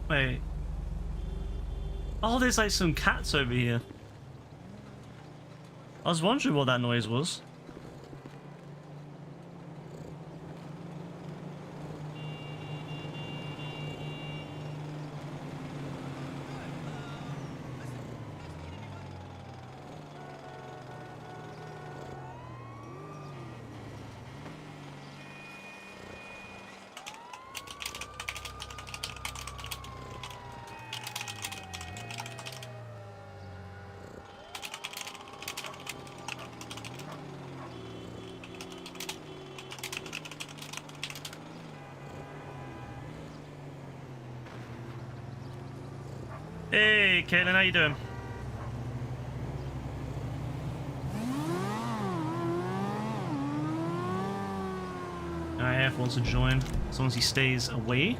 Wait. Oh, there's like some cats over here. I was wondering what that noise was. Hey, Caitlin, how you doing? IF wants to join, as long as he stays away.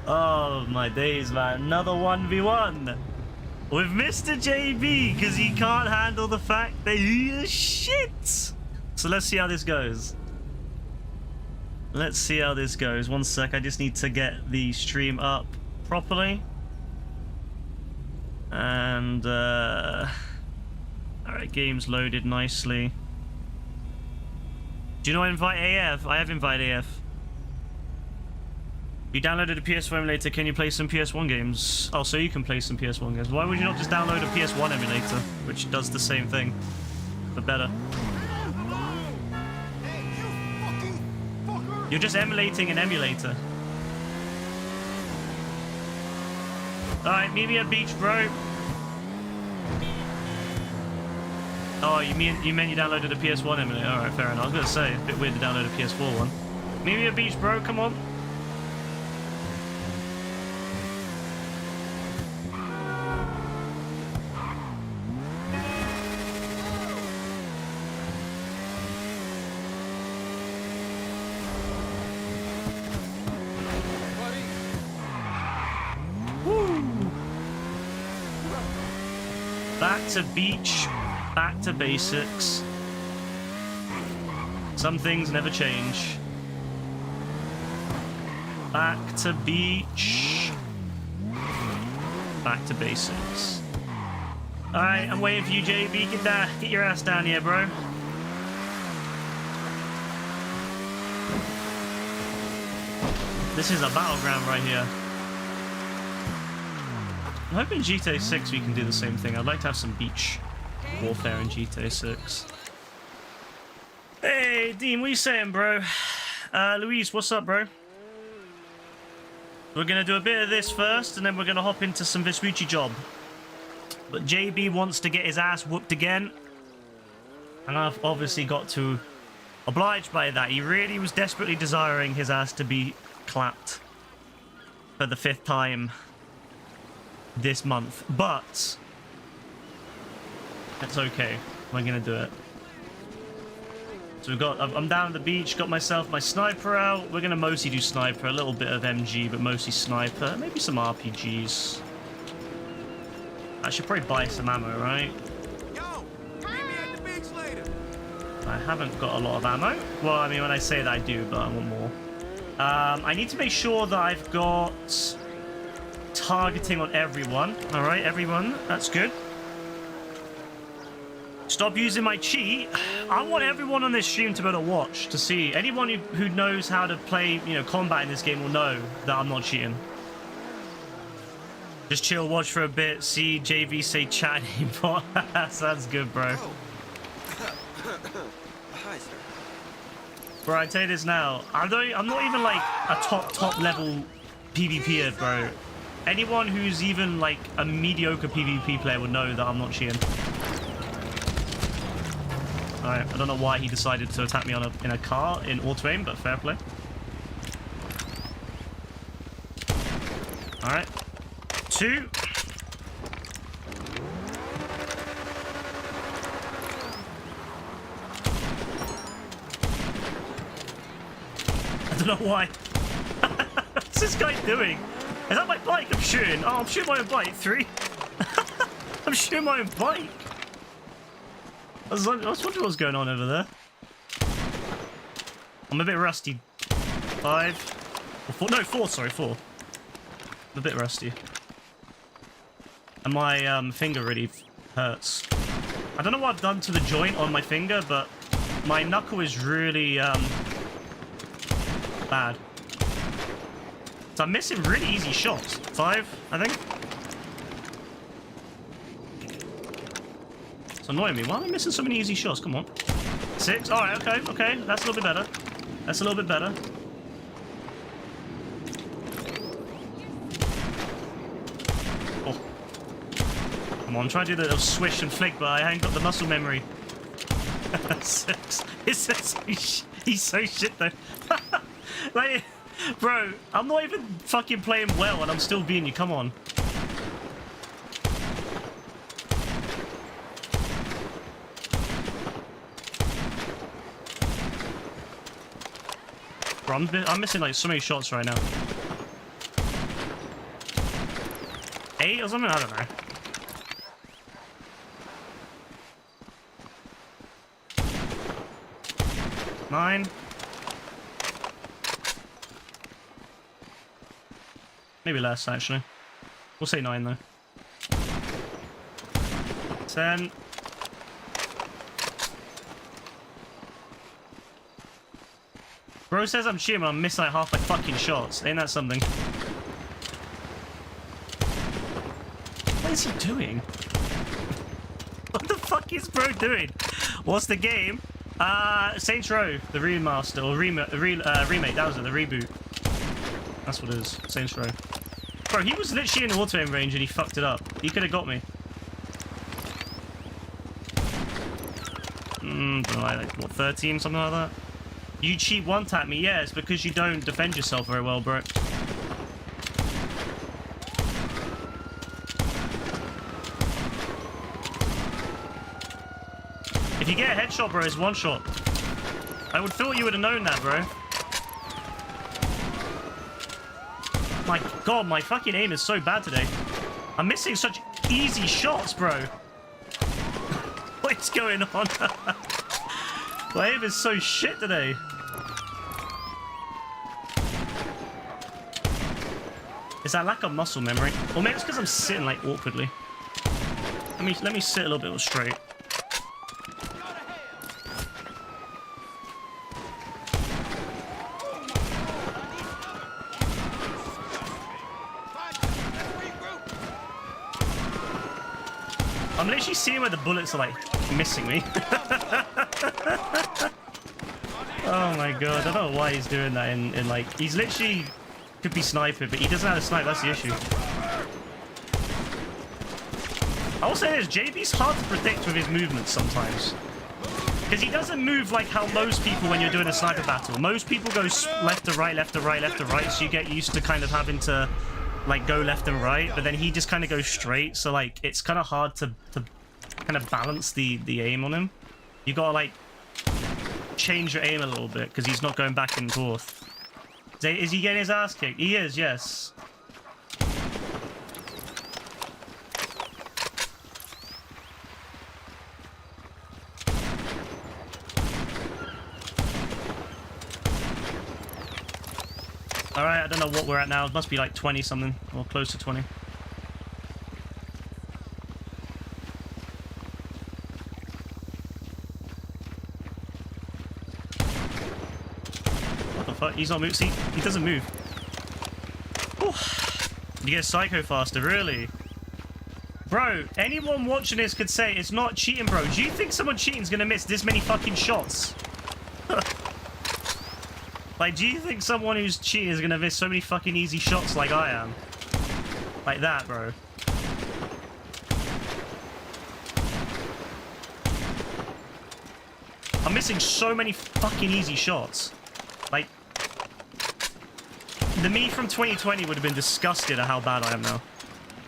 Oh, my days, man. Another 1v1 with Mr. JB, because he can't handle the fact that he is shit. So let's see how this goes. Let's see how this goes. One sec, I just need to get the stream up properly. And, alright, game's loaded nicely. Do you know I invite AF? I have invited AF. You downloaded a PS4 emulator, can you play some PS1 games? Oh, so you can play some PS1 games. Why would you not just download a PS1 emulator, which does the same thing, but better? You're just emulating an emulator. Alright, meet me at beach, bro. Oh, you meant you downloaded a PS1 emulator? Alright, fair enough. I was gonna say, it's a bit weird to download a PS4 one. Meet me at beach, bro, come on. Back to beach, back to basics. Some things never change. Back to beach, back to basics. Alright, I'm waiting for you, JB. Get your ass down here, bro. This is a battleground right here. I'm hoping GTA 6 we can do the same thing. I'd like to have some beach warfare in GTA 6. Hey, Dean, what are you saying, bro? Luis, what's up, bro? We're gonna do a bit of this first, and then we're gonna hop into some Vespucci Job. But JB wants to get his ass whooped again. And I've obviously got to oblige by that. He really was desperately desiring his ass to be clapped for the 5th time this month, but it's okay. I'm gonna do it. So we've got, I'm down at the beach, got myself my sniper out. We're gonna mostly do sniper, a little bit of MG, but mostly sniper, maybe some RPGs. I should probably buy some ammo, right? Yo, meet me at the beach later. I haven't got a lot of ammo. Well, I mean, when I say that I do, but I want more. I need to make sure that I've got targeting on everyone. All right, everyone, that's good. Stop using my cheat. I want everyone on this stream to be able to watch, to see. Anyone who knows how to play, you know, combat in this game will know that I'm not cheating. Just chill, watch for a bit, see JV say chat anymore. Sounds good, bro. Hi, sir. Bro, I tell you this now. I'm not even like a top level PvPer, bro. Anyone who's even like a mediocre PvP player would know that I'm not cheating. Alright, I don't know why he decided to attack me in a car in auto aim, but fair play. Alright. 2. I don't know why. What's this guy doing? Is that my bike I'm shooting? Oh, I'm shooting my own bike. 3. I'm shooting my own bike. was wondering what's going on over there. I'm a bit rusty. 5 or 4? No, 4. Sorry, 4. I'm a bit rusty. And my finger really hurts. I don't know what I've done to the joint on my finger, but my knuckle is really bad. So I'm missing really easy shots. 5, I think. It's annoying me. Why am I missing so many easy shots? Come on. 6. All right. Okay. Okay. That's a little bit better. That's a little bit better. Oh. Come on. Try to do the little swish and flick, but I ain't got the muscle memory. 6. He's so shit though. Like, bro, I'm not even fucking playing well, and I'm still beating you. Come on. Bro, I'm missing like so many shots right now. 8 or something? I don't know. Nine. Maybe less, actually. We'll say 9, though. 10. Bro says I'm cheating, but I'm missing like half my fucking shots. Ain't that something? What is he doing? What the fuck is bro doing? What's the game? Saints Row, the remaster, or remake, that was it, the reboot. That's what it is, Saints Row. Bro, he was literally in the auto-aim range and he fucked it up. He could have got me. Don't know, like, what, 13, something like that? You cheat one-tap me, yeah, it's because you don't defend yourself very well, bro. If you get a headshot, bro, it's one shot. I would thought you would have known that, bro. My god, my fucking aim is so bad today. I'm missing such easy shots, bro. What's going on? My aim is so shit today. Is that lack of muscle memory? Or maybe it's because I'm sitting like awkwardly. Let me sit a little bit more straight. I'm literally seeing where the bullets are like missing me. Oh my god, I don't know why he's doing that in like, he's literally could be sniping, but he doesn't have a snipe, that's the issue. I will say this, JB's hard to predict with his movements sometimes. Because he doesn't move like how most people when you're doing a sniper battle. Most people go left to right, left to right, left to right, so you get used to kind of having to like go left and right, but then he just kind of goes straight, so like it's kind of hard to kind of balance the aim on him. You gotta like change your aim a little bit because he's not going back and forth. Is he getting his ass kicked? He is, yes. Alright, I don't know what we're at now. It must be like 20 something, or close to 20. What the fuck? He's not moving. See, he doesn't move. Oof. You get psycho faster, really? Bro, anyone watching this could say it's not cheating, bro. Do you think someone cheating is gonna miss this many fucking shots? Like, do you think someone who's cheating is gonna miss so many fucking easy shots like I am? Like that, bro. I'm missing so many fucking easy shots. Like, the me from 2020 would have been disgusted at how bad I am now.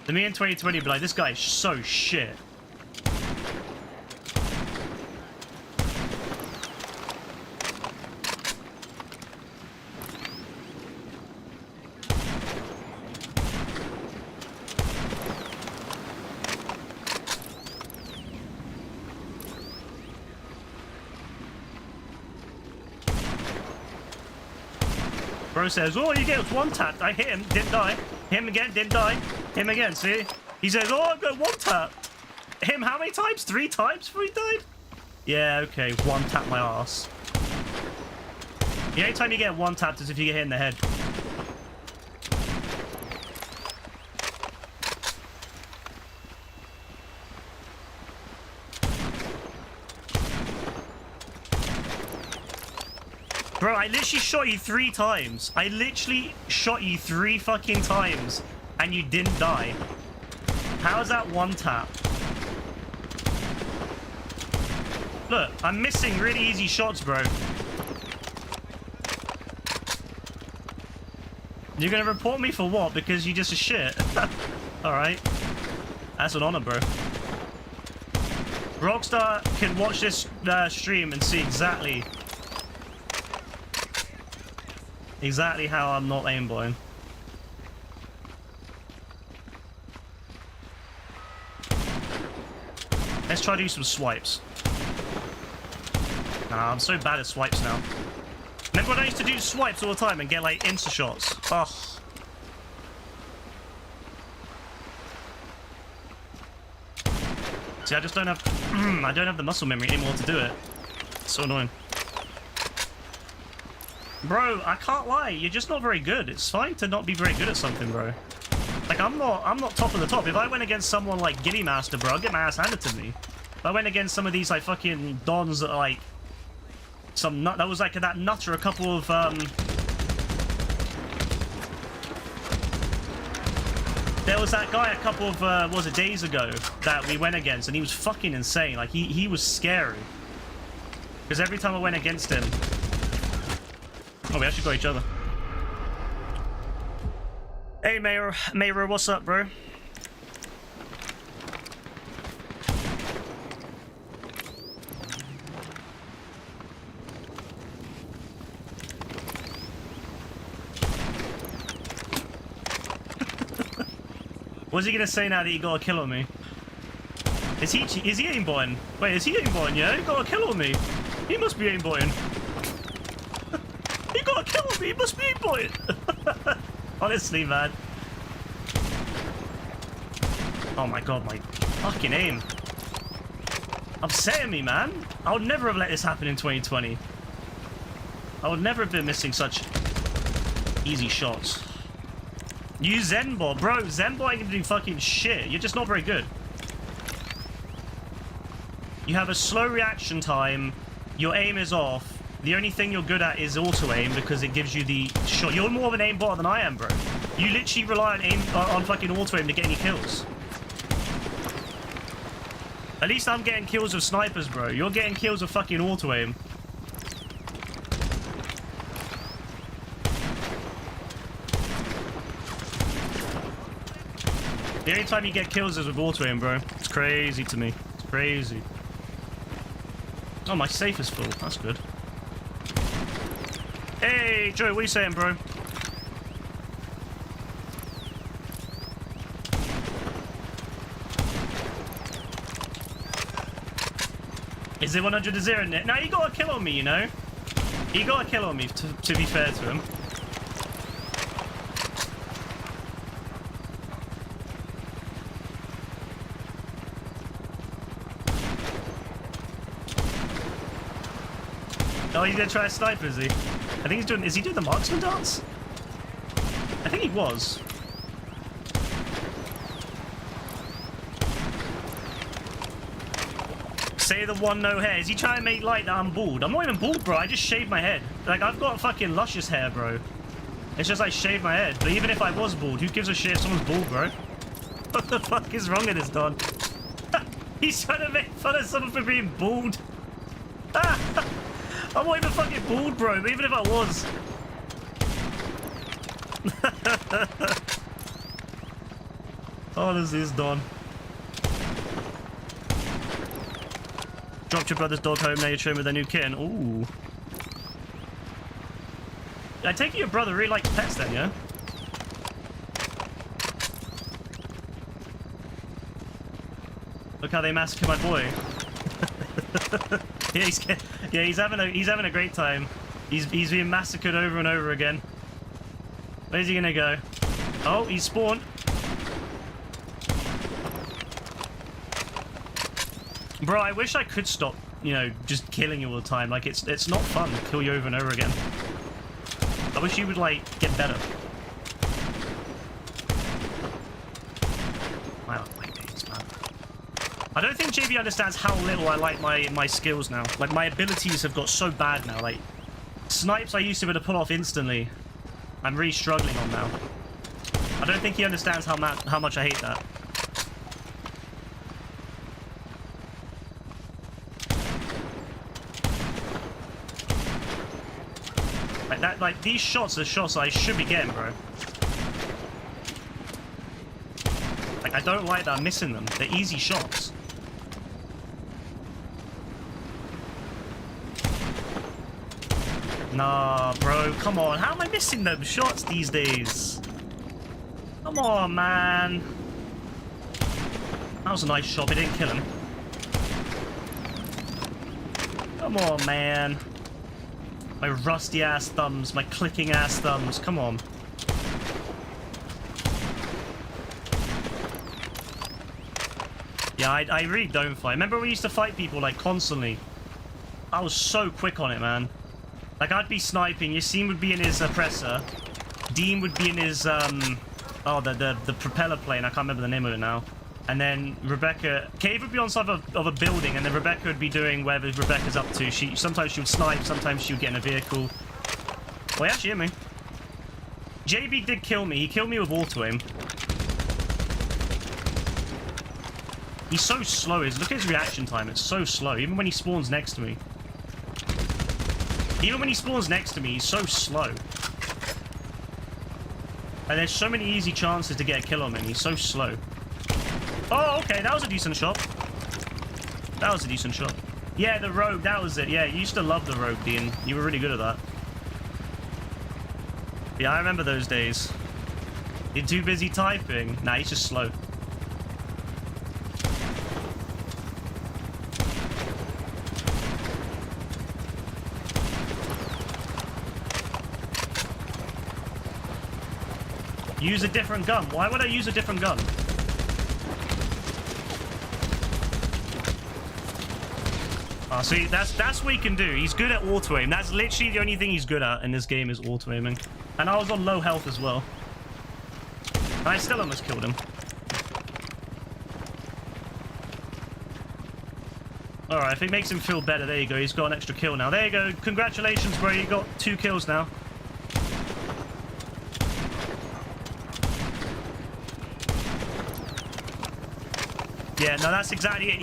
The me in 2020 would be like, this guy is so shit. Bro says, oh, you get one tap. I hit him, didn't die. Hit him again, didn't die. Hit him again, see? He says, oh, I got one tap. Hit him how many times? 3 times before he died? Yeah, okay, one tap my ass. The only time you get one tapped is if you get hit in the head. Bro, I literally shot you 3 times. I literally shot you 3 fucking times and you didn't die. How is that one tap? Look, I'm missing really easy shots, bro. You're gonna report me for what? Because you just a shit? Alright. That's an honor, bro. Rockstar can watch this stream and see exactly how I'm not aimbotting. Let's try to do some swipes. Nah, I'm so bad at swipes now. Remember when I used to do swipes all the time and get like insta shots? Ugh. See, I just don't have I don't have the muscle memory anymore to do it. It's so annoying. Bro, I can't lie, you're just not very good. It's fine to not be very good at something, bro. Like, I'm not top of the top. If I went against someone like Giddy Master, bro, I'd get my ass handed to me. If I went against some of these, like, fucking dons that are, like, some nut... That was, like, that nutter a couple of, There was that guy a couple of, what was it, days ago that we went against, and he was fucking insane. Like, he was scary. Because every time I went against him... Oh, we actually got each other. Hey, Mayor, what's up, bro? What's he gonna say now that he got a kill on me? Is he aimbotting? Wait, is he aimbotting? Yeah, he got a kill on me. He must be aimbotting. He got a kill on me. He must be aimbotting. Honestly, man. Oh my god, my fucking aim. Upsetting me, man. I would never have let this happen in 2020. I would never have been missing such easy shots. Use Zenbot. Bro, Zenbot ain't gonna do fucking shit. You're just not very good. You have a slow reaction time. Your aim is off. The only thing you're good at is auto-aim because it gives you the shot. You're more of an aimbot than I am, bro. You literally rely on fucking auto-aim to get any kills. At least I'm getting kills with snipers, bro. You're getting kills with fucking auto-aim. The only time you get kills is with auto-aim, bro. It's crazy to me. It's crazy. Oh, my safe is full. That's good. Hey, Joe, what are you saying, bro? Is it 100 to 0 net? No, he got a kill on me, you know? He got a kill on me, to be fair to him. Oh, he's gonna try a sniper, is he? I think he's doing... Is he doing the marksman dance? I think he was. Say the one no hair. Is he trying to make light that I'm bald? I'm not even bald, bro. I just shaved my head. Like, I've got fucking luscious hair, bro. It's just I shaved my head. But even if I was bald, who gives a shit if someone's bald, bro? What the fuck is wrong with this Don? He's trying to make fun of someone for being bald. I'm not even fucking bald, bro, but even if I was. Oh, this is Don. Dropped your brother's dog home, now you're chilling with their new kitten. Ooh. I take it your brother really likes pets then, yeah? Look how they massacre my boy. Yeah, he's having a great time. He's being massacred over and over again. Where's he gonna go? Oh, he's spawned. Bro, I wish I could stop, you know, just killing you all the time. Like, it's not fun to kill you over and over again. I wish you would, like, get better. Wow, my days, man. I don't think JB understands how little I like my skills now. Like, my abilities have got so bad now. Like, snipes I used to be able to pull off instantly, I'm really struggling on now. I don't think he understands how much I hate that. Like, these shots are shots I should be getting, bro. Like, I don't like that I'm missing them. They're easy shots. Nah, bro, come on. How am I missing them shots these days? Come on, man. That was a nice shot, but it didn't kill him. Come on, man. My rusty ass thumbs, my clicking ass thumbs, come on. Yeah, I really don't fight. Remember we used to fight people like constantly? I was so quick on it, man. Like I'd be sniping, Yassine would be in his oppressor, Dean would be in his oh the propeller plane, I can't remember the name of it now. And then Rebecca, Cave would be on top of a building, and then Rebecca would be doing whatever Rebecca's up to. Sometimes she would snipe, sometimes she would get in a vehicle. Oh, he actually hit me. JB did kill me. He killed me with auto aim. He's so slow. Look at his reaction time. It's so slow. Even when he spawns next to me. Even when he spawns next to me, he's so slow. And there's so many easy chances to get a kill on him. He's so slow. Oh, okay, that was a decent shot. That was a decent shot. Yeah, the rogue, that was it. Yeah, you used to love the rogue, Dean. You were really good at that. Yeah, I remember those days. You're too busy typing. Nah, he's just slow. Use a different gun. Why would I use a different gun? See, that's what he can do. He's good at auto aim. That's literally the only thing he's good at in this game is auto aiming. And I was on low health as well. And I still almost killed him. Alright, if it makes him feel better, there you go. He's got an extra kill now. There you go. Congratulations, bro. You got 2 kills now. Yeah, no, that's exactly it.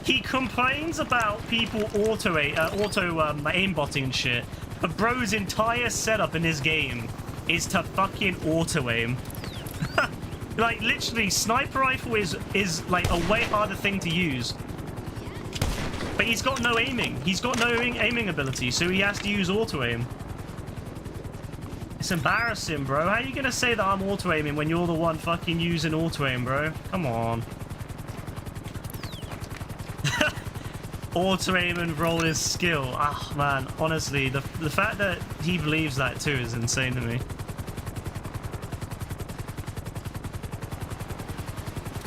He complains about people auto aimbotting and shit, but bro's entire setup in this game is to fucking auto aim. Like literally, sniper rifle is like a way harder thing to use. But he's got no aiming. He's got no aiming ability, so he has to use auto aim. It's embarrassing, bro. How are you gonna say that I'm auto aiming when you're the one fucking using auto aim, bro? Come on. Auto aim and roll his skill. Ah, man, honestly, the fact that he believes that too is insane to me.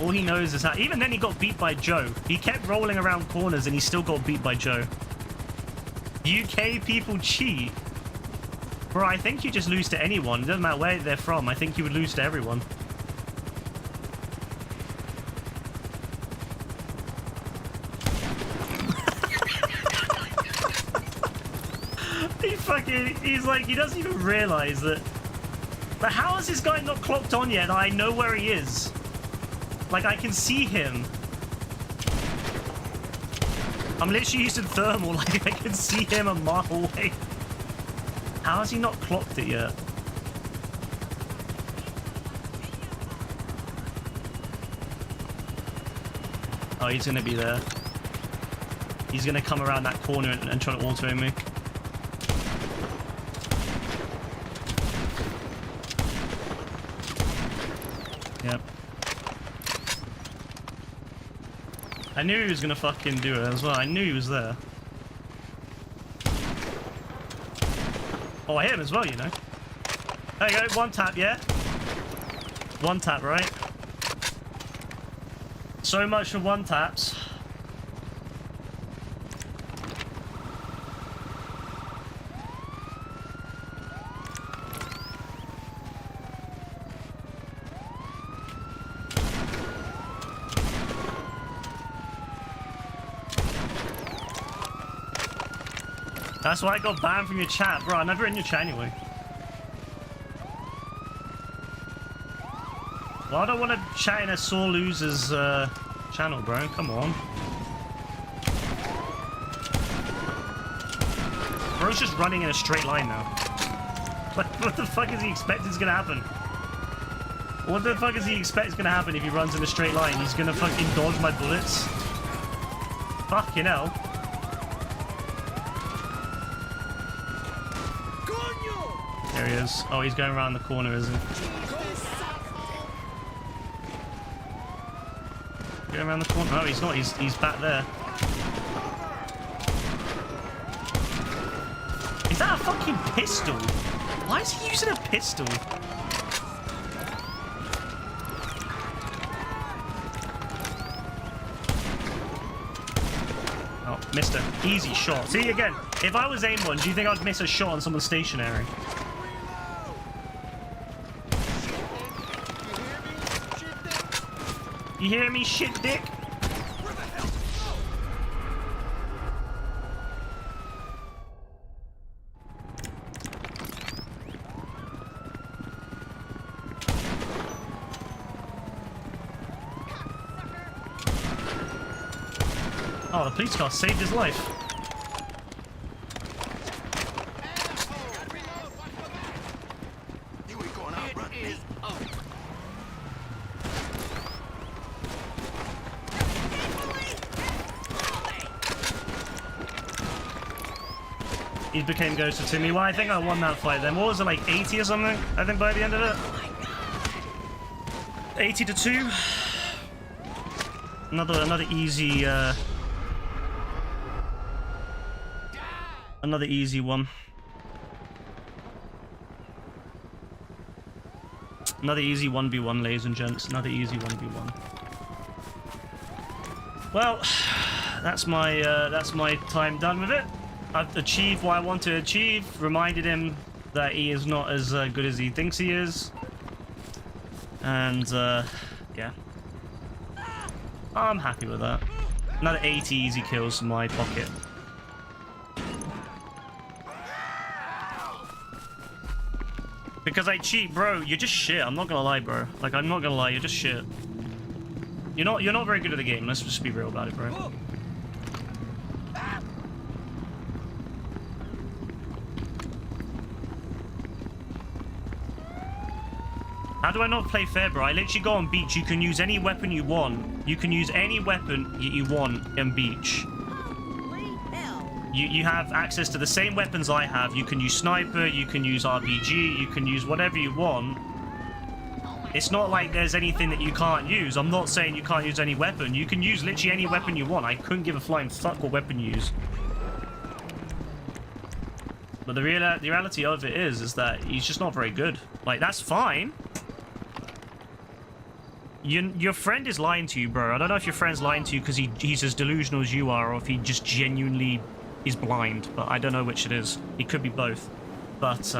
All he knows is how. Even then, he got beat by Joe. He kept rolling around corners and he still got beat by Joe. UK people cheat. Bro, I think you just lose to anyone. It doesn't matter where they're from. I think you would lose to everyone. He's like, he doesn't even realize that. But how is this guy not clocked on yet? I know where he is. Like, I can see him. I'm literally using thermal. Like, I can see him a mile away. How has he not clocked it yet? Oh, he's gonna be there. He's gonna come around that corner and try to auto me. Yep. I knew he was gonna fucking do it as well. I knew he was there. Oh, I hit him as well, you know. There you go, one tap, yeah? One tap, right? So much for one taps. That's why I got banned from your chat, bro. I'm never in your chat anyway. Well, I don't want to chat in a sore loser's channel, bro. Come on. Bro's just running in a straight line now. What the fuck is he expecting is gonna happen? What the fuck is he expect is gonna happen if he runs in a straight line? He's gonna fucking dodge my bullets? Fucking hell. There he is. Oh, he's going around the corner, is he? Going around the corner? No, he's not. He's back there. Is that a fucking pistol? Why is he using a pistol? Oh, missed an easy shot. See, again, if I was aim one, do you think I'd miss a shot on someone stationary? You hear me, shit dick? Oh, the police car saved his life. He became ghosted to me. Well, I think I won that fight then. What was it, like 80 or something? I think by the end of it. 80 to 2. Another easy another easy one. Another easy 1v1, ladies and gents. Another easy 1v1. Well, that's my time done with it. I've achieved what I want to achieve. Reminded him that he is not as good as he thinks he is. And yeah, I'm happy with that. Another 80 easy kills in my pocket. Because I cheat, bro. You're just shit. I'm not gonna lie, bro. Like, I'm not gonna lie. You're just shit. You're not very good at the game. Let's just be real about it, bro. How do I not play fair, bro? I literally go on beach. You can use any weapon you want. You can use any weapon you want in beach. You have access to the same weapons I have. You can use sniper, you can use RPG, you can use whatever you want. It's not like there's anything that you can't use. I'm not saying you can't use any weapon. You can use literally any weapon you want. I couldn't give a flying fuck what weapon you use. But the reality of it is that he's just not very good. Like, that's fine. Your friend is lying to you, bro. I don't know if your friend's lying to you because he's as delusional as you are, or if he just genuinely is blind. But I don't know which it is. It could be both. But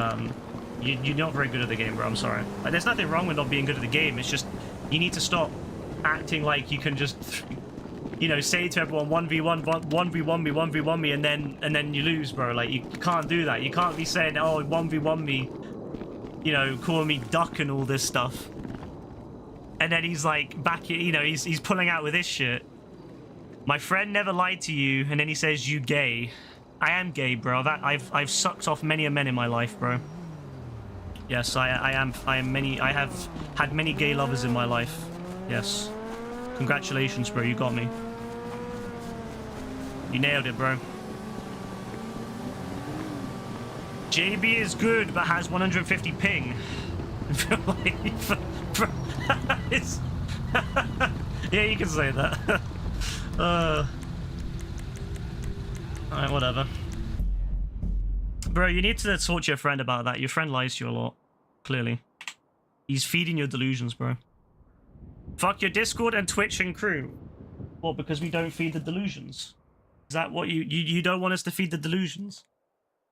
you're not very good at the game, bro. I'm sorry. Like, there's nothing wrong with not being good at the game. It's just you need to stop acting like you can just, you know, say to everyone 1v1, 1v1 me, 1v1 me, and then you lose, bro. Like, you can't do that. You can't be saying, oh, 1v1 me, you know, calling me duck and all this stuff. And then he's like back, you know, he's pulling out with this shit. My friend never lied to you, and then he says you gay. I am gay, bro. I've sucked off many a men in my life, bro. Yes, I have had many gay lovers in my life. Yes. Congratulations, bro. You got me. You nailed it, bro. JB is good, but has 150 ping. Yeah, you can say that. Alright, whatever. Bro, you need to talk to your friend about that. Your friend lies to you a lot. clearly. He's feeding your delusions, bro. Fuck your Discord and Twitch and crew. Well, because we don't feed the delusions. Is that what you don't want us to feed the delusions?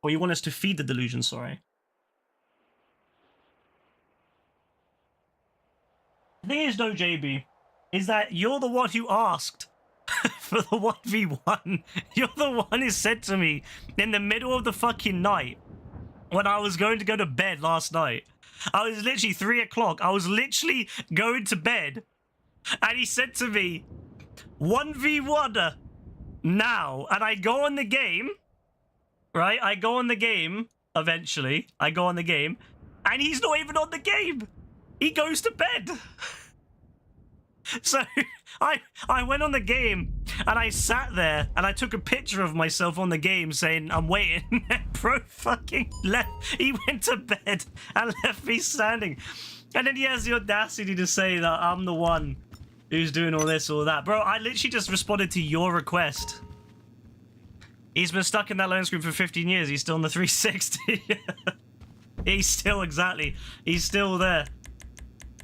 Or you want us to feed the delusions, sorry. The thing is, though, JB, is that you're the one who asked for the 1v1. You're the one who said to me in the middle of the fucking night when I was going to go to bed last night. I was literally 3 o'clock. I was literally going to bed. And he said to me, 1v1 now. And I go on the game, right? I go on the game eventually. I go on the game. And he's not even on the game. He goes to bed. So I went on the game and I sat there and I took a picture of myself on the game saying I'm waiting. Bro fucking left. He went to bed and left me standing. And then he has the audacity to say that I'm the one who's doing all this, all that. Bro, I literally just responded to your request. He's been stuck in that loan screen for 15 years. He's still on the 360. He's still, exactly. He's still there.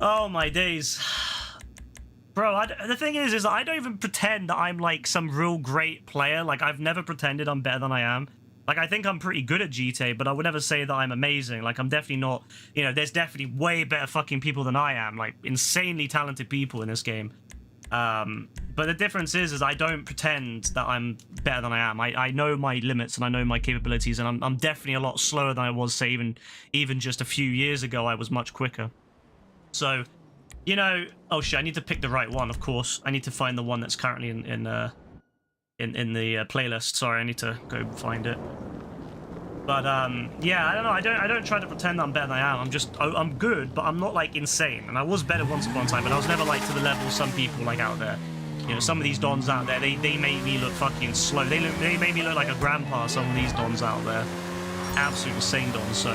Oh my days. Bro, the thing is I don't even pretend that I'm like some real great player. Like, I've never pretended I'm better than I am. Like, I think I'm pretty good at GTA, but I would never say that I'm amazing. Like, I'm definitely not, you know, there's definitely way better fucking people than I am. Like, insanely talented people in this game. But the difference is I don't pretend that I'm better than I am. I know my limits and I know my capabilities, and I'm definitely a lot slower than I was, say, even just a few years ago. I was much quicker. So, you know, oh shit, I need to pick the right one, of course. I need to find the one that's currently in the playlist. Sorry, I need to go find it. But yeah, I don't know. I don't try to pretend that I'm better than I am. I'm good, but I'm not like insane. And I was better once upon a time, but I was never like to the level some people like out there. You know, some of these dons out there, they made me look fucking slow. They made me look like a grandpa. Some of these dons out there, absolute insane dons. So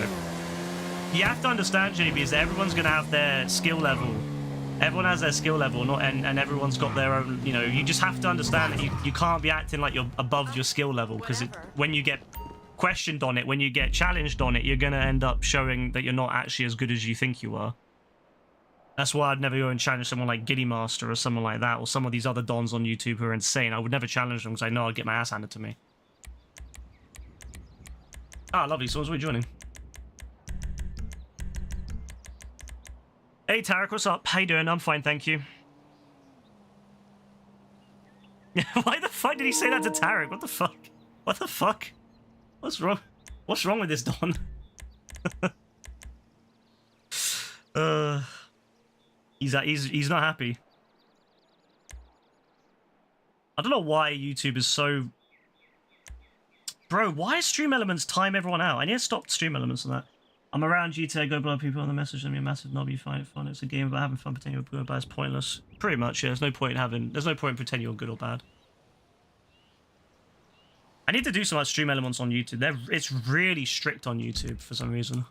you have to understand, JB, is that everyone's gonna have their skill level. Everyone has their skill level, and everyone's got their own, you know, you just have to understand that you can't be acting like you're above your skill level, because when you get questioned on it, when you get challenged on it, you're going to end up showing that you're not actually as good as you think you are. That's why I'd never go and challenge someone like Giddy Master or someone like that, or some of these other dons on YouTube who are insane. I would never challenge them because I know I'd get my ass handed to me. Ah, lovely. Someone's rejoining. Hey Tarek, what's up? How you doing? I'm fine, thank you. Why the fuck did he say that to Tarek? What the fuck? What the fuck? What's wrong? What's wrong with this Don? He's not happy. I don't know why YouTube is so... Bro, why is Stream Elements time everyone out? I need to stop Stream Elements on that. I'm around GTA, go blow people on the message, send me a massive knob, you find it fun. It's a game about having fun, pretending you're good or bad is pointless. Pretty much, yeah. There's no point in pretending you're good or bad. I need to do some like Stream Elements on YouTube. It's really strict on YouTube for some reason.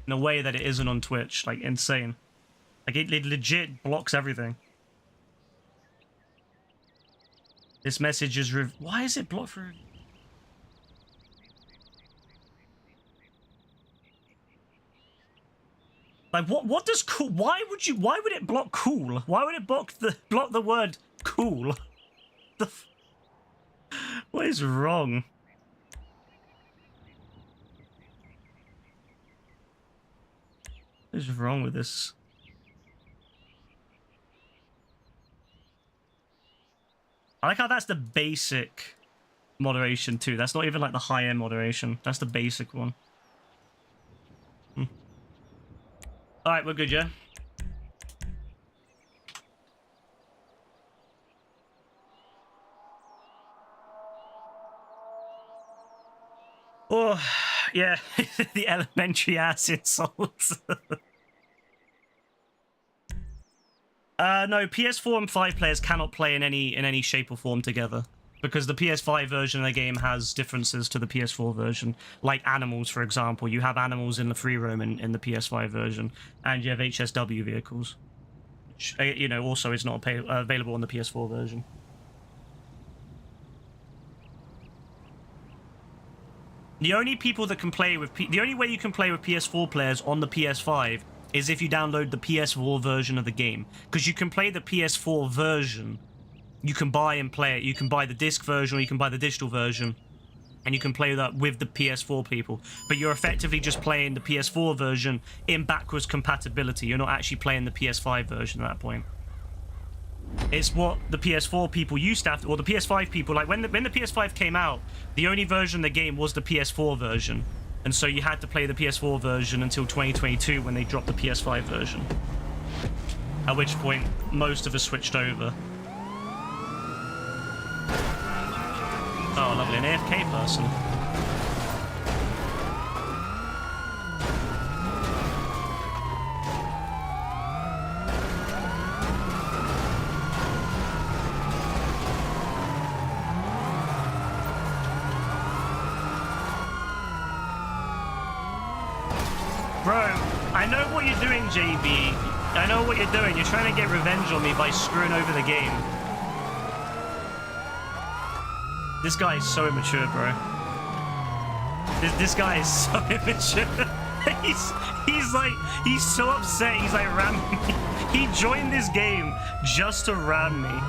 In a way that it isn't on Twitch. Like, insane. Like, it legit blocks everything. This message is... Why is it blocked for... Like, what does cool... Why would it block cool? Why would it block the word cool? What is wrong? What is wrong with this? I like how that's the basic moderation too. That's not even like the high-end moderation. That's the basic one. Alright, we're good, yeah? Oh, yeah. The elementary ass insults. No, PS4 and 5 players cannot play in any shape or form together, because the PS5 version of the game has differences to the PS4 version. Like animals, for example. You have animals in the free roam in the PS5 version, and you have HSW vehicles, which, you know, also is not available on the PS4 version. The only people that can play with the only way you can play with PS4 players on the PS5 is if you download the PS4 version of the game, because you can play the PS4 version. You can buy and play it. You can buy the disc version, or you can buy the digital version, and you can play that with the PS4 people. But you're effectively just playing the PS4 version in backwards compatibility. You're not actually playing the PS5 version at that point. It's what the PS4 people used to have to, or the PS5 people, like when the PS5 came out, the only version of the game was the PS4 version. And so you had to play the PS4 version until 2022 when they dropped the PS5 version. At which point, most of us switched over. Oh, lovely. An AFK person. Bro, I know what you're doing, JB. I know what you're doing. You're trying to get revenge on me by screwing over the game. This guy is so immature, bro. This guy is so immature. he's so upset. He's like ramming me. He joined this game just to ram me.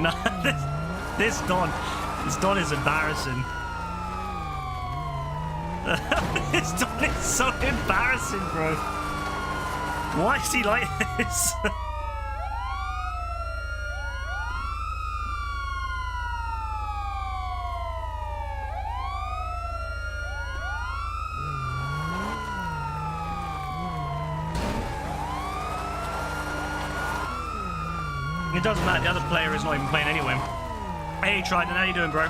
No, this Don is embarrassing. This Don is so embarrassing, bro. Why is he like this? It doesn't matter, the other player is not even playing anyway. Hey Trident, how you doing, bro?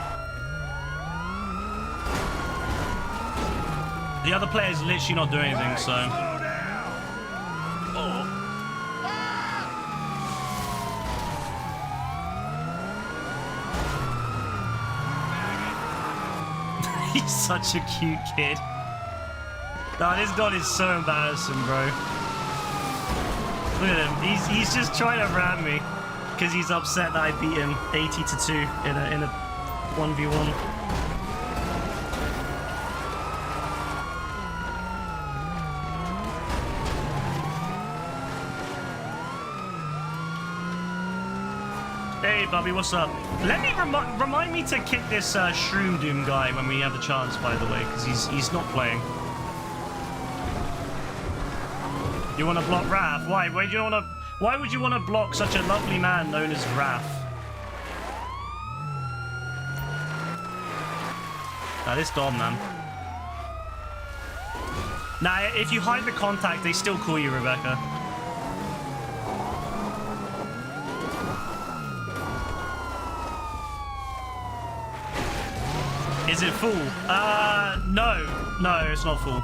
The other player is literally not doing anything, so... He's such a cute kid. No, this Don is so embarrassing, bro. Look at him, he's just trying to ram me. Because he's upset that I beat him 80-2 in a 1v1. Hey, Bubby, what's up? Let me remind me to kick this Shroom Doom guy when we have the chance, by the way, because he's not playing. You want to block Raph? Why? Why would you want to block such a lovely man known as Raph? Nah, this Dom, man. Nah, if you hide the contact, they still call you Rebecca. Is it full? No, it's not full.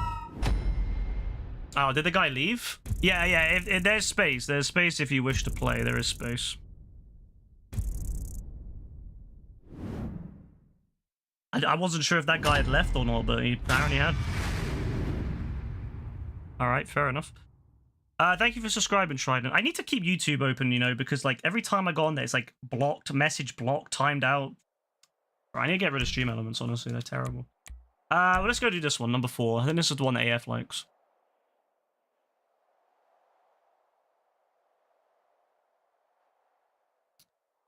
Oh, did the guy leave? Yeah, if there's space. There's space if you wish to play. There is space. I wasn't sure if that guy had left or not, but he apparently had. Alright, fair enough. Thank you for subscribing, Trident. I need to keep YouTube open, you know, because, like, every time I go on there, it's, like, blocked, message blocked, timed out. I need to get rid of stream elements, honestly. They're terrible. Well, let's go do this one, number 4. I think this is the one that AF likes.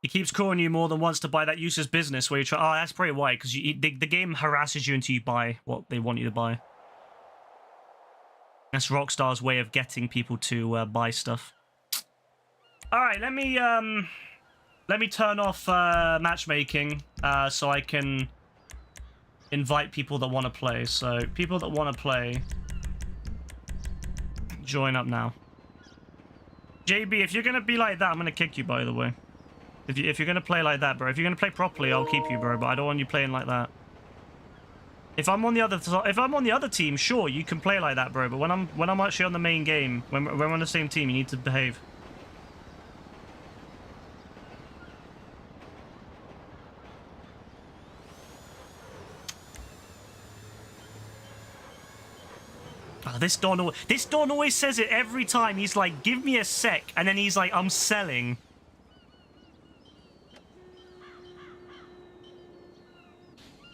He keeps calling you more than once to buy that useless business where you try... Oh, that's probably why, because the game harasses you until you buy what they want you to buy. That's Rockstar's way of getting people to buy stuff. Alright, let me turn off matchmaking so I can invite people that want to play. So, people that want to play, join up now. JB, if you're going to be like that, I'm going to kick you, by the way. If you're gonna play like that, bro. If you're gonna play properly, I'll keep you, bro. But I don't want you playing like that. If I'm on the other team, sure, you can play like that, bro. But when I'm actually on the main game, when we're on the same team, you need to behave. Oh, this Don always says it every time. He's like, give me a sec. And then he's like, I'm selling.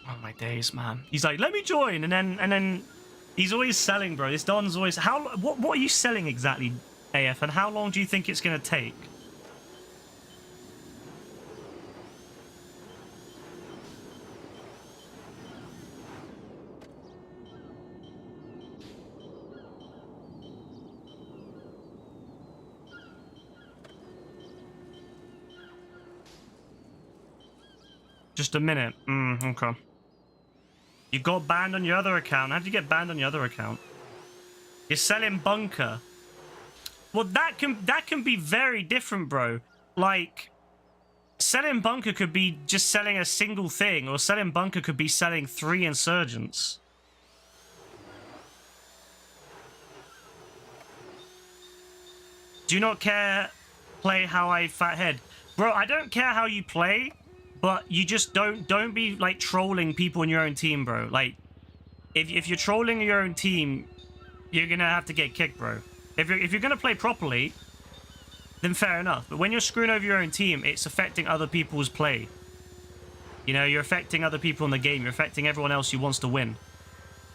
Oh, my days, man. He's like, let me join. And then he's always selling, bro. This Don's always... What are you selling exactly, AF? And how long do you think it's going to take? Just a minute. Okay. You got banned on your other account. How did you get banned on your other account? You're selling bunker. Well, that can be very different, bro. Like, selling bunker could be just selling a single thing, or selling bunker could be selling 3 insurgents. Do not care. Play how I fathead, bro. I don't care how you play. But you just don't be like trolling people in your own team, bro. Like, if you're trolling your own team, you're gonna have to get kicked, bro. If you're gonna play properly, then fair enough. But when you're screwing over your own team, it's affecting other people's play. You know, you're affecting other people in the game. You're affecting everyone else who wants to win,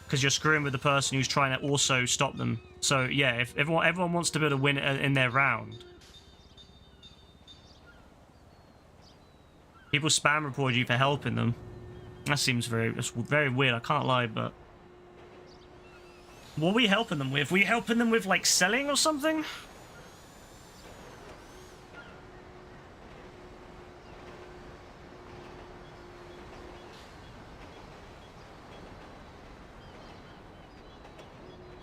because you're screwing with the person who's trying to also stop them. So yeah, if everyone wants to be able to win in their round. People spam report you for helping them. That seems that's very weird. I can't lie, but what are we helping them with? Were you helping them with like selling or something?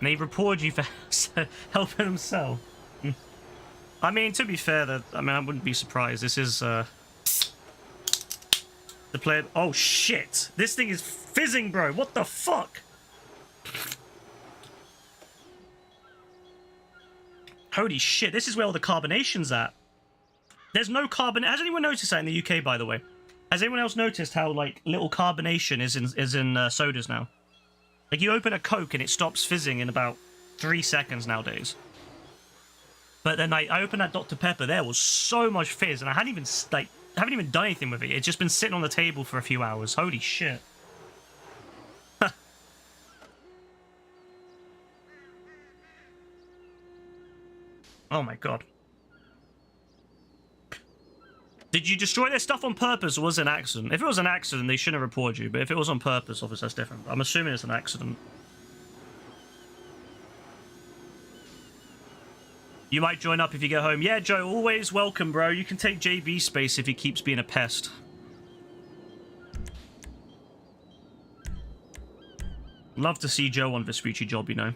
And they reported you for helping them sell. I mean, to be fair, I wouldn't be surprised. This is the player. Oh shit! This thing is fizzing, bro. What the fuck? Holy shit! This is where all the carbonation's at. There's no carbon. Has anyone noticed that in the UK, by the way? Has anyone else noticed how like little carbonation is in sodas now? Like, you open a Coke and it stops fizzing in about 3 seconds nowadays. But then I opened that Dr. Pepper. There was so much fizz, and I hadn't even done anything with it. It's just been sitting on the table for a few hours. Holy shit. Oh my god. Did you destroy their stuff on purpose, or was it an accident? If it was an accident, they shouldn't have reported you. But if it was on purpose, obviously that's different. I'm assuming it's an accident. You might join up if you get home. Yeah, Joe, always welcome, bro. You can take JB's space if he keeps being a pest. Love to see Joe on Vespucci Job, you know.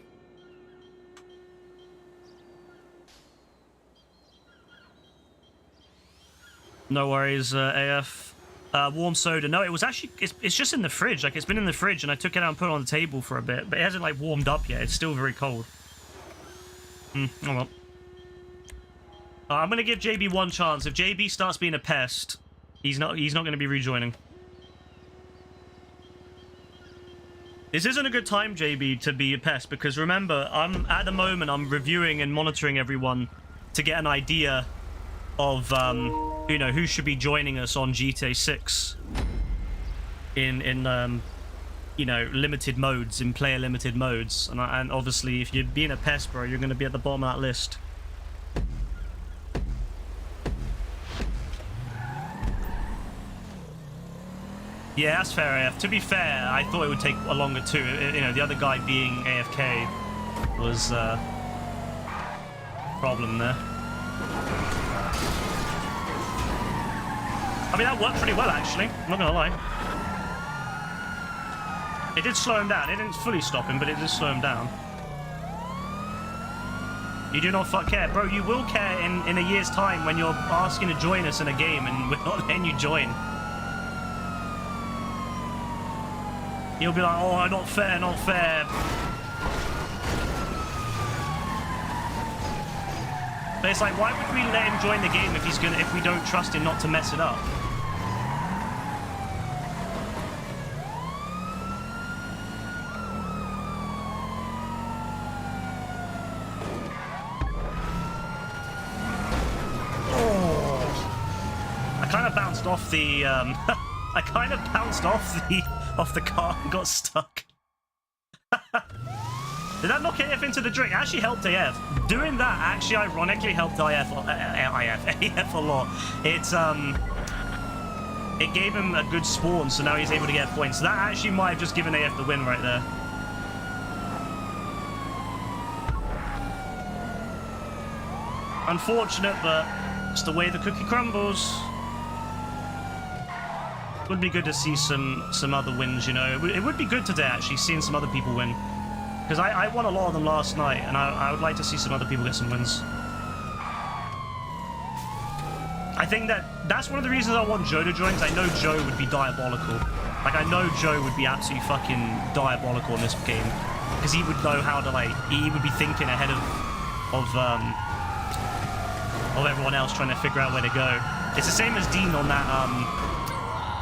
No worries, AF. Warm soda. No, it was actually... It's just in the fridge. Like, it's been in the fridge, and I took it out and put it on the table for a bit. But it hasn't, like, warmed up yet. It's still very cold. Oh, well. I'm going to give JB one chance. If JB starts being a pest, he's not going to be rejoining. This isn't a good time, JB, to be a pest, because remember, at the moment, I'm reviewing and monitoring everyone to get an idea of, you know, who should be joining us on GTA 6 in you know, limited modes, in player limited modes. And obviously, if you're being a pest, bro, you're going to be at the bottom of that list. Yeah, that's fair, AF. To be fair, I thought it would take a longer too. You know, the other guy being AFK was problem there. I mean, that worked pretty well, actually. I'm not gonna lie. It did slow him down. It didn't fully stop him, but it did slow him down. You do not fuck care. Bro, you will care in a year's time when you're asking to join us in a game and we're not letting you join. You'll be like, oh, not fair, not fair. But it's like, why would we let him join the game if we don't trust him not to mess it up? bounced off the, I kind of bounced off the car and got stuck. Did that knock AF into the drink? It actually helped AF. Doing that actually ironically helped AF a lot. It gave him a good spawn, so now he's able to get points. So that actually might have just given AF the win right there. Unfortunate, but it's the way the cookie crumbles. Would be good to see some other wins, you know. It would be good today, actually, seeing some other people win. Because I won a lot of them last night, and I would like to see some other people get some wins. I think that's one of the reasons I want Joe to join, because I know Joe would be diabolical. Like, I know Joe would be absolutely fucking diabolical in this game. Because he would know how to, like, he would be thinking ahead of everyone else trying to figure out where to go. It's the same as Dean on that,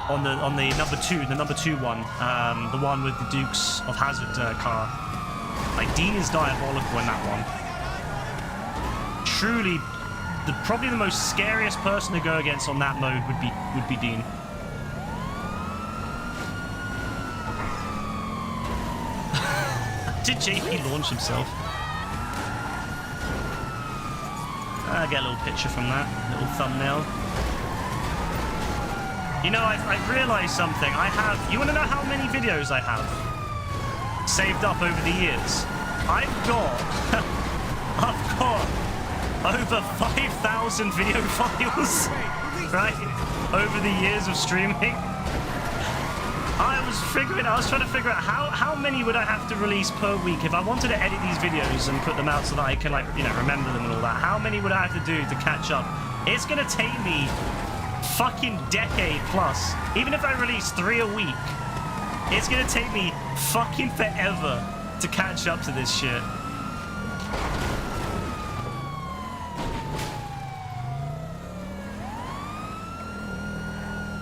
on the number two one, the one with the Dukes of Hazzard car. Like, Dean is diabolical in that one. Truly, probably the most scariest person to go against on that mode would be Dean. Did JP launch himself? I get a little picture from that, little thumbnail. You know, I've realised something. You want to know how many videos I have saved up over the years? I've got over 5,000 video files, right? Over the years of streaming. I was trying to figure out how many would I have to release per week if I wanted to edit these videos and put them out so that I can, like, you know, remember them and all that. How many would I have to do to catch up? It's gonna take me fucking decade plus. Even if I release 3 a week, it's gonna take me fucking forever to catch up to this shit.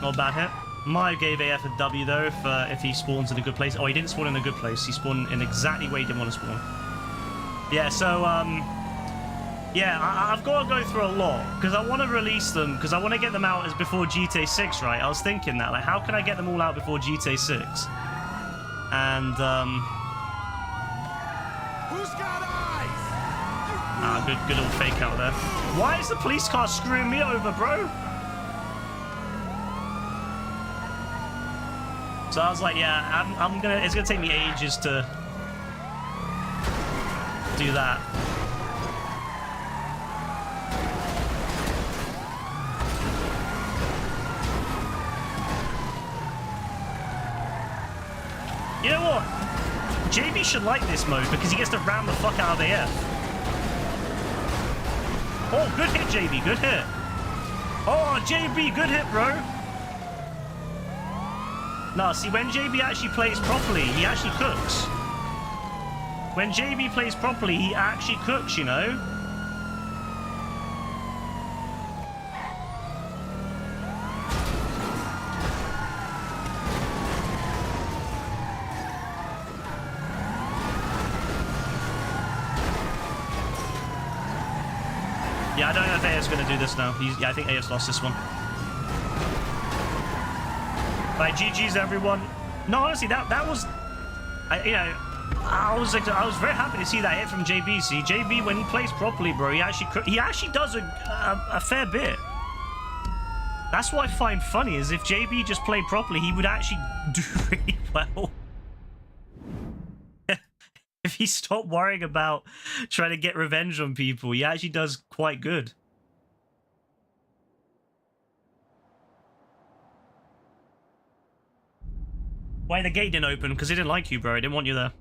Not a bad hit. Mario gave AF a W though if he spawns in a good place. Oh, he didn't spawn in a good place. He spawned in exactly where he didn't want to spawn. Yeah, so yeah, I've got to go through a lot because I want to release them because I want to get them out as before GTA 6, right? I was thinking that, like, how can I get them all out before GTA 6? And Who's got eyes? good little fake out there. Why is the police car screwing me over, bro? So I was like, yeah, it's gonna take me ages to do that. You know what? JB should like this mode because he gets to ram the fuck out of AF. Oh, good hit, JB, good hit. Oh, JB, good hit, bro. No, see, when JB actually plays properly, he actually cooks. When JB plays properly, he actually cooks, you know? Yeah, I don't know if AF's going to do this now. Yeah, I think AF's lost this one. Right, GG's everyone. No, honestly, that was, you know, I was very happy to see that hit from JB. See, JB, when he plays properly, bro, he actually does a fair bit. That's what I find funny is if JB just played properly, he would actually do really well. If he stopped worrying about trying to get revenge on people, he actually does quite good. Why the gate didn't open? Because he didn't like you, bro. He didn't want you there.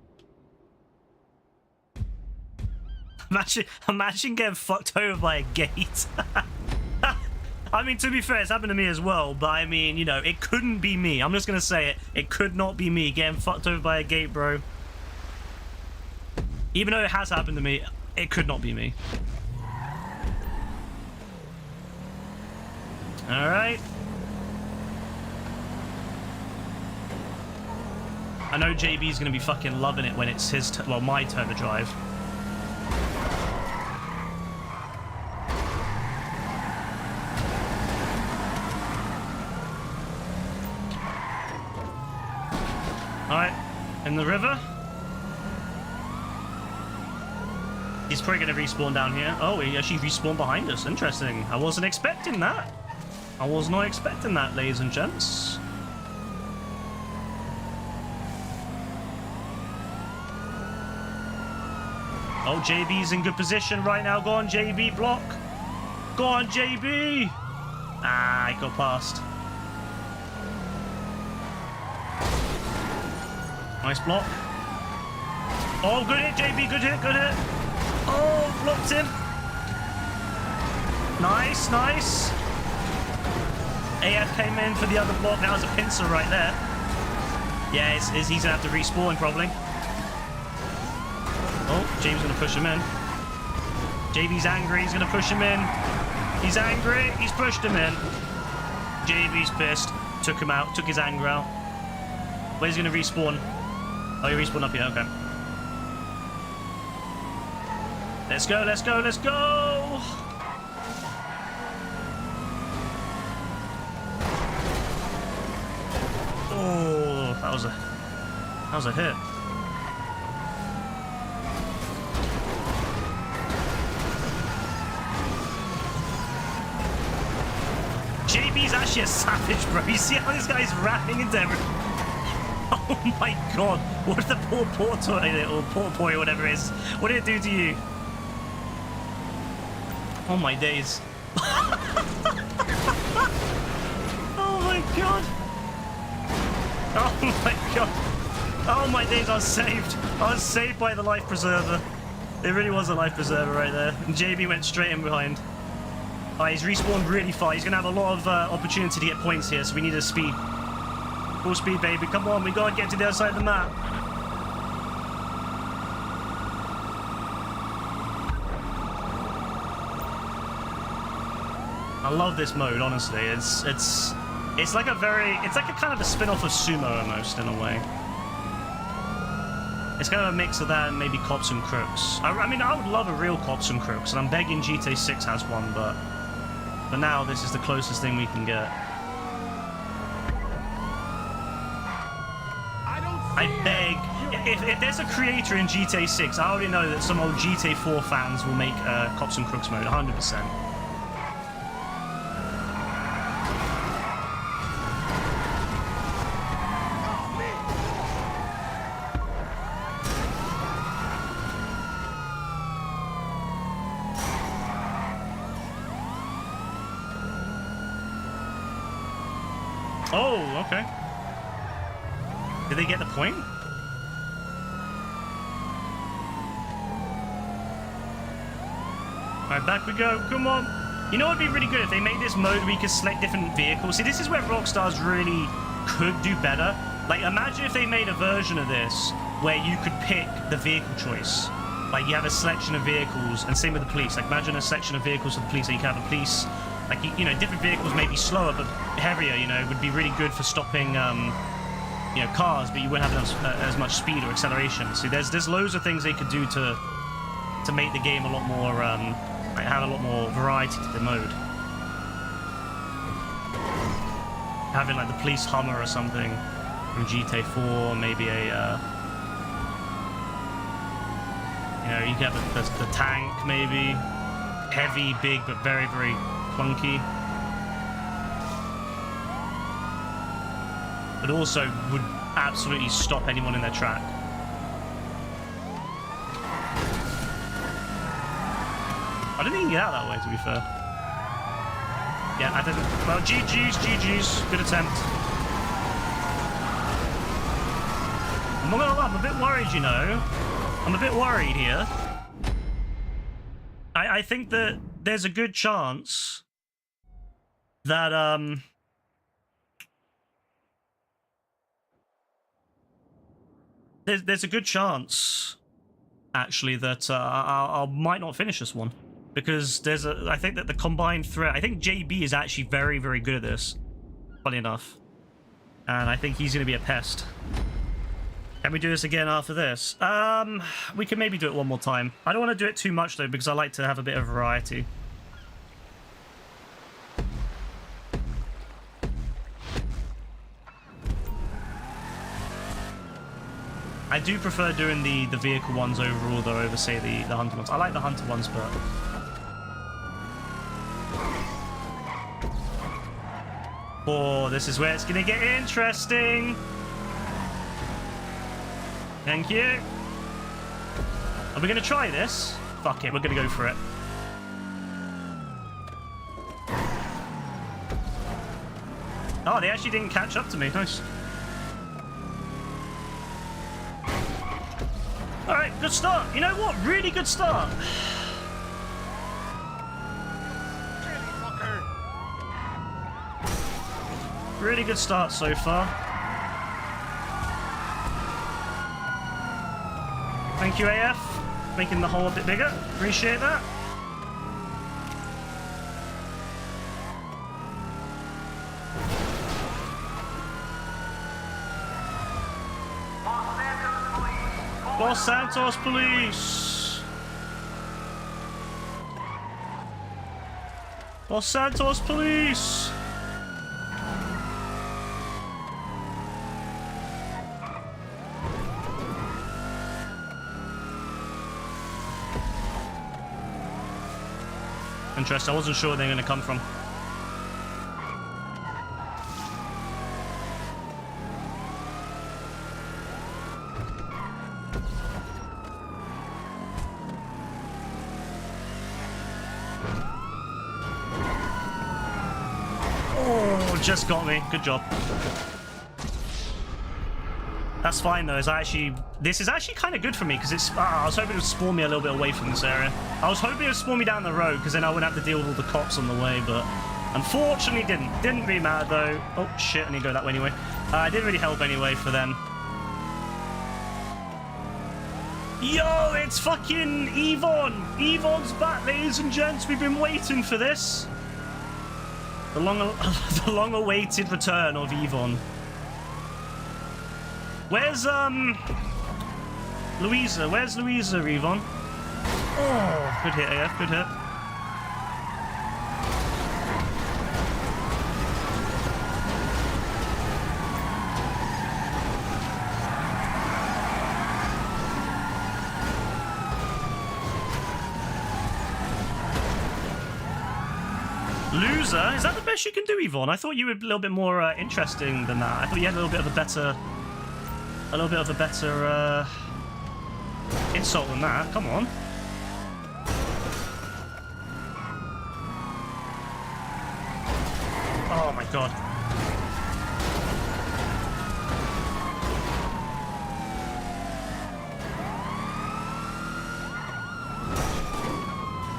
Imagine getting fucked over by a gate. I mean, to be fair, it's happened to me as well. But I mean, you know, it couldn't be me. I'm just gonna say it. It could not be me getting fucked over by a gate, bro. Even though it has happened to me, it could not be me. All right. I know JB's gonna be fucking loving it when it's his well, my turn to drive. Alright, in the river. He's probably going to respawn down here. Oh, he actually respawned behind us. Interesting. I wasn't expecting that. I was not expecting that, ladies and gents. Oh, JB's in good position right now. Go on, JB, block. Go on, JB. Ah, I got past. Nice block. Oh, good hit, JB. Good hit, good hit. Oh, blocked him. Nice, nice. AF came in for the other block. That was a pincer right there. Yeah, he's going to have to respawn probably. Oh, James going to push him in. JB's angry. He's going to push him in. He's angry. He's pushed him in. JB's pissed. Took him out. Took his anger out. Where's he going to respawn? Oh, he respawned up here. Okay. Let's go. Let's go. Let's go. Oh, that was a hit. JB's actually a savage, bro. You see how this guy's rapping into everything? Oh my god. What did the poor toilet or poor boy or whatever it is? What did it do to you? Oh my days. Oh my god. Oh my god. Oh my days, I was saved. I was saved by the life preserver. It really was a life preserver right there. And JB went straight in behind. He's respawned really far. He's going to have a lot of opportunity to get points here, so we need a speed. Full speed, baby. Come on, we got to get to the other side of the map. I love this mode, honestly. It's like a kind of a spin-off of Sumo almost, in a way. It's kind of a mix of that and maybe Cops and Crooks. I mean, I would love a real Cops and Crooks, and I'm begging GTA 6 has one, but for now, this is the closest thing we can get. I beg, if there's a creator in GTA 6, I already know that some old GTA 4 fans will make Cops and Crooks mode, 100%. Oh, okay. Did they get the point? Alright, back we go. Come on. You know what would be really good if they made this mode where you could select different vehicles. See, this is where Rockstar's really could do better. Like, imagine if they made a version of this where you could pick the vehicle choice. Like, you have a selection of vehicles, and same with the police. Like, imagine a selection of vehicles for the police, so you can have a police. Like, you know, different vehicles may be slower, but heavier, you know, would be really good for stopping, you know, cars, but you wouldn't have as much speed or acceleration. So there's loads of things they could do to make the game a lot more, like have a lot more variety to the mode. Having, like, the police Hummer or something from GTA 4, maybe a, you know, you can have the tank, maybe. Heavy, big, but very, very clunky. But also would absolutely stop anyone in their track. I didn't even get out that way, to be fair. Yeah, I didn't. Well, GG's. Good attempt. I'm not gonna lie, I'm a bit worried, you know. I'm a bit worried here. I think that there's a good chance that, There's a good chance, actually, that I might not finish this one. Because I think that the combined threat, I think JB is actually very, very good at this, funny enough. And I think he's going to be a pest. Can we do this again after this? We can maybe do it one more time. I don't want to do it too much, though, because I like to have a bit of variety. I do prefer doing the vehicle ones overall, though, over, say, the hunter ones. I like the hunter ones, but... Oh, this is where it's gonna get interesting. Thank you. Are we gonna try this? Fuck it, we're gonna go for it. Oh, they actually didn't catch up to me. Nice. Alright, good start. You know what? Really good start. Really good start so far. Thank you, AF. Making the hole a bit bigger. Appreciate that. Los Santos Police! Los Santos Police! Interesting, I wasn't sure where they were going to come from. Just got me. Good job. That's fine though. This is actually kind of good for me because it's. I was hoping it would spawn me a little bit away from this area. I was hoping it would spawn me down the road because then I wouldn't have to deal with all the cops on the way, but unfortunately didn't. Didn't really matter though. Oh shit! I need to go that way anyway. It didn't really help anyway for them. Yo, it's fucking Yvonne. Yvonne's back, ladies and gents. We've been waiting for this. The long-awaited return of Yvonne. Where's Louisa? Where's Louisa, Yvonne? Oh, good hit, AF. Good hit. Loser? Is that the best you can do, Yvonne? I thought you were a little bit more interesting than that. I thought you had a little bit of a better insult than that. Come on. Oh my god.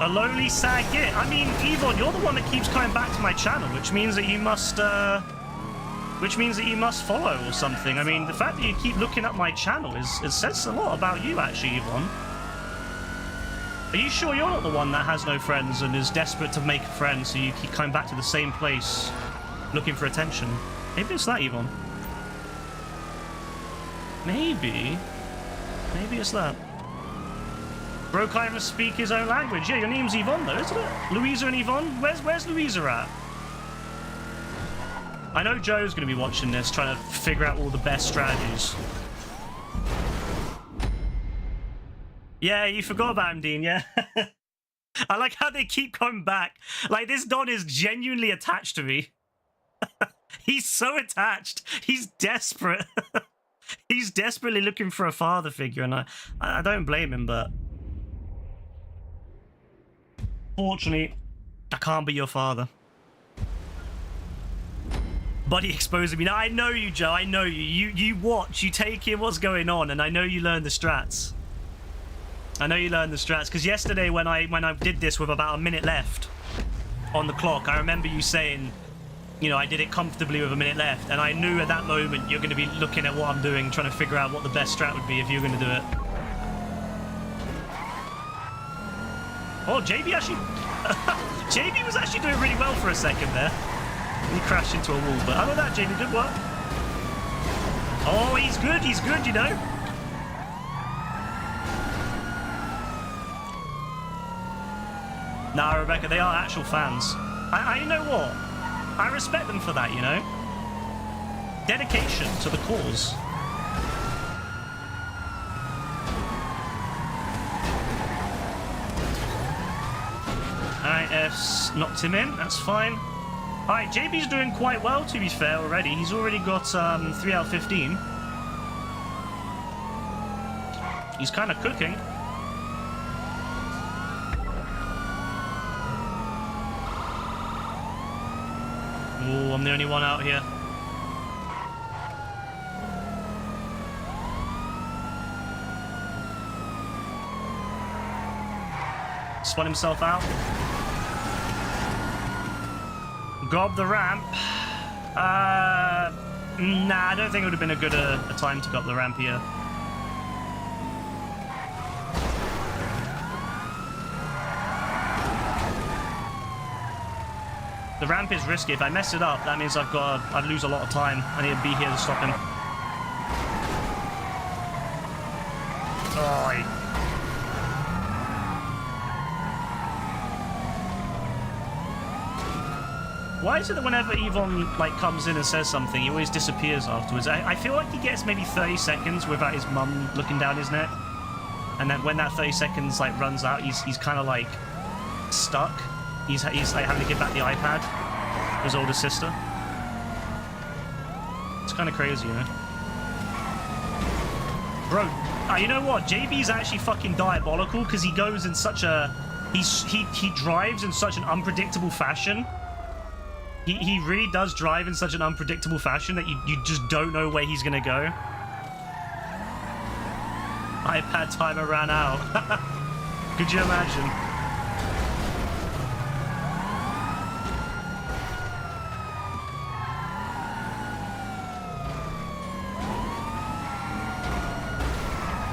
A lowly sad git. I mean, Yvonne, you're the one that keeps coming back to my channel, which means that you must follow or something. I mean, the fact that you keep looking at my channel it says a lot about you, actually, Yvonne. Are you sure you're not the one that has no friends and is desperate to make friends, so you keep coming back to the same place, looking for attention? Maybe it's that, Yvonne. Maybe it's that. Bro can't even speak his own language. Yeah, your name's Yvonne though, isn't it? Louisa and Yvonne? Where's Louisa at? I know Joe's going to be watching this, trying to figure out all the best strategies. Yeah, you forgot about him, Dean, yeah? I like how they keep coming back. Like, this Don is genuinely attached to me. He's so attached. He's desperate. He's desperately looking for a father figure, and I don't blame him, but... Fortunately, I can't be your father. Buddy exposing me. Now, I know you, Joe. I know you. You watch. You take in what's going on, and I know you learn the strats. I know you learn the strats, because yesterday when I did this with about a minute left on the clock, I remember you saying, you know, I did it comfortably with a minute left, and I knew at that moment you're going to be looking at what I'm doing, trying to figure out what the best strat would be if you're going to do it. Oh, JB actually... JB was actually doing really well for a second there. He crashed into a wall, but other than that, JB, good work. Oh, he's good, you know. Nah, Rebecca, they are actual fans. You know what? I respect them for that, you know? Dedication to the cause. DNFs knocked him in. That's fine. Alright, JB's doing quite well, to be fair, already. He's already got 3 out of 15. He's kind of cooking. Oh, I'm the only one out here. Spun himself out. Gob the ramp. Nah, I don't think it would have been a good a time to go up the ramp here. The ramp is risky. If I mess it up, that means I'd lose a lot of time. I need to be here to stop him. Oh. Why is it that whenever Yvonne like comes in and says something, he always disappears afterwards? I feel like he gets maybe 30 seconds without his mum looking down his neck, and then when that 30 seconds like runs out, he's kind of like stuck. He's like having to give back the iPad to his older sister. It's kind of crazy, you know. Bro, you know what? JB's actually fucking diabolical because he goes in such a he drives in such an unpredictable fashion. He really does drive in such an unpredictable fashion that you just don't know where he's gonna go. iPad timer ran out. Could you imagine?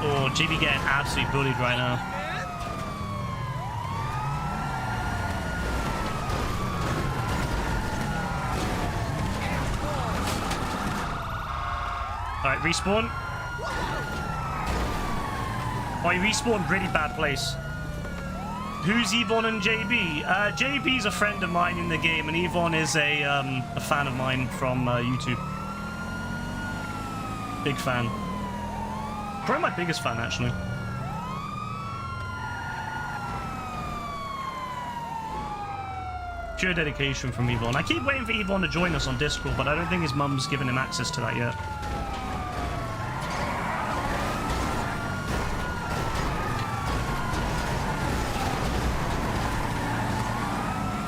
Oh, GB getting absolutely bullied right now. Alright, respawn. Oh, he respawned really bad place. Who's Yvonne and JB? JB's a friend of mine in the game, and Yvonne is a fan of mine from YouTube. Big fan. Probably my biggest fan, actually. Pure dedication from Yvonne. I keep waiting for Yvonne to join us on Discord, but I don't think his mum's given him access to that yet.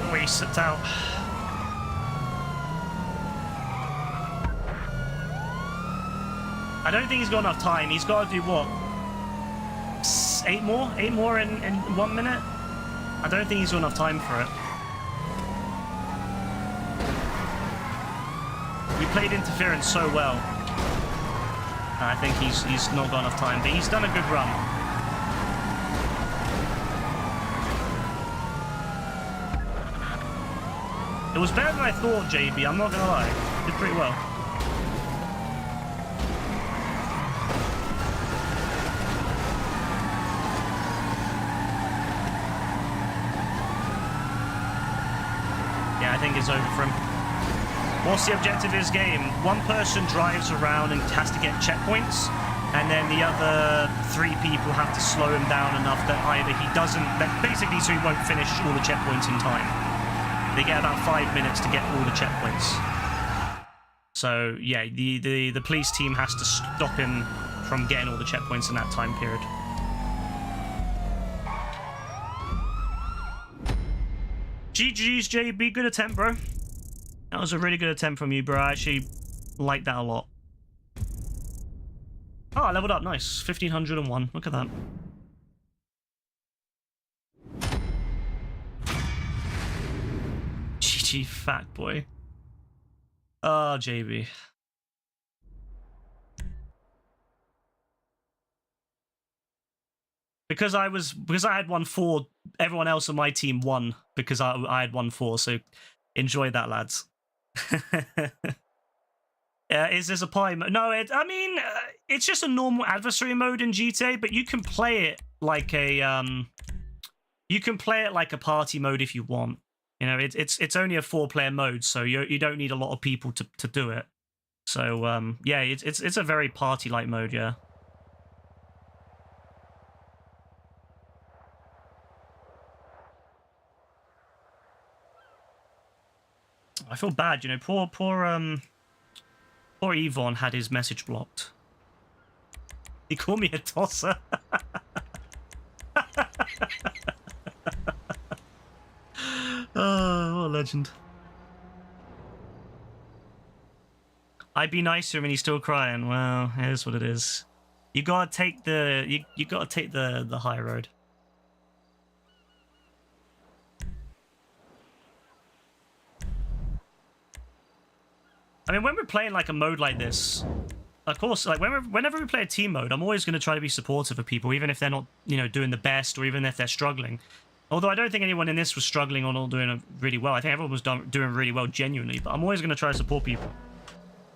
Oh, he slipped out. I don't think he's got enough time. He's got to do what? 8 more? 8 more in 1 minute? I don't think he's got enough time for it. We played interference so well. I think he's not got enough time, but he's done a good run. It was better than I thought, JB, I'm not gonna lie. Did pretty well. Yeah, I think it's over for him. What's the objective of this game? One person drives around and has to get checkpoints, and then the other 3 people have to slow him down enough that either he doesn't, basically so he won't finish all the checkpoints in time. They get about 5 minutes to get all the checkpoints. So yeah, the police team has to stop him from getting all the checkpoints in that time period. GG's, JB. Good attempt, bro. That was a really good attempt from you, bro. I actually like that a lot. Oh, I leveled up. Nice. 1501. Look at that. GG, fat boy. Oh, JB. Because I had 1-4, everyone else on my team won because I had 1-4, so enjoy that, lads. Is this a party mode? No, I mean, it's just a normal adversary mode in GTA, but you can play it like a party mode if you want. You know, it's only a 4-player mode, so you don't need a lot of people to do it. So yeah, it's a very party-like mode, yeah. I feel bad, you know. Poor Yvonne had his message blocked. He called me a tosser. Oh, what a legend. I'd be nicer when he's still crying. Well, here's what it is. You gotta take the you gotta take the high road. I mean, when we're playing like a mode like this, of course, like whenever we play a team mode, I'm always going to try to be supportive of people, even if they're not, you know, doing the best, or even if they're struggling. Although I don't think anyone in this was struggling or not doing really well. I think everyone was doing really well genuinely, but I'm always going to try to support people.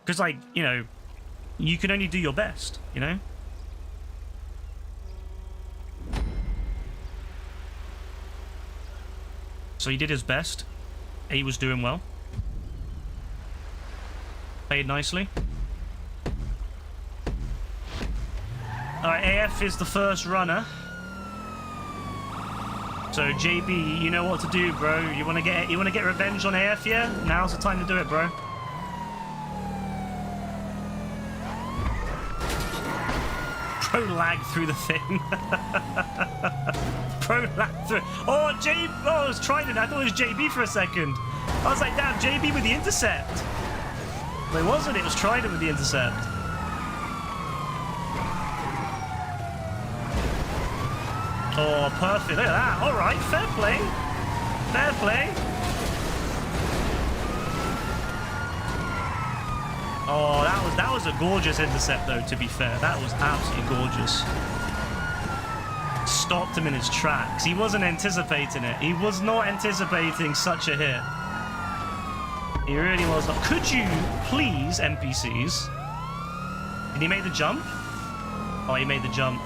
Because, like, you know, you can only do your best, you know? So he did his best. He was doing well. Played nicely. Alright, AF is the first runner. So JB, you know what to do, bro. You wanna get revenge on AF, yeah? Now's the time to do it, bro. Pro lag through the thing. Pro lag through. Oh, oh, I was Trident. I thought it was JB for a second. I was like, damn, JB with the intercept. But it wasn't. It was Trident with the intercept. Oh, perfect. Look at that. All right, fair play. Fair play. Oh, that was a gorgeous intercept, though, to be fair. That was absolutely gorgeous. Stopped him in his tracks. He wasn't anticipating it. He was not anticipating such a hit. He really was not. Could you please, NPCs? Did he make the jump? Oh, he made the jump.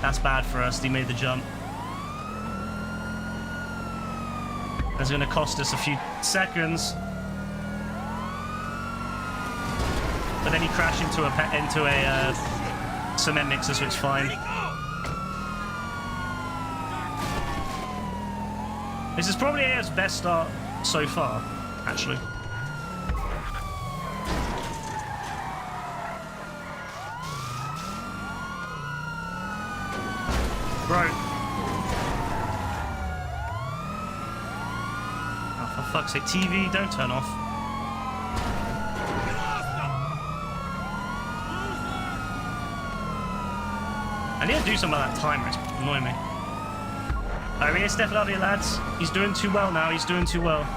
That's bad for us. He made the jump. That's going to cost us a few seconds. But then he crashed into a cement mixer, so it's fine. This is probably AF's best start so far, actually. Bro. Oh, for fuck's sake, TV, don't turn off. I need to do something about that timer, it's annoying me. Alright, we're gonna step it up here, lads. He's doing too well now, he's doing too well.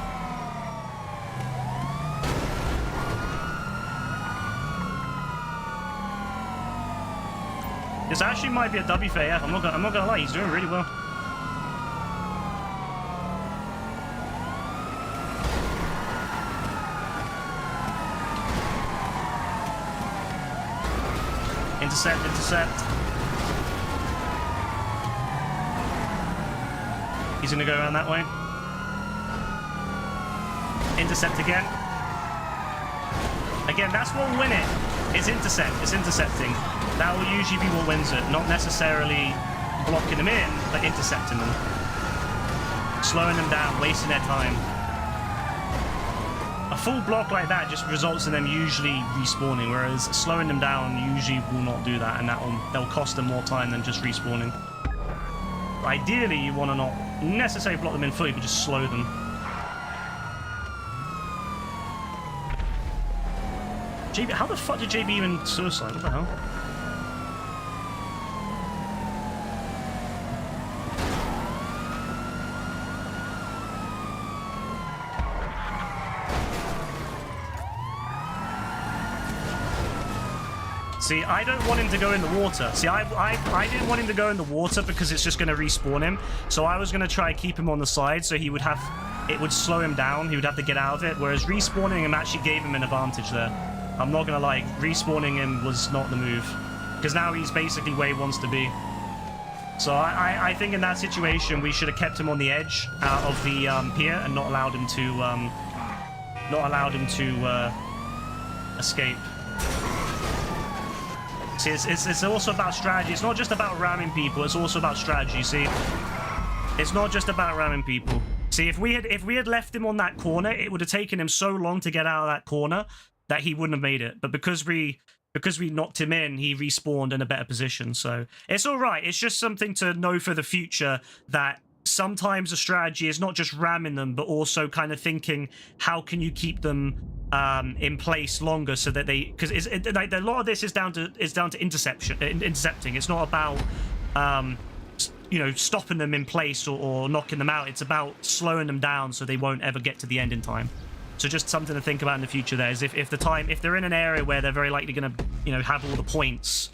This actually might be a W for AF. I'm not gonna lie, he's doing really well. Intercept, intercept. He's gonna go around that way. Intercept again. Again, that's what will win it. It's intercept. It's intercepting. That will usually be what wins it. Not necessarily blocking them in, but intercepting them. Slowing them down, wasting their time. A full block like that just results in them usually respawning, whereas slowing them down usually will not do that, and that'll cost them more time than just respawning. But ideally, you want to not necessarily block them in fully, but just slow them. JB, how the fuck did JB even suicide? What the hell? See, I don't want him to go in the water. See, I didn't want him to go in the water because it's just going to respawn him. So I was going to try to keep him on the side so he would have... It would slow him down. He would have to get out of it. Whereas respawning him actually gave him an advantage there. I'm not going to lie. Respawning him was not the move. Because now he's basically where he wants to be. So I think in that situation, we should have kept him on the edge out of the pier and not allowed him to... escape. See, it's also about strategy. It's not just about ramming people. It's also about strategy, see? It's not just about ramming people. See, if we had left him on that corner, it would have taken him so long to get out of that corner that he wouldn't have made it. But because we knocked him in, he respawned in a better position. So it's all right. It's just something to know for the future that sometimes a strategy is not just ramming them, but also kind of thinking, how can you keep them in place longer so that they, because like a lot of this is down to intercepting. It's not about stopping them in place or knocking them out. It's about slowing them down so they won't ever get to the end in time. So just something to think about in the future there is if they're in an area where they're very likely going to have all the points,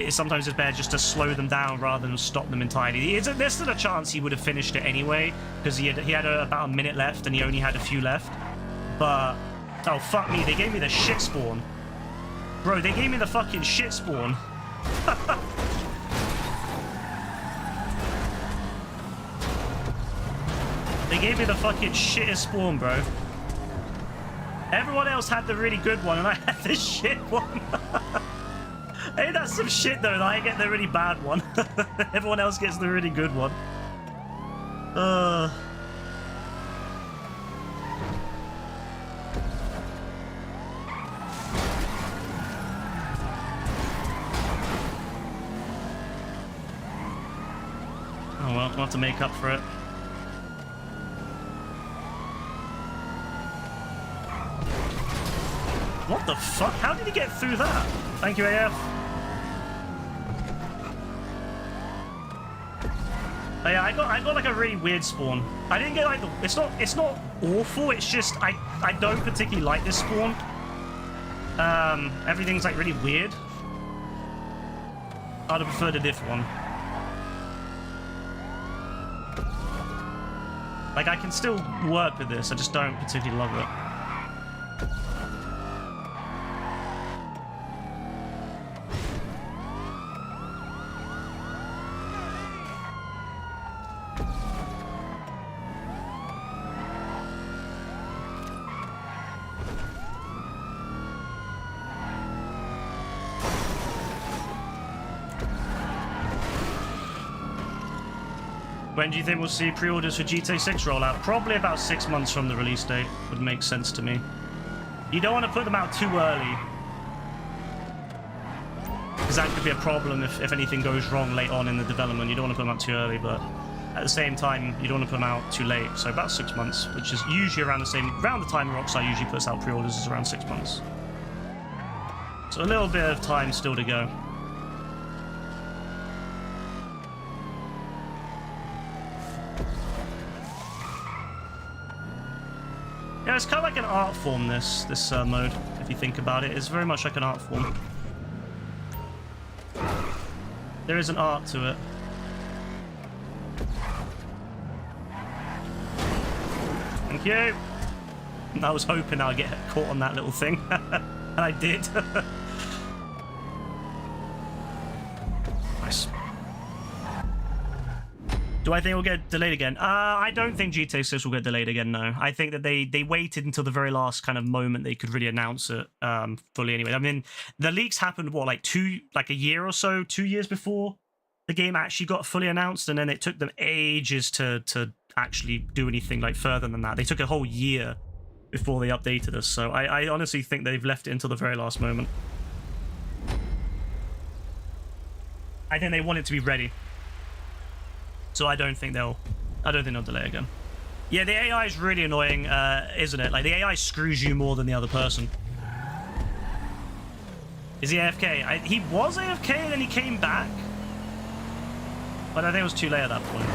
sometimes it's better just to slow them down rather than stop them entirely. There's still a chance he would have finished it anyway because he had about a minute left and he only had a few left. But oh fuck me, they gave me the shit spawn, bro. They gave me the fucking shit spawn. They gave me the fucking shittest spawn, bro. Everyone else had the really good one, and I had the shit one. Hey, that's some shit, though, that I get the really bad one. Everyone else gets the really good one. Oh, well, we'll have to make up for it. What the fuck? How did he get through that? Thank you, AF. Oh, yeah, I got like a really weird spawn. I didn't get like the. It's not awful. It's just I don't particularly like this spawn. Everything's like really weird. I'd have preferred a different one. Like I can still work with this. I just don't particularly love it. When do you think we'll see pre-orders for GTA 6 roll out? Probably about 6 months from the release date. Would make sense to me. You don't want to put them out too early, because that could be a problem if anything goes wrong late on in the development. You don't want to put them out too early, but at the same time, you don't want to put them out too late. So about 6 months, which is usually around the time Rockstar usually puts out pre-orders, is around 6 months. So a little bit of time still to go. Yeah, it's kind of like an art form, this mode, if you think about it. It's very much like an art form. There is an art to it. Thank you. I was hoping I'd get caught on that little thing, and I did. Nice. Do I think it will get delayed again? I don't think GTA 6 will get delayed again, no. I think that they waited until the very last kind of moment they could really announce it fully anyway. I mean, the leaks happened, what, like a year or so, 2 years before the game actually got fully announced, and then it took them ages to actually do anything like further than that. They took a whole year before they updated us, so I honestly think they've left it until the very last moment. I think they want it to be ready. So I don't think they'll delay again. Yeah, the AI is really annoying, isn't it? Like, the AI screws you more than the other person. Is he AFK? He was AFK and then he came back. But I think it was too late at that point.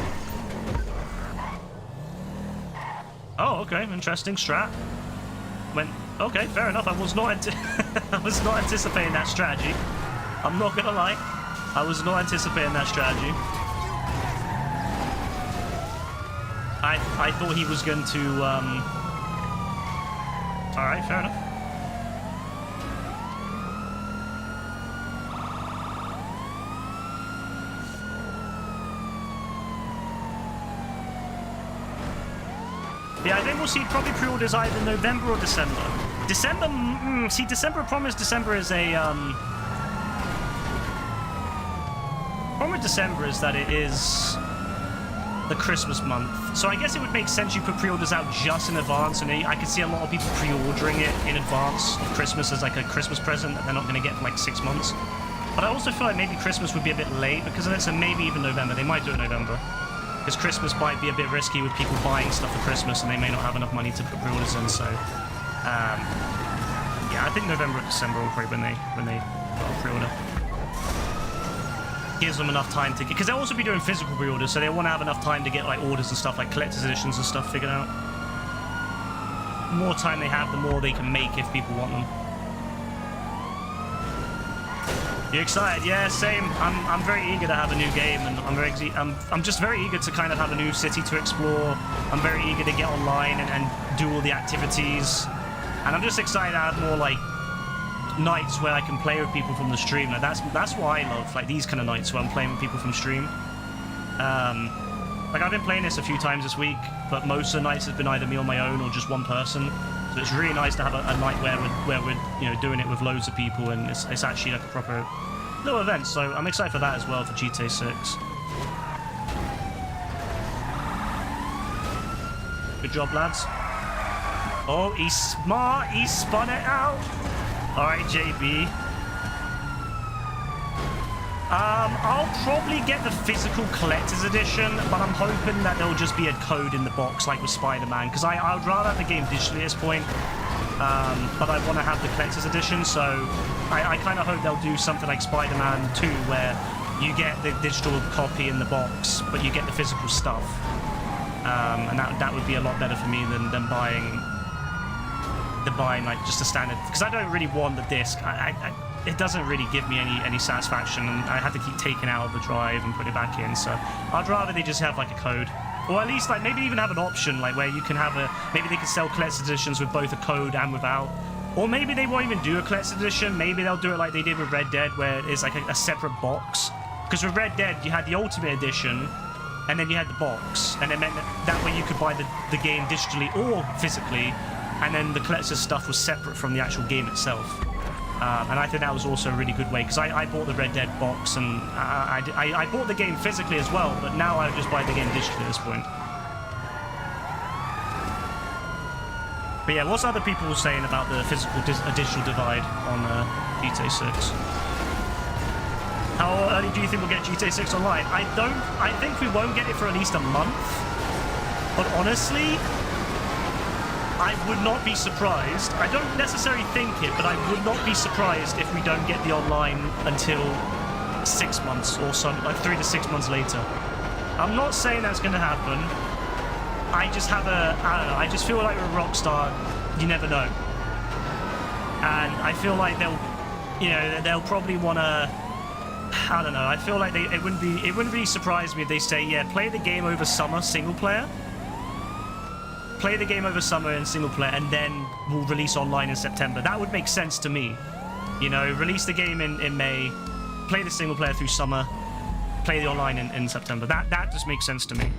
Oh, okay, interesting strat. Okay, fair enough. I was not anticipating that strategy. I'm not gonna lie. I was not anticipating that strategy. I thought he was going to, Alright, fair enough. Yeah, I think we'll see probably pre-orders either November or December. December, see, December, promise December is a, problem with December is that it is... the Christmas month. So I guess it would make sense you put pre-orders out just in advance, and I could see a lot of people pre-ordering it in advance of Christmas as like a Christmas present that they're not going to get for like 6 months. But I also feel like maybe Christmas would be a bit late because of this, and maybe even November. They might do it in November. Because Christmas might be a bit risky with people buying stuff for Christmas, and they may not have enough money to put pre-orders in, so... yeah, I think November or December will probably when they pre-order. Gives them enough time to get... Because they'll also be doing physical pre-orders, so they want to have enough time to get like orders and stuff, like collector's editions and stuff figured out. The more time they have, the more they can make if people want them. You excited? Yeah, same. I'm very eager to have a new game, and I'm just very eager to kind of have a new city to explore. I'm very eager to get online and do all the activities, and I'm just excited to have more like nights where I can play with people from the stream. Like that's what I love, like these kind of nights where I'm playing with people from stream. Like I've been playing this a few times this week, but most of the nights has been either me on my own or just one person. So it's really nice to have a night where we're doing it with loads of people, and it's actually like a proper little event. So I'm excited for that as well for GTA 6. Good job, lads. Oh, he's smart. He spun it out. All right, JB. I'll probably get the physical collector's edition, but I'm hoping that there'll just be a code in the box like with Spider-Man, because I would rather have the game digitally at this point, but I want to have the collector's edition, so I kind of hope they'll do something like Spider-Man 2 where you get the digital copy in the box, but you get the physical stuff, and that would be a lot better for me than buying like just a standard, because I don't really want the disc. It doesn't really give me any satisfaction, and I have to keep taking out of the drive and put it back in, so I'd rather they just have like a code, or at least like maybe even have an option like where you can have maybe they can sell collector's editions with both a code and without, or maybe they won't even do a collector's edition. Maybe they'll do it like they did with Red Dead, where it's like a separate box, because with Red Dead you had the Ultimate Edition and then you had the box, and it meant that way you could buy the game digitally or physically, and then the collector's stuff was separate from the actual game itself. And I think that was also a really good way, because I bought the Red Dead box, and I bought the game physically as well, but now I just buy the game digitally at this point. But yeah, what's other people saying about the physical digital divide on GTA 6? How early do you think we'll get GTA 6 online? I think we won't get it for at least a month, but honestly, I would not be surprised. I don't necessarily think it, but I would not be surprised if we don't get the online until 6 months or so, like 3 to 6 months later. I'm not saying that's going to happen. I just have I don't know, I just feel like with Rockstar, you never know. And I feel like they'll probably want to, I don't know, I feel like it wouldn't really surprise me if they say, yeah, play the game over summer single player. Play the game over summer in single player, and then we'll release online in September. That would make sense to me. You know, release the game in May, play the single player through summer, play the online in September. That just makes sense to me.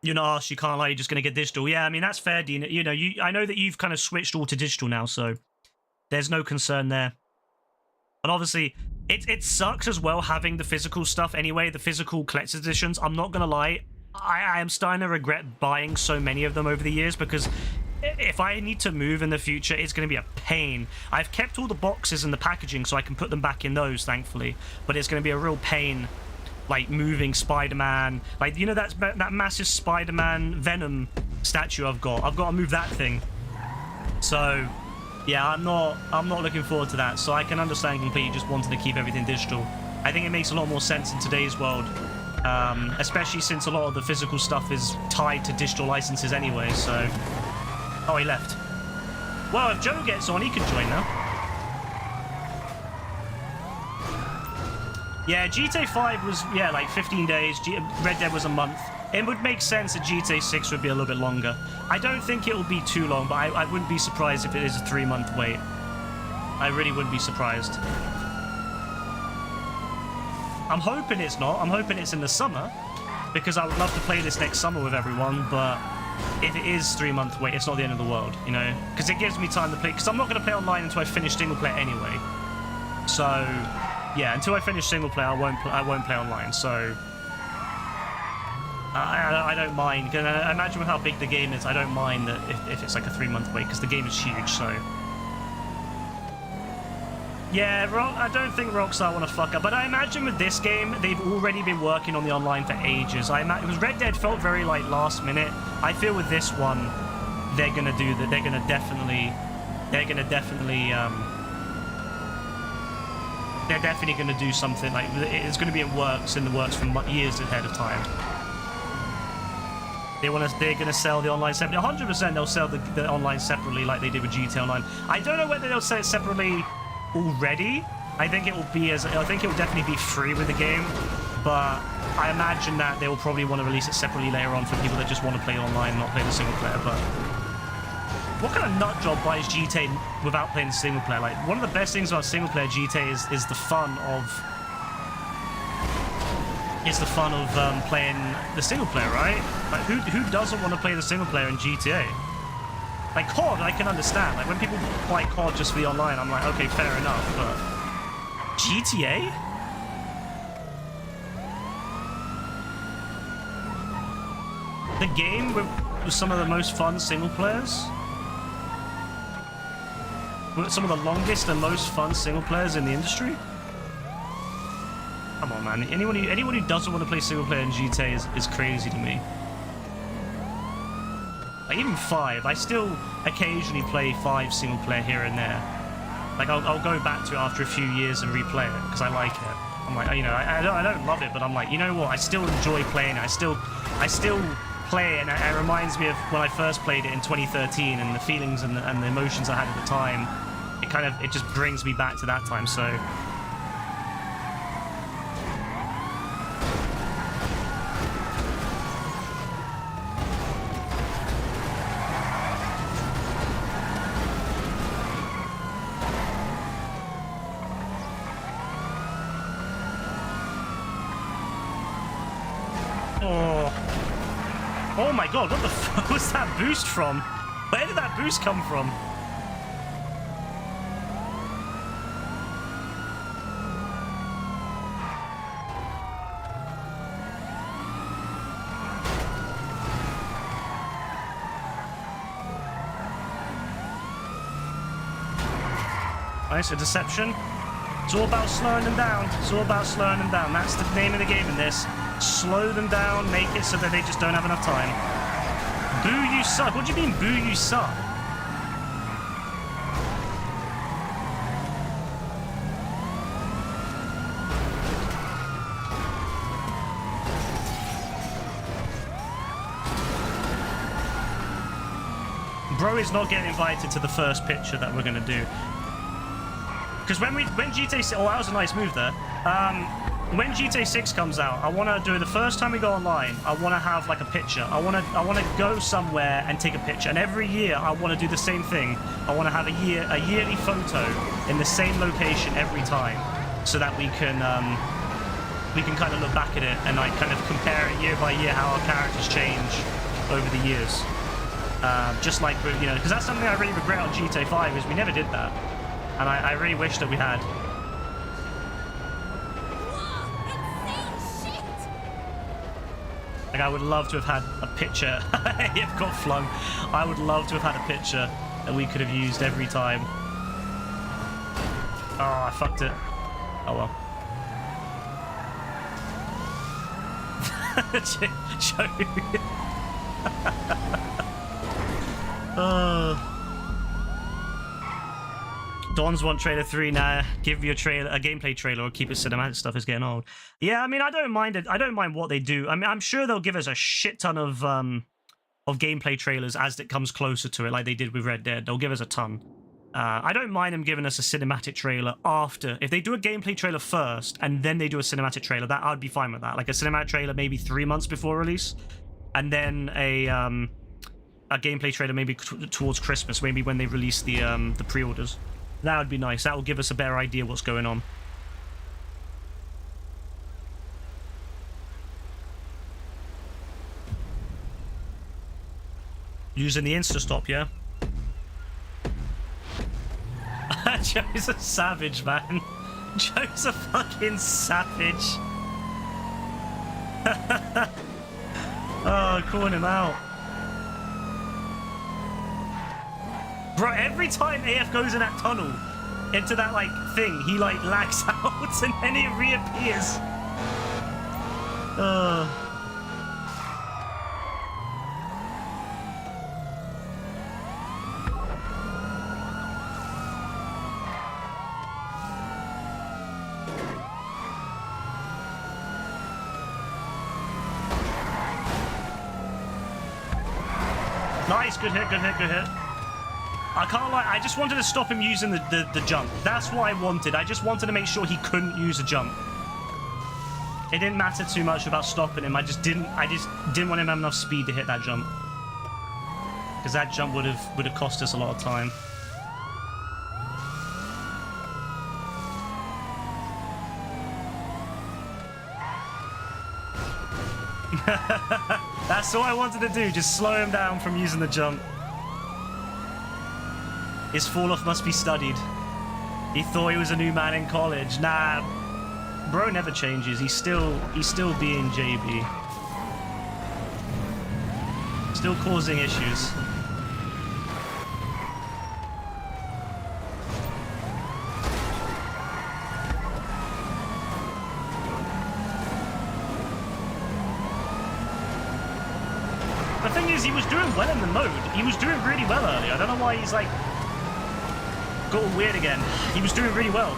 You're not asked, you can't lie, you're just going to get digital. Yeah, I mean, that's fair, Dean. You know, I know that you've kind of switched all to digital now, so there's no concern there. And obviously, it sucks as well having the physical stuff anyway, the physical collector's editions. I'm not going to lie, I am starting to regret buying so many of them over the years, because if I need to move in the future, it's going to be a pain. I've kept all the boxes and the packaging so I can put them back in those, thankfully. But it's going to be a real pain, like moving Spider-Man. Like, you know that massive Spider-Man Venom statue I've got to move that thing. So yeah, I'm not looking forward to that. So I can understand completely just wanting to keep everything digital. I think it makes a lot more sense in today's world, especially since a lot of the physical stuff is tied to digital licenses anyway. So, oh, he left. Well, if Joe gets on, he can join now. Yeah, GTA 5 was, yeah, like 15 days. Red Dead was a month. It would make sense that GTA 6 would be a little bit longer. I don't think it will be too long, but I wouldn't be surprised if it is a 3-month wait. I really wouldn't be surprised. I'm hoping it's not. I'm hoping it's in the summer, because I would love to play this next summer with everyone, but if it is 3-month wait, it's not the end of the world, you know, because it gives me time to play. Because I'm not going to play online until I finish single player anyway. So yeah, until I finish single player, I won't play online. So I don't mind. Imagine with how big the game is, I don't mind that if it's like a 3-month wait, because the game is huge. So yeah, I don't think Rockstar want to fuck up, but I imagine with this game, they've already been working on the online for ages. Because Red Dead felt very like last minute. I feel with this one, they're gonna do that. They're gonna definitely gonna do something like it's gonna be in the works from years ahead of time. They're gonna sell the online separately. 100% they'll sell the online separately like they did with GTA Online. I don't know whether they'll sell it separately already. I think it will definitely be free with the game, but I imagine that they will probably want to release it separately later on for people that just want to play online, not play the single player. But what kind of nut job buys GTA without playing the single player? Like, one of the best things about single player GTA is the fun of playing the single player, right? Like, who doesn't want to play the single player in GTA? Like COD, I can understand. Like when people buy COD just for the online, I'm like, okay, fair enough. But GTA? The game with some of the most fun single players? With some of the longest and most fun single players in the industry? Come on, man. Anyone who doesn't want to play single player in GTA is crazy to me. Like, even 5, I still occasionally play 5 single player here and there. Like, I'll go back to it after a few years and replay it, because I like it. I'm like, you know, I don't love it, but I'm like, you know what, I still enjoy playing it. I still play it, and it reminds me of when I first played it in 2013, and the feelings and the emotions I had at the time. It just brings me back to that time, so... Oh my god, what the fuck was that boost from? Where did that boost come from? Nice, a deception. It's all about slowing them down. It's all about slowing them down. That's the name of the game in this. Slow them down, make it so that they just don't have enough time. Boo, you suck. What do you mean, boo, you suck? Bro is not getting invited to the first picture that we're going to do. Because when GTA 6... Oh, that was a nice move there. When GTA 6 comes out, I want to do it the first time we go online. I want to have like a picture. I want to go somewhere and take a picture. And every year, I want to do the same thing. I want to have a yearly photo in the same location every time, so that we can kind of look back at it and like kind of compare it year by year how our characters change over the years. Just like with, you know, because that's something I really regret on GTA 5 is we never did that, and I really wish that we had. Like, I would love to have had a picture. It got flung. I would love to have had a picture that we could have used every time. Oh, I fucked it. Oh well. Dons want trailer 3 now. Give you a gameplay trailer, or keep it cinematic stuff is getting old. Yeah, I mean, I don't mind it. I don't mind what they do. I mean, I'm sure they'll give us a shit ton of gameplay trailers as it comes closer to it, like they did with Red Dead. They'll give us a ton. I don't mind them giving us a cinematic trailer after. If they do a gameplay trailer first and then they do a cinematic trailer, that I'd be fine with that. Like a cinematic trailer maybe 3 months before release, and then a gameplay trailer maybe towards Christmas, maybe when they release the pre-orders. That would be nice. That will give us a better idea what's going on. Using the insta-stop, yeah? Joe's a savage, man. Joe's a fucking savage. Oh, calling him out. Bro, every time AF goes in that tunnel, into that, like, thing, he, like, lags out and then it reappears. Nice, good hit, good hit, good hit. I can't lie, I just wanted to stop him using the jump. That's what I wanted. I just wanted to make sure he couldn't use a jump. It didn't matter too much about stopping him. I just didn't want him to have enough speed to hit that jump. Because that jump would have cost us a lot of time. That's all I wanted to do, just slow him down from using the jump. His fall-off must be studied. He thought he was a new man in college. Nah, bro never changes. He's still being JB. Still causing issues. The thing is, he was doing well in the mode. He was doing really well earlier. I don't know why he's like got all weird again. He was doing really well.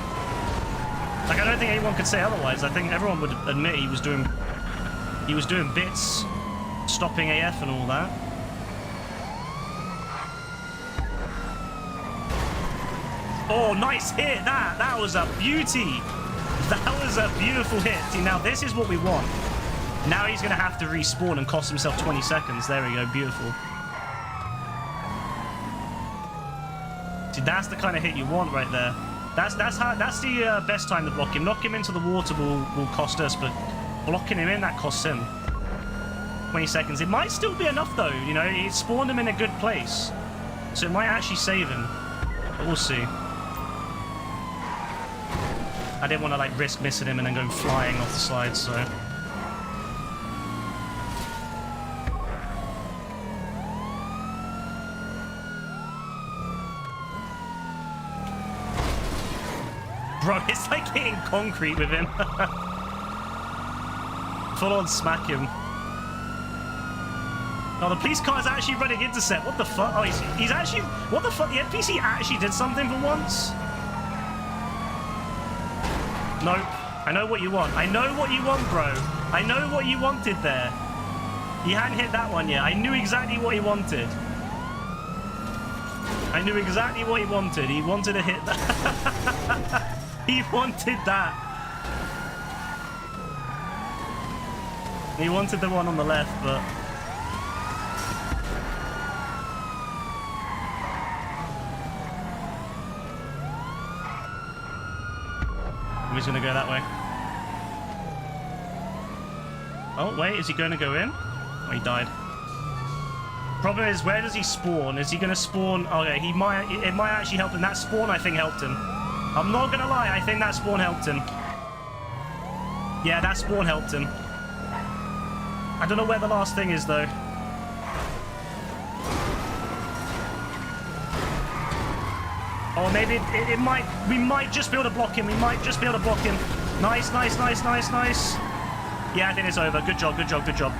Like, I don't think anyone could say otherwise. I think everyone would admit he was doing bits, stopping AF and all that. Oh, nice hit! That was a beauty. That was a beautiful hit. See, now this is what we want. Now he's gonna have to respawn and cost himself 20 seconds. There we go, beautiful. See, that's the kind of hit you want right there. That's the best time to block him. Knock him into the water will cost us, but blocking him in, that costs him 20 seconds. It might still be enough though, you know, it spawned him in a good place. So it might actually save him. But we'll see. I didn't want to like risk missing him and then going flying off the side, so. Bro, it's like hitting concrete with him. Full on smack him. Oh, the police car is actually running intercept. What the fuck? Oh, he's actually... What the fuck? The NPC actually did something for once? Nope. I know what you want. I know what you want, bro. I know what you wanted there. He hadn't hit that one yet. I knew exactly what he wanted. I knew exactly what he wanted. He wanted to hit that. He wanted that. He wanted the one on the left, but... He's gonna go that way. Oh, wait, is he gonna go in? Oh, he died. Problem is, where does he spawn? Is he gonna spawn? Okay, it might actually help him. That spawn, I think, helped him. I'm not gonna lie, I think that spawn helped him. Yeah, that spawn helped him. I don't know where the last thing is, though. Or maybe it might... We might just be able to block him. We might just be able to block him. Nice, nice, nice, nice, nice. Yeah, I think it's over. Good job, good job, good job.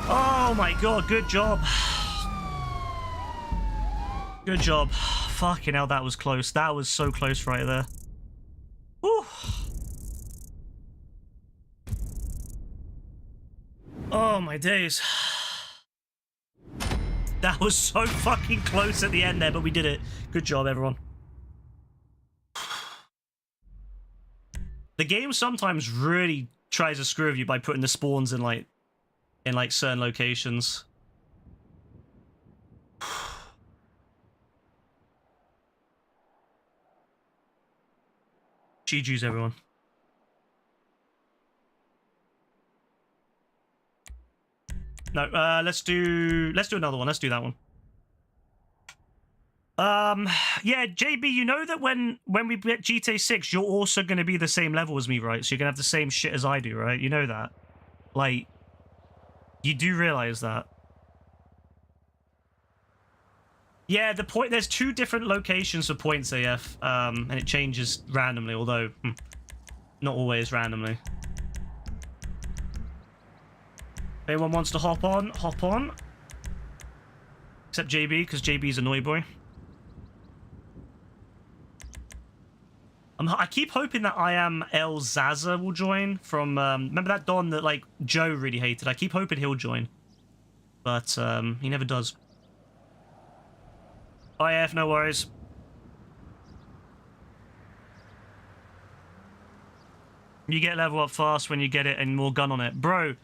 Oh, my God, good job. Good job. Fucking hell, that was close. That was so close right there. Whew. Oh, my days. That was so fucking close at the end there, but we did it. Good job, everyone. The game sometimes really tries to screw with you by putting the spawns in like certain locations. GG's, everyone. no. Let's do another one. Let's do that one. Yeah, JB, you know that when we get GTA 6, you're also going to be the same level as me, right? So you're going to have the same shit as I do, right? You know that. Like, you do realize that. Yeah, the point, there's 2 different locations for points AF, and it changes randomly, although not always randomly. If anyone wants to hop on, hop on. Except JB, because JB's a annoy boy. I keep hoping that I am El Zaza will join from, remember that Don that, like, Joe really hated? I keep hoping he'll join. But, he never does. IF, no worries. You get level up fast when you get it and more gun on it. Bro,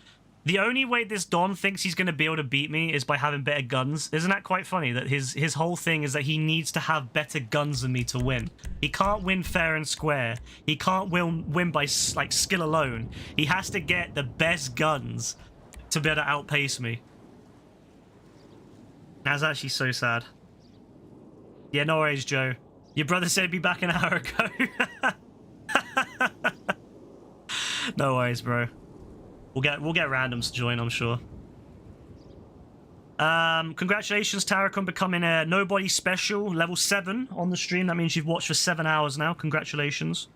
the only way this Don thinks he's going to be able to beat me is by having better guns. Isn't that quite funny? That his whole thing is that he needs to have better guns than me to win. He can't win fair and square. He can't win by, like, skill alone. He has to get the best guns to be able to outpace me. That's actually so sad. Yeah, no worries, Joe. Your brother said be back an hour ago. No worries, bro. We'll get randoms to join, I'm sure. Congratulations, Tarek, on becoming a Nobody Special, level 7 on the stream. That means you've watched for 7 hours now. Congratulations.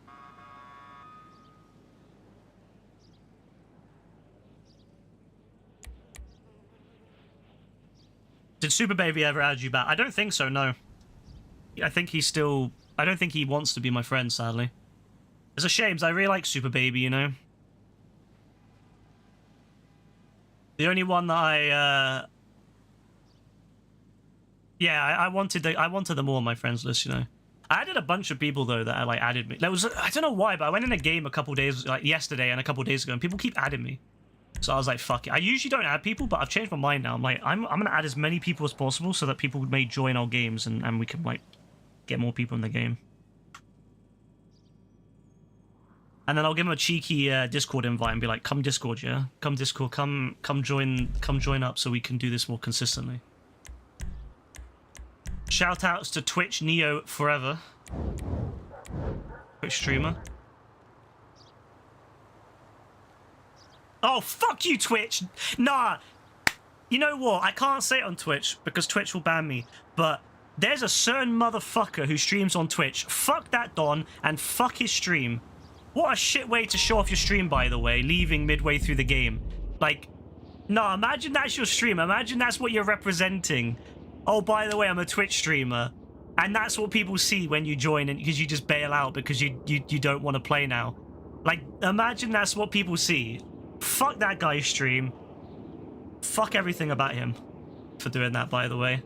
Did Super Baby ever add you back? I don't think so, no. I think he's still... I don't think he wants to be my friend, sadly. It's a shame, because I really like Super Baby, you know? The only one that I, yeah, I wanted them all on my friends list, you know. I added a bunch of people, though, that like added me. There was, I don't know why, but I went in a game a couple days, like yesterday and a couple days ago, and people keep adding me. So I was like, fuck it. I usually don't add people, but I've changed my mind now. I'm like, I'm going to add as many people as possible so that people may join our games and we can, like, get more people in the game. And then I'll give him a cheeky Discord invite and be like, come Discord, yeah? Come Discord, come join up so we can do this more consistently. Shout outs to Twitch Neo forever. Twitch streamer. Oh, fuck you, Twitch! Nah! You know what? I can't say it on Twitch because Twitch will ban me, but there's a certain motherfucker who streams on Twitch. Fuck that Don and fuck his stream. What a shit way to show off your stream, by the way, leaving midway through the game. Like, no, imagine that's your stream. Imagine that's what you're representing. Oh, by the way, I'm a Twitch streamer. And that's what people see when you join and because you just bail out because you don't want to play now. Like, imagine that's what people see. Fuck that guy's stream. Fuck everything about him for doing that, by the way.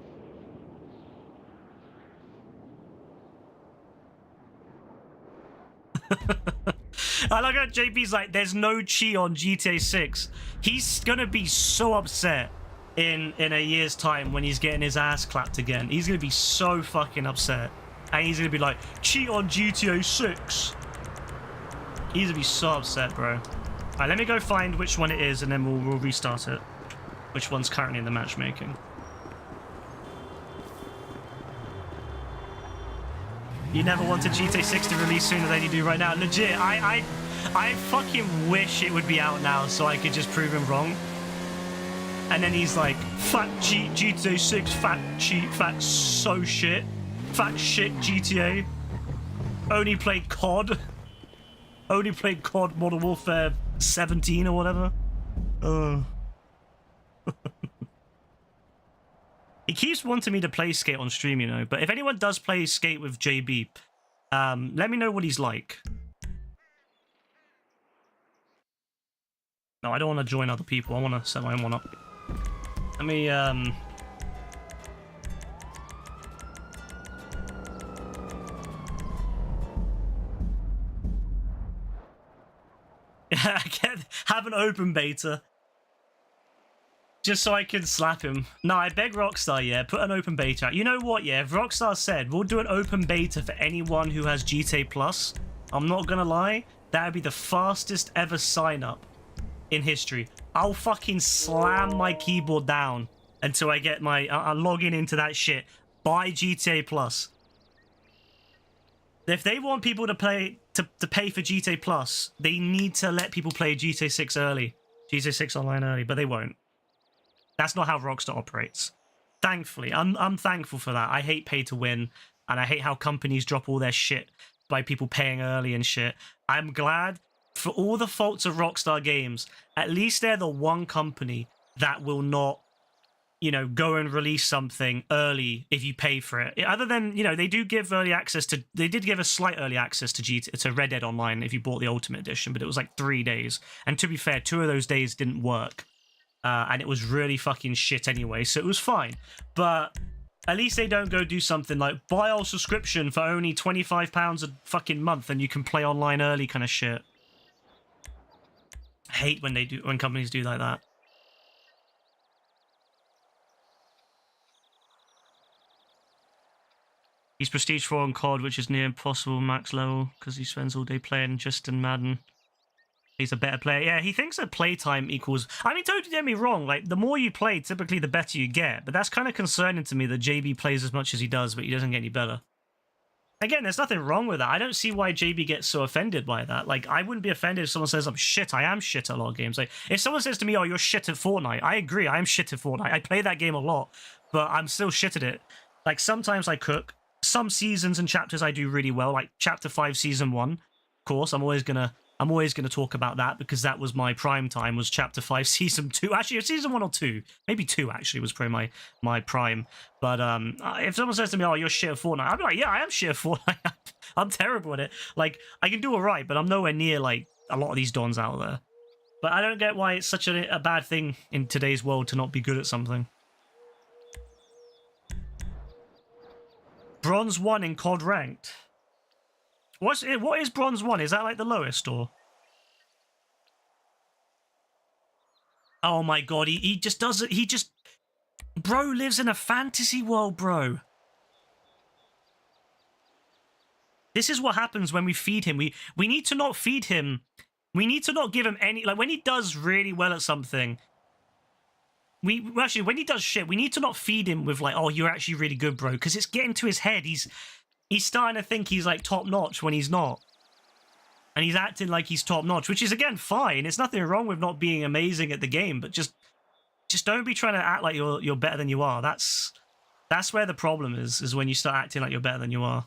I like how JP's like, there's no chi on GTA 6. He's gonna be so upset in a year's time when he's getting his ass clapped again. He's gonna be so fucking upset. And he's gonna be like, cheat on GTA 6. He's gonna be so upset, bro. Alright, let me go find which one it is and then we'll restart it. Which one's currently in the matchmaking. You never wanted GTA 6 to release sooner than you do right now. Legit, I fucking wish it would be out now so I could just prove him wrong. And then he's like, fat cheat GTA 6, fat cheat, fat so shit. Fat shit GTA. Only played COD. Only played COD Modern Warfare 17 or whatever. He keeps wanting me to play Skate on stream, you know, but if anyone does play Skate with JB, let me know what he's like. No, I don't want to join other people. I want to set my own one up. Let me, have an open beta. Just so I can slap him. No, I beg Rockstar, yeah, put an open beta out. You know what, yeah, if Rockstar said, we'll do an open beta for anyone who has GTA Plus, I'm not gonna lie, that would be the fastest ever sign up in history. I'll fucking slam my keyboard down until I get my... I'll log into that shit. Buy GTA Plus. If they want people to play to pay for GTA Plus, they need to let people play GTA 6 early. GTA 6 online early, but they won't. That's not how Rockstar operates. Thankfully, I'm thankful for that. I hate pay to win, and I hate how companies drop all their shit by people paying early and shit. I'm glad for all the faults of Rockstar Games, at least they're the one company that will not, you know, go and release something early if you pay for it. Other than, you know, they do give early access to... They did give a slight early access to Red Dead Online if you bought the Ultimate Edition, but it was like 3 days. And to be fair, 2 of those days didn't work. And it was really fucking shit anyway, so it was fine. But at least they don't go do something like buy our subscription for only £25 a fucking month and you can play online early kind of shit. I hate when companies do like that. He's Prestige 4 on COD, which is near impossible max level because he spends all day playing just in Madden. He's a better player. Yeah, he thinks that playtime equals... I mean, don't get me wrong. Like, the more you play, typically the better you get. But that's kind of concerning to me that JB plays as much as he does, but he doesn't get any better. Again, there's nothing wrong with that. I don't see why JB gets so offended by that. Like, I wouldn't be offended if someone says I'm shit. I am shit at a lot of games. Like, if someone says to me, oh, you're shit at Fortnite, I agree. I am shit at Fortnite. I play that game a lot, but I'm still shit at it. Like, sometimes I cook. Some seasons and chapters I do really well. Like, Chapter 5, Season 1. Of course, I'm always gonna talk about that because that was my prime time, was Chapter 5, Season 2. Actually, Season 1 or 2. Maybe 2, actually, was probably my prime. But if someone says to me, oh, you're shit at Fortnite, I'll be like, yeah, I am shit at Fortnite. I'm terrible at it. Like, I can do all right, but I'm nowhere near, like, a lot of these dons out there. But I don't get why it's such a bad thing in today's world to not be good at something. Bronze 1 in COD Ranked. What is Bronze 1? Is that like the lowest, or? Oh my god, he just does it. He just... Bro lives in a fantasy world, bro. This is what happens when we feed him. We need to not feed him. We need to not give him any... Like, when he does really well at something... Actually, when he does shit, we need to not feed him with, like, oh, you're actually really good, bro. Because it's getting to his head. He's starting to think he's, like, top-notch when he's not. And he's acting like he's top-notch, which is, again, fine. It's nothing wrong with not being amazing at the game, but just don't be trying to act like you're better than you are. That's where the problem is when you start acting like you're better than you are.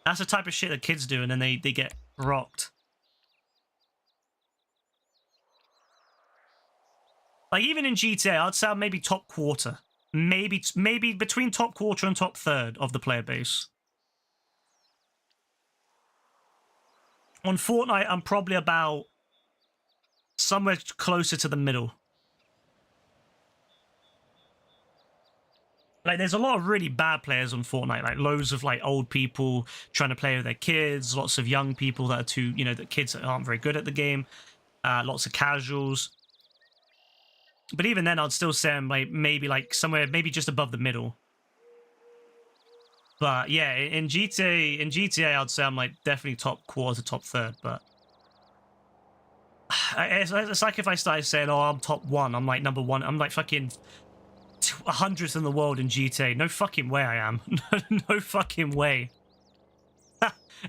That's the type of shit that kids do, and then they get rocked. Like, even in GTA, I'd say I'm maybe top quarter. Maybe between top quarter and top third of the player base. On Fortnite, I'm probably about somewhere closer to the middle. Like, there's a lot of really bad players on Fortnite, like loads of, like, old people trying to play with their kids, lots of young people that are too, you know, the kids that aren't very good at the game, lots of casuals. But even then, I'd still say I'm, like, maybe somewhere, maybe just above the middle. But yeah, in GTA, I'd say I'm, like, definitely top quarter, top third. But it's like if I started saying, oh, I'm top 1, I'm like number 1, I'm like fucking 100th in the world in GTA. No fucking way I am. No fucking way.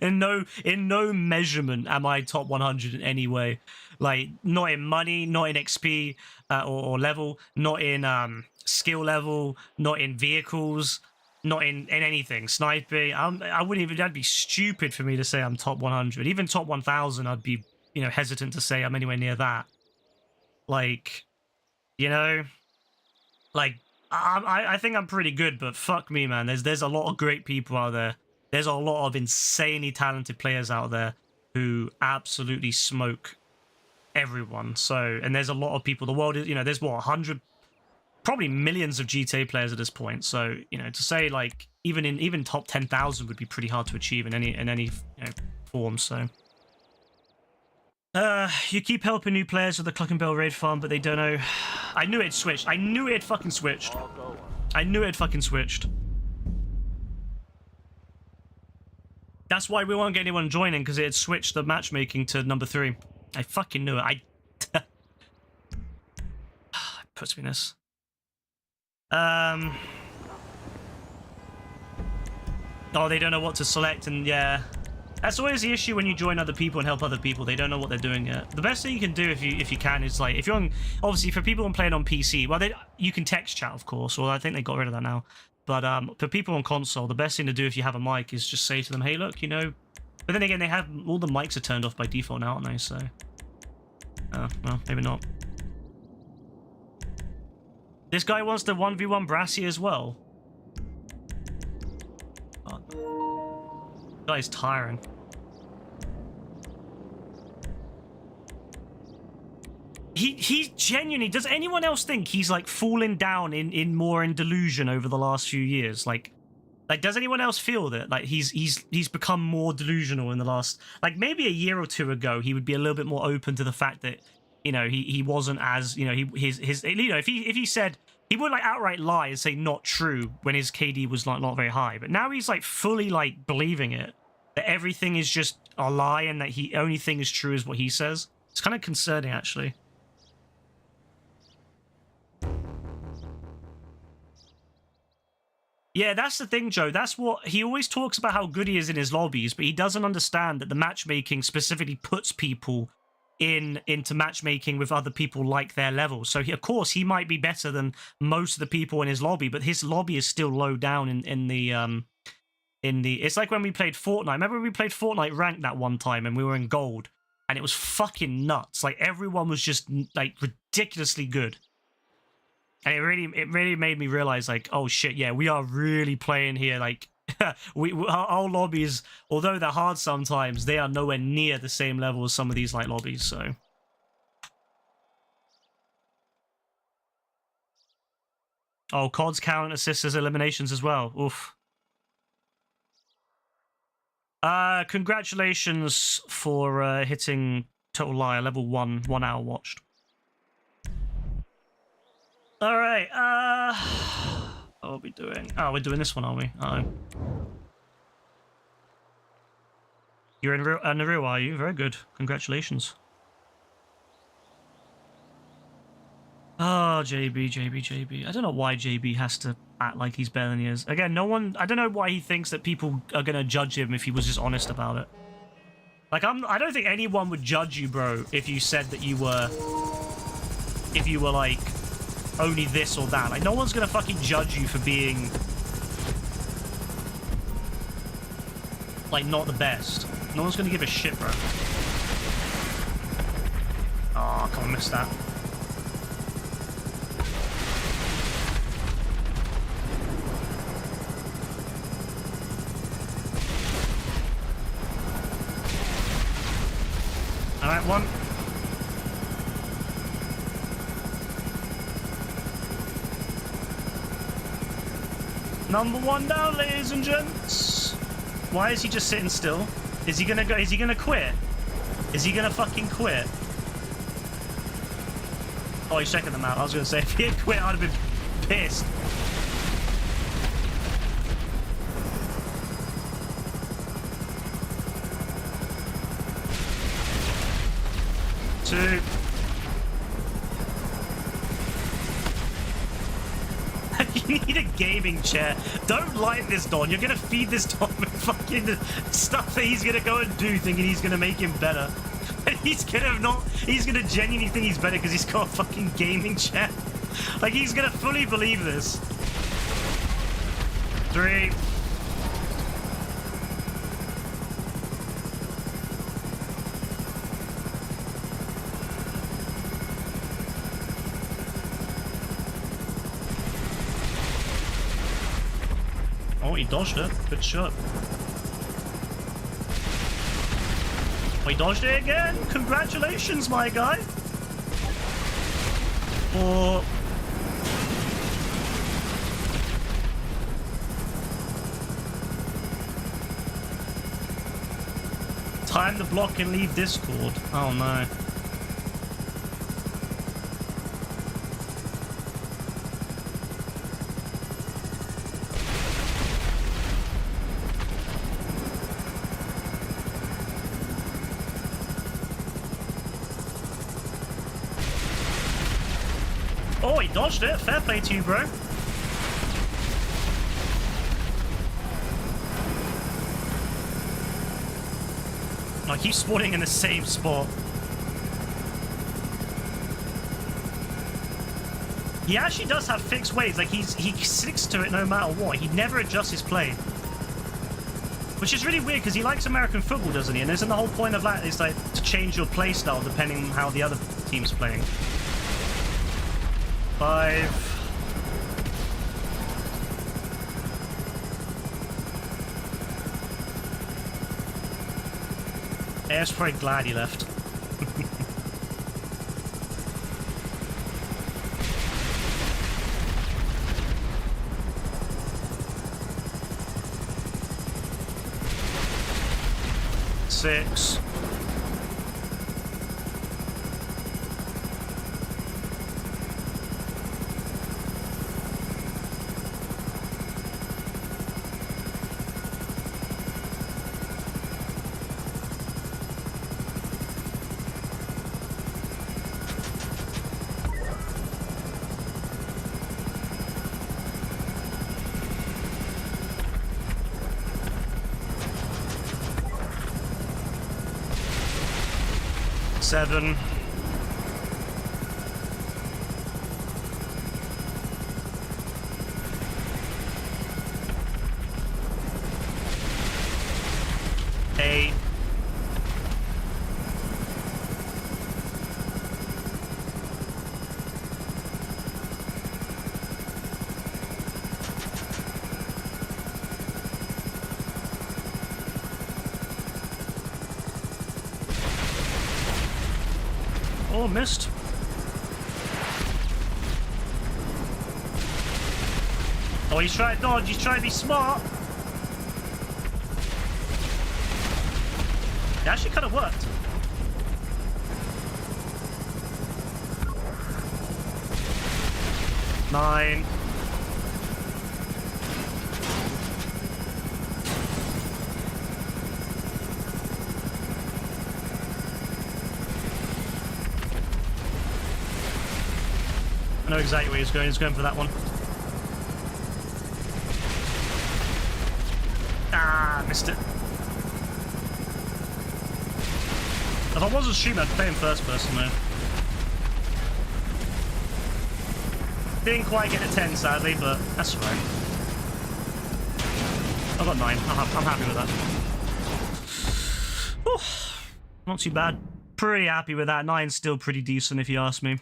In no measurement am I top 100 in any way. Like, not in money, not in XP or level, not in skill level, not in vehicles, not in anything. Sniping, I wouldn't even... That'd be stupid for me to say I'm top 100. Even top 1,000, I'd be, you know, hesitant to say I'm anywhere near that. Like, you know, like, I think I'm pretty good, but fuck me, man. There's a lot of great people out there. There's a lot of insanely talented players out there who absolutely smoke everyone. So, and there's a lot of people. The world is, you know, there's what, 100, probably millions of GTA players at this point. So, you know, to say like even top 10,000 would be pretty hard to achieve in any you know, form. So, you keep helping new players with the Cluck and Bell raid farm, but they don't know. I knew it switched. I knew it fucking switched. I knew it fucking switched. That's why we won't get anyone joining, because it had switched the matchmaking to number 3. I fucking knew it. puts me in this. Oh, they don't know what to select, and yeah. That's always the issue when you join other people and help other people. They don't know what they're doing yet. The best thing you can do if you can is like, if you're on, obviously for people playing on PC, well, you can text chat, of course, or I think they got rid of that now. But for people on console, the best thing to do if you have a mic is just say to them, hey, look, you know. But then again, they have, all the mics are turned off by default now, aren't they? So, well, maybe not. This guy wants to 1v1 Brassy as well. Oh, guy's tiring. He genuinely, does anyone else think he's like fallen down in more in delusion over the last few years? Like does anyone else feel that like he's become more delusional in the last, like maybe a year or two ago he would be a little bit more open to the fact that, you know, he wasn't as, you know, his you know, if he said, he would like outright lie and say not true when his KD was like not very high, but now he's like fully like believing it, that everything is just a lie and that he only thing is true is what he says. It's kind of concerning actually. Yeah, that's the thing, Joe. That's what he always talks about, how good he is in his lobbies, but he doesn't understand that the matchmaking specifically puts people into matchmaking with other people like their level. So of course he might be better than most of the people in his lobby, but his lobby is still low down in the it's like when we played Fortnite. Remember when we played Fortnite ranked that one time and we were in gold and it was fucking nuts. Like everyone was just like ridiculously good. And it really made me realize, like, oh shit, yeah, we are really playing here. Like, our lobbies, although they're hard sometimes, they are nowhere near the same level as some of these like lobbies. So, oh, COD's count assists as eliminations as well. Oof. Congratulations for hitting Total Liar level 1 hour watched. All right, what are we doing? Oh, we're doing this one, aren't we? Oh. You're in Naru, are you? Very good. Congratulations. Oh, JB. I don't know why JB has to act like he's better than he is. Again, no one... I don't know why he thinks that people are going to judge him if he was just honest about it. Like, I don't think anyone would judge you, bro, if you said that you were... If you were, like... only this or that. Like, no one's gonna fucking judge you for being like not the best. No one's gonna give a shit, bro. Oh, I can't miss that. All right, one. Number 1 down, ladies and gents. Why is he just sitting still? Is he gonna go? Is he gonna quit? Is he gonna fucking quit? Oh, he's checking them out. I was gonna say, if he had quit, I'd have been pissed. Two. You need a gaming chair. Don't light this Don. You're gonna feed this Don with fucking stuff that he's gonna go and do, thinking he's gonna make him better. And he's gonna genuinely think he's better because he's got a fucking gaming chair. Like, he's gonna fully believe this. 3. Oh, he dodged it. Good shot. Oh, he dodged it again. Congratulations, my guy. Oh. Time to block and leave Discord. Oh, no. Oh, he dodged it. Fair play to you, bro. I keep spawning in the same spot. He actually does have fixed ways. Like, he sticks to it no matter what. He never adjusts his play. Which is really weird, because he likes American football, doesn't he? And isn't the whole point of that is, like, to change your play style depending on how the other team's playing? 5... I was probably glad he left. Six. Seven. Eight. Oh, missed. Oh, he's trying to dodge. He's trying to be smart. It actually kind of worked. Nine. I know exactly where he's going. He's going for that one. Ah, missed it. If I was a streamer, I'd play in first person though. Didn't quite get a 10, sadly, but that's fine. I got 9. I'm happy with that. Whew. Not too bad. Pretty happy with that. 9's still pretty decent, if you ask me.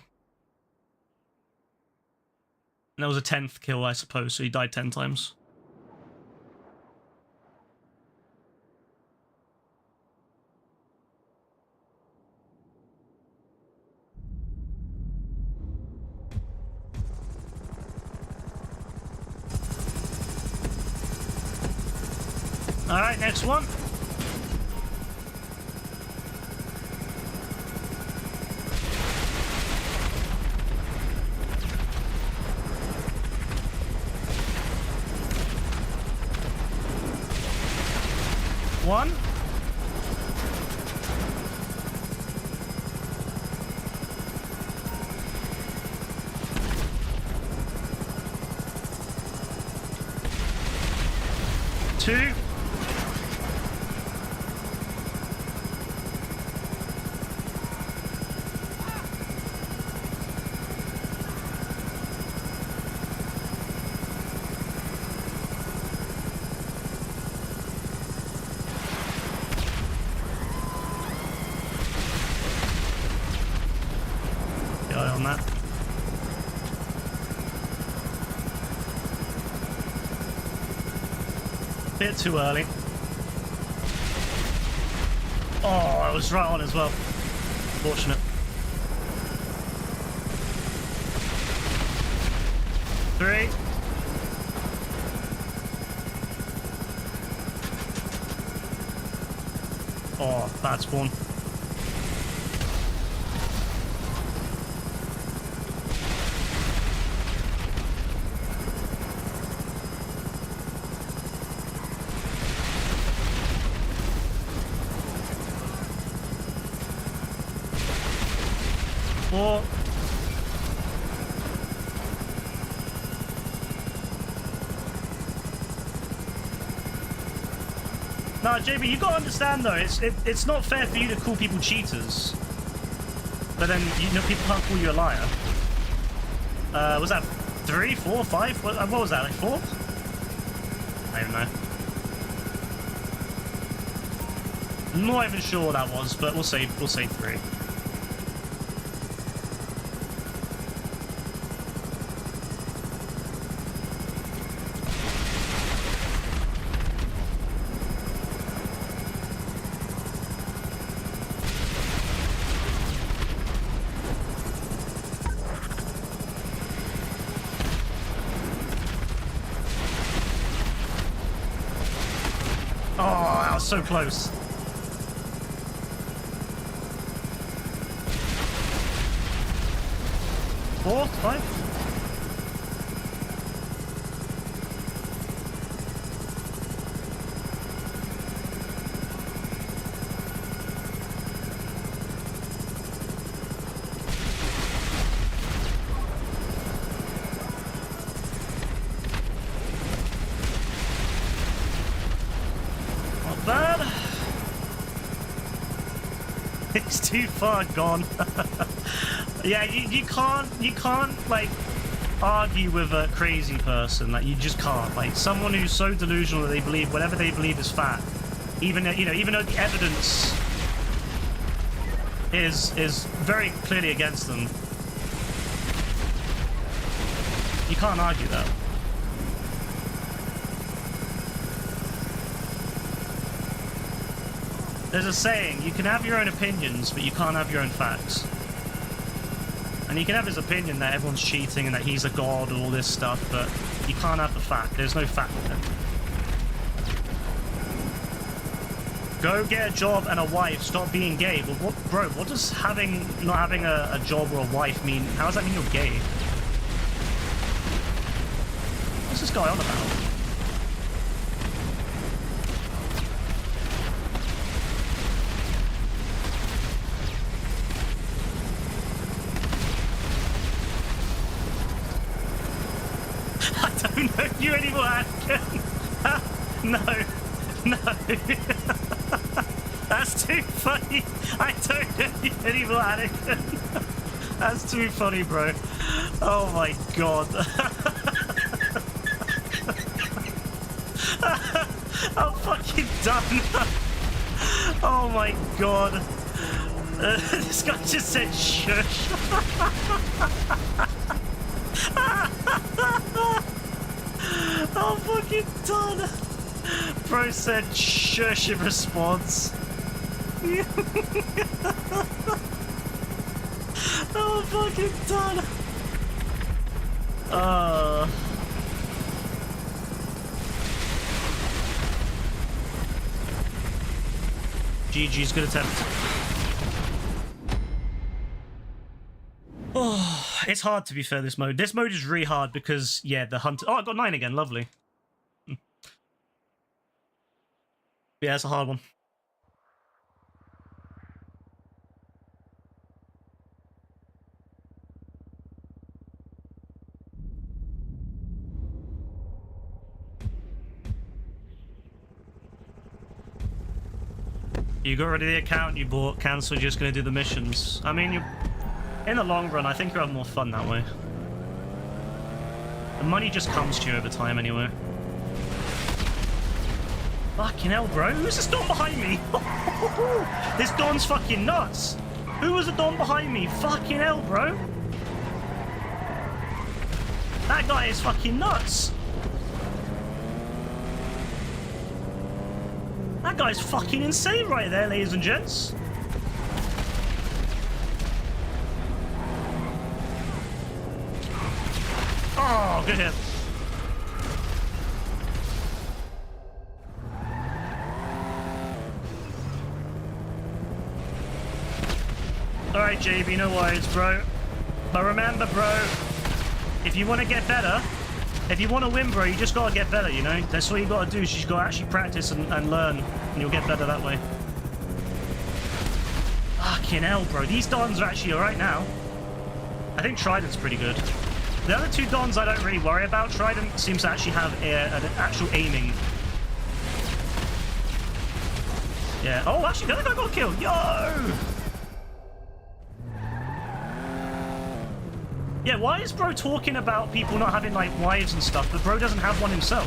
And that was a 10th kill, I suppose, so he died 10 times. Alright, next one. One. Two. On that. Bit too early. Oh, I was right on as well. Fortunate. Three. Oh, bad spawn. Four. Nah, JB, you gotta understand though, it's not fair for you to call people cheaters. But then, you know, people can't call you a liar. Was that 3, 4, 5? What was that, like 4? I don't know. I'm not even sure what that was, but we'll say 3. Oh, that was so close. Four, 5? Not bad. It's too far gone. Yeah, you can't like argue with a crazy person. Like, you just can't. Like, someone who's so delusional that they believe whatever they believe is fact, even though the evidence is very clearly against them. You can't argue that. There's a saying, you can have your own opinions, but you can't have your own facts. And he can have his opinion that everyone's cheating and that he's a god and all this stuff, but you can't have the fact. There's no fact in it. Go get a job and a wife. Stop being gay. But what, bro? What does not having a job or a wife mean? How does that mean you're gay? What's this guy on about? I don't know you anymore, Anakin. No. That's too funny. I don't know you anymore, Anakin. That's too funny, bro. Oh my god. I'm fucking done. Oh my god. This guy just said shush. I'm fucking done. Bro said shush in response. I'm fucking done. GG's, good attempt. Oh, it's hard to be fair, this mode. This mode is really hard because, yeah, the hunter... Oh, I got 9 again, lovely. Yeah, it's a hard one. You got rid of the account you bought, cancel, just gonna do the missions. I mean, in the long run, I think you'll have more fun that way. The money just comes to you over time anyway. Fucking hell, bro. Who's this Don behind me? This Don's fucking nuts. Who was the Don behind me? Fucking hell, bro. That guy is fucking nuts. That guy's fucking insane right there, ladies and gents. Oh, good hit. Alright, JB, no worries, bro. But remember, bro, if you want to get better, if you want to win, bro, you just gotta get better, you know? That's what you gotta do, is you just gotta actually practice and learn, and you'll get better that way. Fucking hell, bro. These Dons are actually alright now. I think Trident's pretty good. The other two Dons I don't really worry about. Trident seems to actually have an actual aiming. Yeah. Oh, actually, the other guy got killed. Yo! Yeah, why is bro talking about people not having, like, wives and stuff, but bro doesn't have one himself?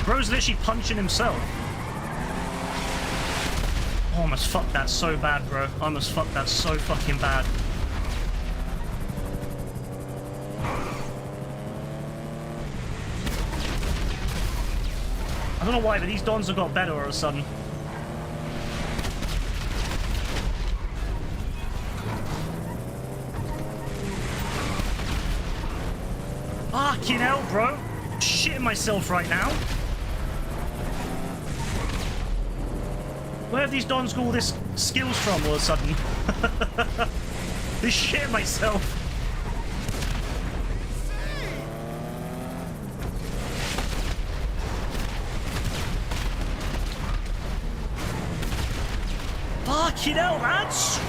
Bro's literally punching himself. Oh, I almost fucked that so bad, bro. I almost fucked that so fucking bad. I don't know why, but these dons have got better all of a sudden. Fucking hell, bro. I'm shitting myself right now. Where have these dons got all this skills from all of a sudden? This shit myself. Fucking hell, lads!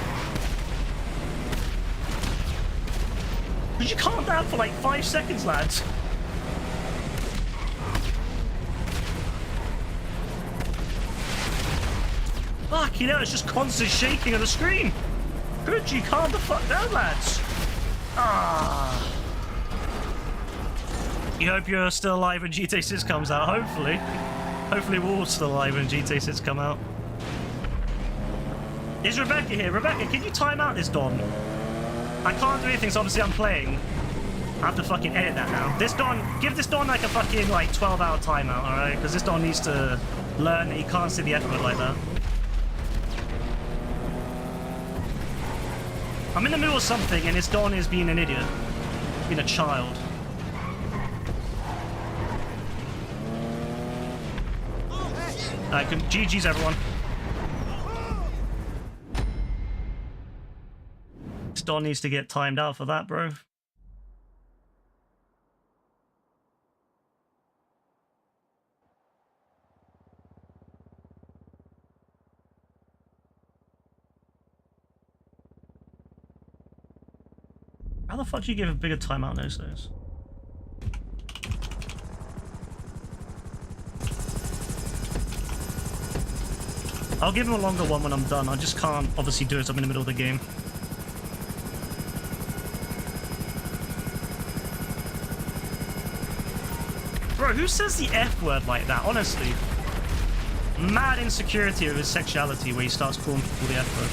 Could you calm down for like 5 seconds, lads? Fucking hell, it's just constant shaking of the screen. Could you calm the fuck down, lads? Ah. You hope you're still alive when GTA 6 comes out, hopefully. Hopefully we're all still alive when GTA 6 come out. Is Rebecca here? Rebecca, can you time out this Don? I can't do anything, so obviously I'm playing. I have to fucking edit that now. This Don, give this Don like a fucking like 12-hour timeout, alright? Because this Don needs to learn that he can't say the F word like that. I'm in the middle of something and this Don is being an idiot. Being a child. Alright, GG's everyone. This Don needs to get timed out for that, bro. How the fuck do you give a bigger timeout those days? I'll give him a longer one when I'm done. I just can't obviously do it. I'm in the middle of the game. Bro, who says the F word like that? Honestly. Mad insecurity of his sexuality where he starts calling people the F word.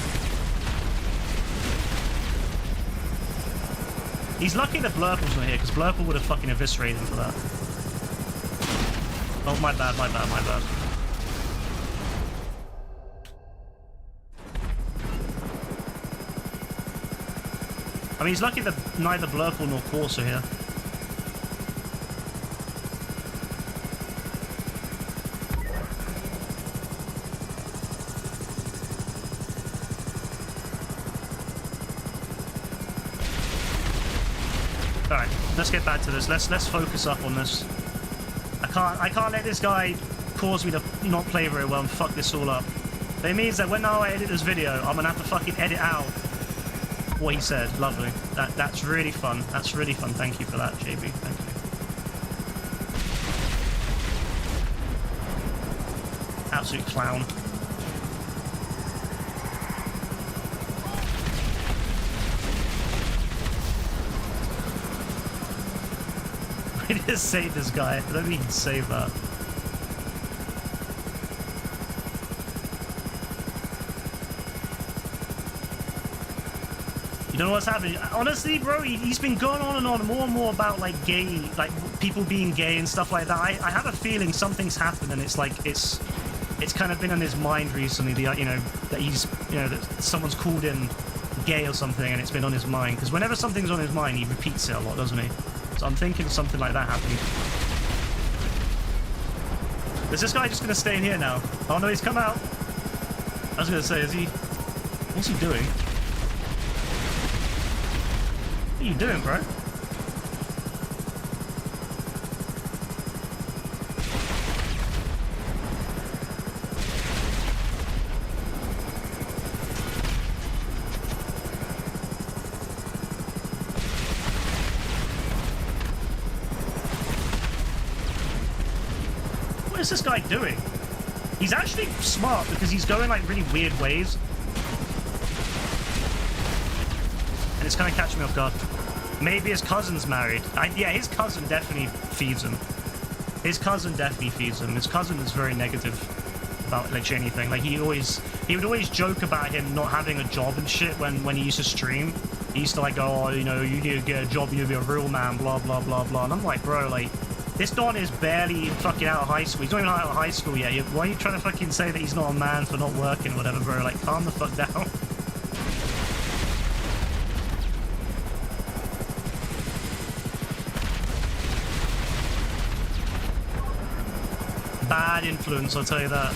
He's lucky that Blurple's not here, because Blurple would have fucking eviscerated him for that. Oh, my bad, my bad, my bad. I mean, he's lucky that neither Blurple nor Course are here. Alright, let's get back to this. Let's focus up on this. I can't let this guy cause me to not play very well and fuck this all up. But it means that when I edit this video, I'm gonna have to fucking edit out what he said. Lovely. That's really fun. That's really fun. Thank you for that, JB. Thank you. Absolute clown. We need to save this guy. I don't think he can save that. You don't know what's happening? Honestly, bro, he's been going on and more about like gay, like people being gay and stuff like that. I have a feeling something's happened, and it's like it's kind of been on his mind recently. That that he's that someone's called him gay or something, and it's been on his mind. Because whenever something's on his mind, he repeats it a lot, doesn't he? So I'm thinking something like that happened. Is this guy just gonna stay in here now? Oh no, he's come out. I was gonna say, is he? What's he doing? What are you doing, bro? What is this guy doing? He's actually smart because he's going like really weird ways. And it's kind of catching me off guard. Maybe his cousin's married. Yeah, his cousin definitely feeds him. His cousin definitely feeds him. His cousin is very negative about literally anything. Like he would always joke about him not having a job and shit when he used to stream. He used to like go, oh, you know, you need to get a job, you need to be a real man, blah blah blah blah. And I'm like, bro, like this Don is barely fucking out of high school. He's not even out of high school yet. Why are you trying to fucking say that he's not a man for not working or whatever, bro? Like, calm the fuck down. Bad influence, I'll tell you that.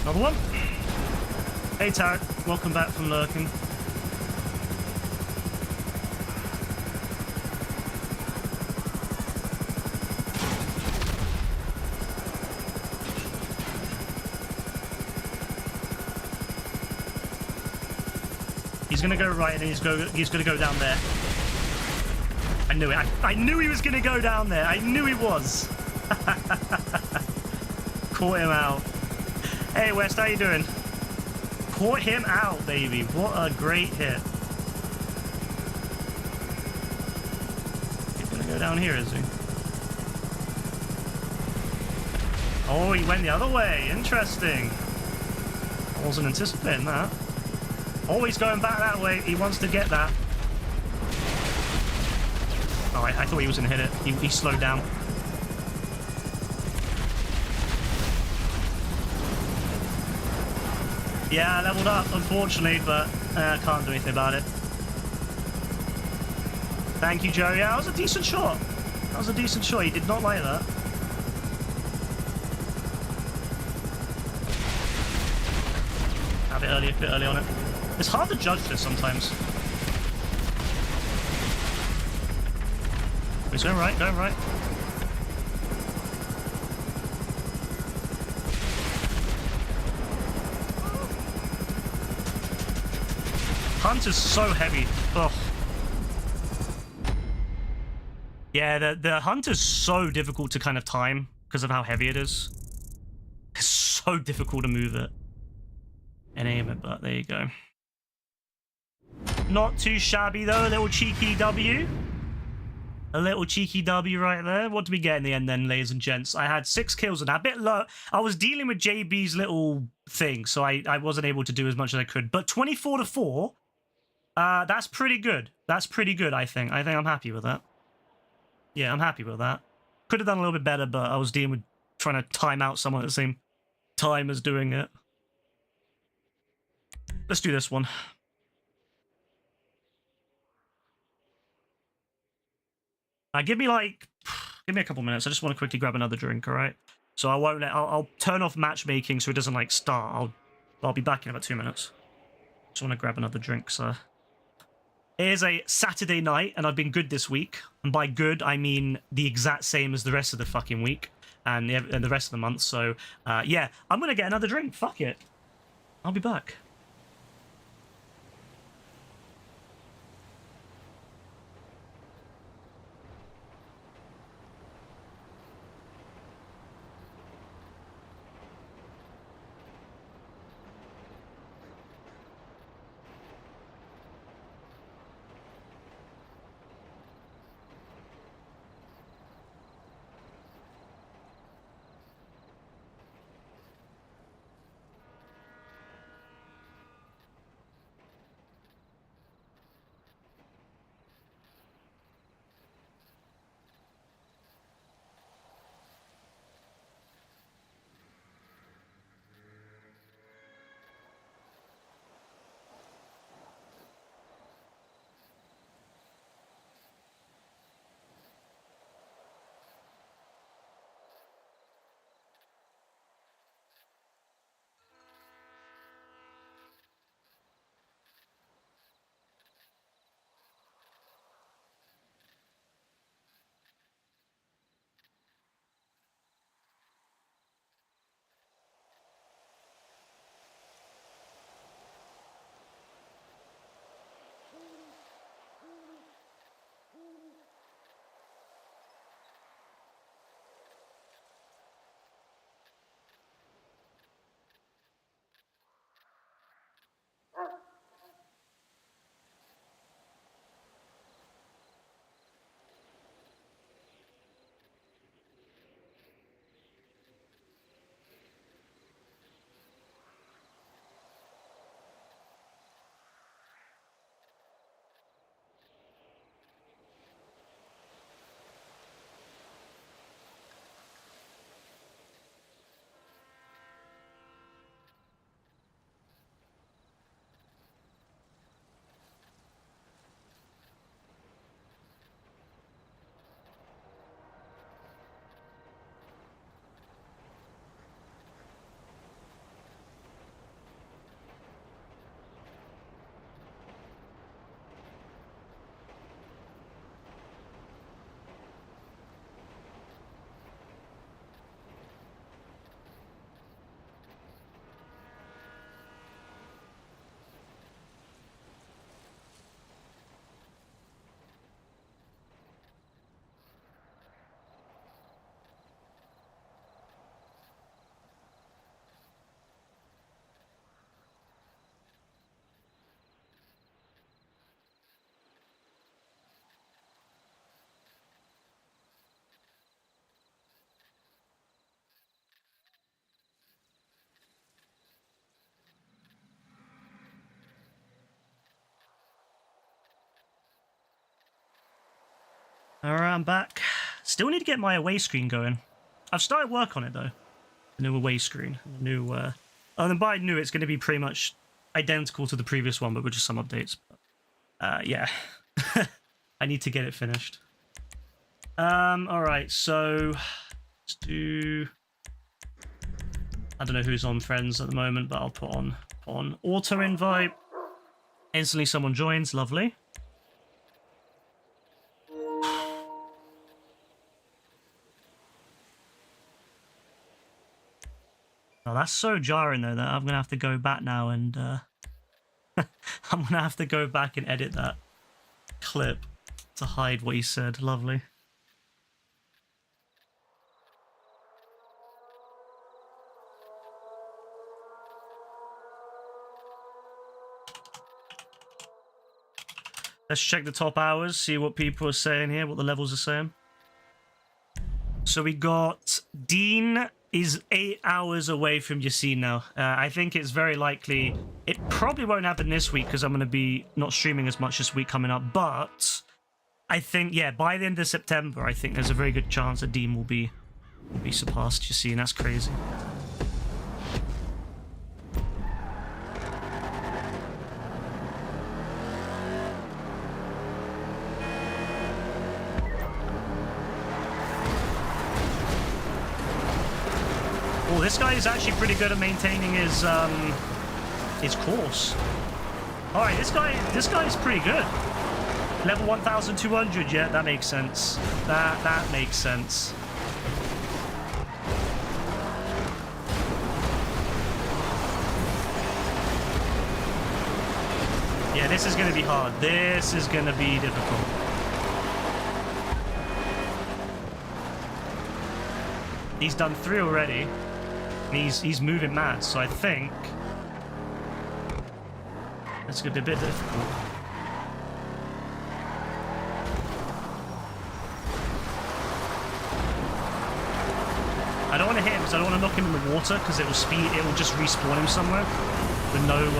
Another one. Hey Tarek, welcome back from lurking. He's gonna go right and he's gonna go down there. I knew it. I knew he was gonna go down there. I knew he was. Caught him out. Hey West, how you doing? Caught him out, baby. What a great hit. He's gonna go down here, is he? Oh, he went the other way. Interesting. I wasn't anticipating that. Always going back that way. He wants to get that. Oh, I thought he was going to hit it. He slowed down. Yeah, I leveled up, unfortunately, but I can't do anything about it. Thank you, Joe. Yeah, that was a decent shot. That was a decent shot. He did not like that. A bit early on it. It's hard to judge this sometimes. He's going right, going right. Hunt is so heavy. Ugh. Yeah, the Hunt is so difficult to kind of time because of how heavy it is. It's so difficult to move it and aim it, but there you go. Not too shabby though, a little cheeky W. A little cheeky W right there. What did we get in the end then, ladies and gents? I had 6 kills on that. A bit low. I was dealing with JB's little thing, so I wasn't able to do as much as I could. But 24-4, that's pretty good. That's pretty good, I think. I think I'm happy with that. Yeah, I'm happy with that. Could have done a little bit better, but I was dealing with trying to time out someone at the same time as doing it. Let's do this one. Give me a couple minutes. I just want to quickly grab another drink, all right? So I won't I'll turn off matchmaking so it doesn't like start. I'll be back in about 2 minutes. Just want to grab another drink, so. It is a Saturday night, and I've been good this week. And by good, I mean the exact same as the rest of the fucking week and the rest of the month. So, yeah, I'm going to get another drink. Fuck it. I'll be back. Alright, I'm back. Still need to get my away screen going. I've started work on it though. The new away screen. The new, oh, and by new, it's going to be pretty much identical to the previous one, but with just some updates. Yeah. I need to get it finished. Alright, so let's do... I don't know who's on friends at the moment, but I'll put on auto invite. Instantly someone joins, lovely. Oh, that's so jarring though that I'm gonna have to go back now and I'm gonna have to go back and edit that clip to hide what he said. Lovely. Let's check the top hours, see what people are saying here, what the levels are saying. So we got Dean is 8 hours away from Yassine now. I think it's very likely, it probably won't happen this week because I'm going to be not streaming as much this week coming up, but I think, yeah, by the end of September, I think there's a very good chance that Dean will be surpassed Yassine. That's crazy. Oh, this guy is actually pretty good at maintaining his course. All right, this guy is pretty good. Level 1,200, yeah, that makes sense. That makes sense. Yeah, this is going to be hard. This is going to be difficult. He's done 3 already. He's moving mad, so I think that's going to be a bit difficult. I don't want to hit him because I don't want to knock him in the water because it will just respawn him somewhere with no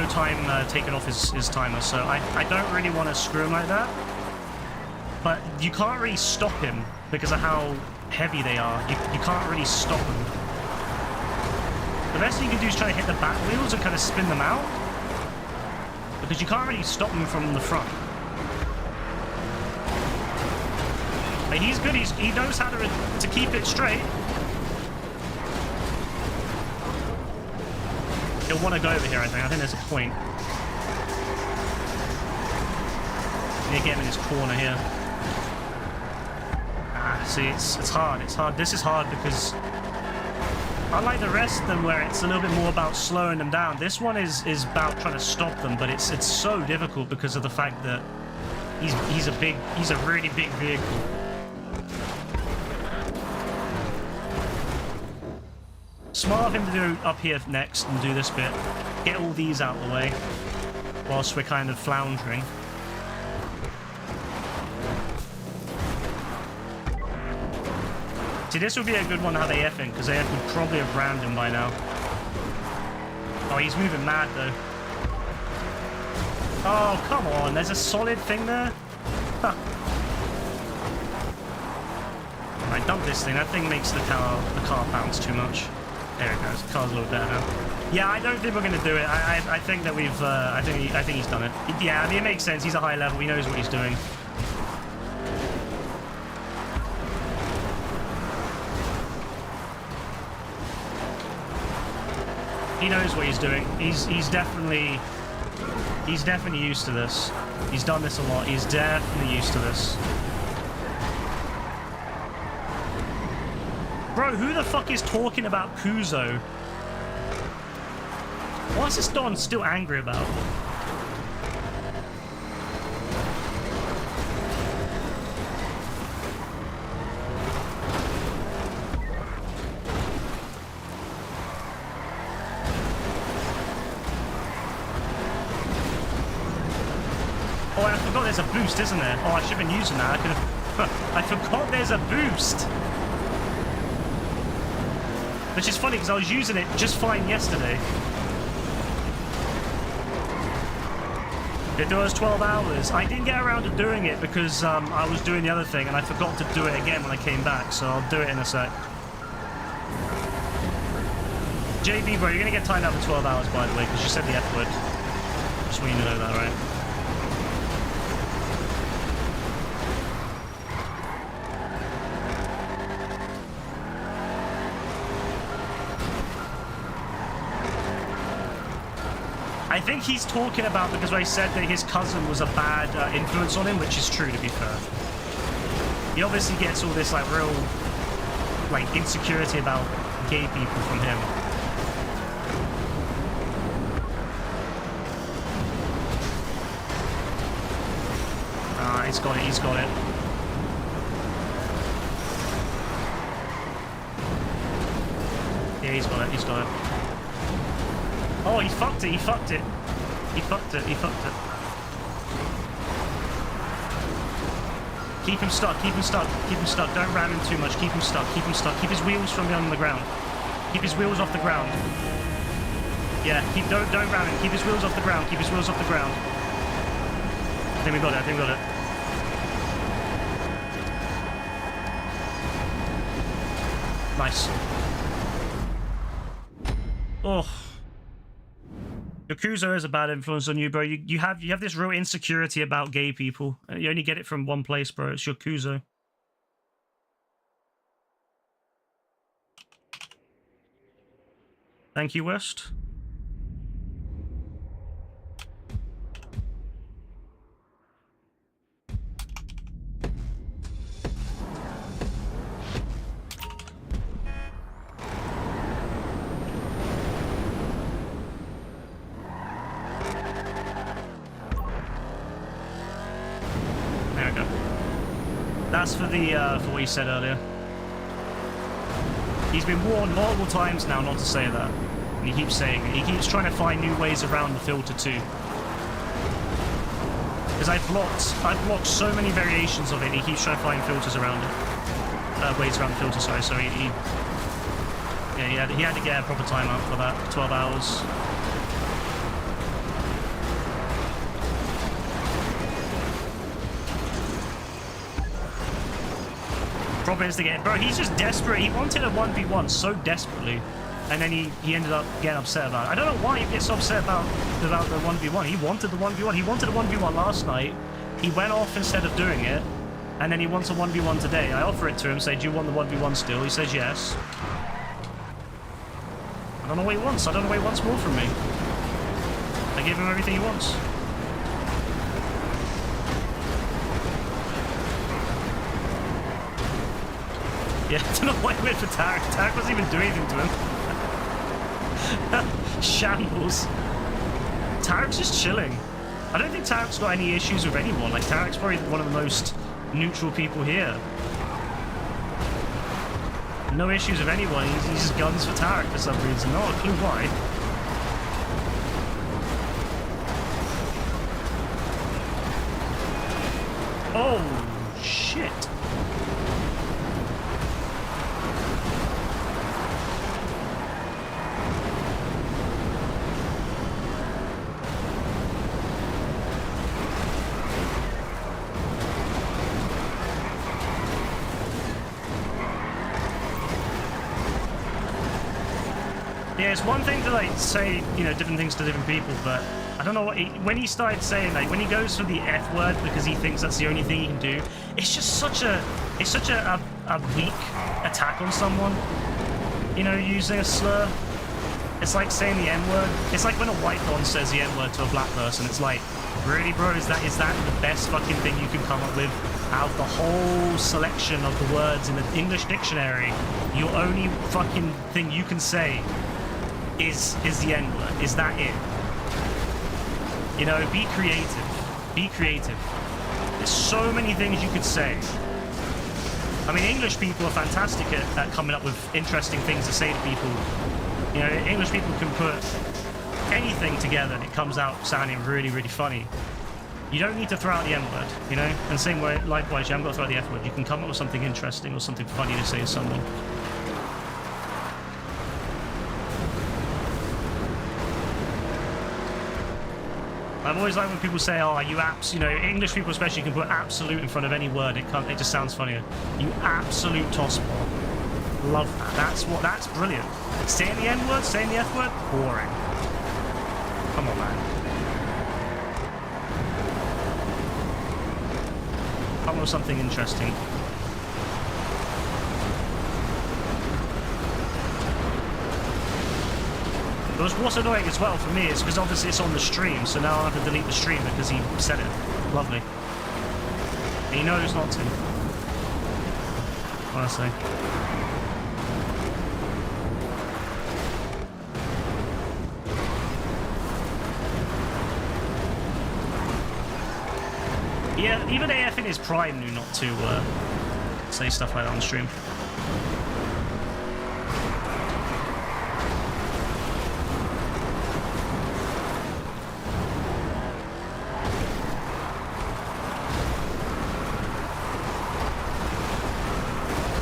time taken off his timer. So I don't really want to screw him like that. But you can't really stop him because of how heavy they are. You can't really stop them. The best thing you can do is try to hit the back wheels and kind of spin them out. Because you can't really stop them from the front. But he's good. He knows how to keep it straight. He'll want to go over here, I think. I think there's a point. You need to get him in his corner here. See, it's hard. It's hard. This is hard because unlike the rest of them where it's a little bit more about slowing them down, this one is about trying to stop them, but it's so difficult because of the fact that he's a really big vehicle. Smart of him to do up here next and do this bit. Get all these out of the way whilst we're kind of floundering. See, this would be a good one to have AF in, because AF would probably have rammed him by now. Oh, he's moving mad, though. Oh, come on. There's a solid thing there. Huh. Right, dump this thing. That thing makes the car bounce too much. There it goes. The car's a little better now. Yeah, I don't think we're going to do it. I think that we've... I think he's done it. Yeah, I mean, it makes sense. He's a high level. He knows what he's doing. He knows what he's doing. He's definitely used to this. He's done this a lot. He's definitely used to this. Bro, who the fuck is talking about Puzo? What's this Don still angry about? Oh, I forgot there's a boost, isn't there? Oh, I should have been using that. I could have... I forgot there's a boost! Which is funny, because I was using it just fine yesterday. It was 12 hours. I didn't get around to doing it because I was doing the other thing and I forgot to do it again when I came back, so I'll do it in a sec. JB, bro, you're gonna get timed out for 12 hours, by the way, because you said the F word. Just want you to know that, right? I think he's talking about because I said that his cousin was a bad influence on him, which is true, to be fair. He obviously gets all this, like, real, like, insecurity about gay people from him. He's got it, he's got it. Yeah, he's got it, he's got it. Oh, he fucked it, he fucked it. He fucked it, he fucked it. Keep him stuck, keep him stuck, keep him stuck. Don't ram him too much, keep him stuck, keep him stuck. Keep his wheels from on the ground. Keep his wheels off the ground. Yeah, don't ram him, keep his wheels off the ground, keep his wheels off the ground. I think we got it, I think we got it. Nice. Oh. Yakuza is a bad influence on you, bro. You have this real insecurity about gay people. You only get it from one place, bro. It's Yakuza. Thank you, West. That's for the for what you said earlier. He's been warned multiple times now not to say that, and he keeps saying it. He keeps trying to find new ways around the filter too. Because I've blocked so many variations of it. And he keeps trying to find filters around it, ways around the filter. Sorry, so he had to get a proper timeout for that. 12 hours. Problem is to get, bro, he's just desperate. He wanted a 1v1 so desperately, and then he ended up getting upset about it. I don't know why he gets so upset about the 1v1. He wanted the 1v1. He wanted a 1v1 last night. He went off instead of doing it, and then he wants a 1v1 today. I offer it to him, say, do you want the 1v1 still? He says yes. I don't know what he wants. I don't know what he wants more from me. I gave him everything he wants. Yeah, I don't know why he went for Tarek. Tarek wasn't even doing anything to him. Shambles. Tarek's just chilling. I don't think Tarek's got any issues with anyone. Like, Tarek's probably one of the most neutral people here. No issues with anyone. He uses guns for Tarek for some reason. Not a clue why. Oh, shit. Yeah, it's one thing to like say, you know, different things to different people, but I don't know what when he started saying, like, when he goes for the F word because he thinks that's the only thing he can do, it's just such a weak attack on someone, you know, using a slur. It's like saying the N word. It's like when a white Don says the N word to a black person. It's like, really, bro, is that the best fucking thing you can come up with out of the whole selection of the words in the English dictionary? Your only fucking thing you can say is the N-word. Is that it? You know, be creative. Be creative. There's so many things you could say. I mean, English people are fantastic at coming up with interesting things to say to people. You know, English people can put anything together and it comes out sounding really, really funny. You don't need to throw out the N-word, you know? And same way, likewise, you haven't got to throw out the F-word. You can come up with something interesting or something funny to say to someone. I've always liked when people say, oh, you apps, you know, English people especially can put absolute in front of any word. It just sounds funnier. You absolute tosspot. Love that. That's brilliant. Saying the N word, saying the F word, boring. Come on, man. Come with something interesting. What's annoying as well for me is because obviously it's on the stream, so now I'll have to delete the stream because he said it. Lovely. He knows not to. Honestly. Yeah, even AF in his prime knew not to say stuff like that on stream.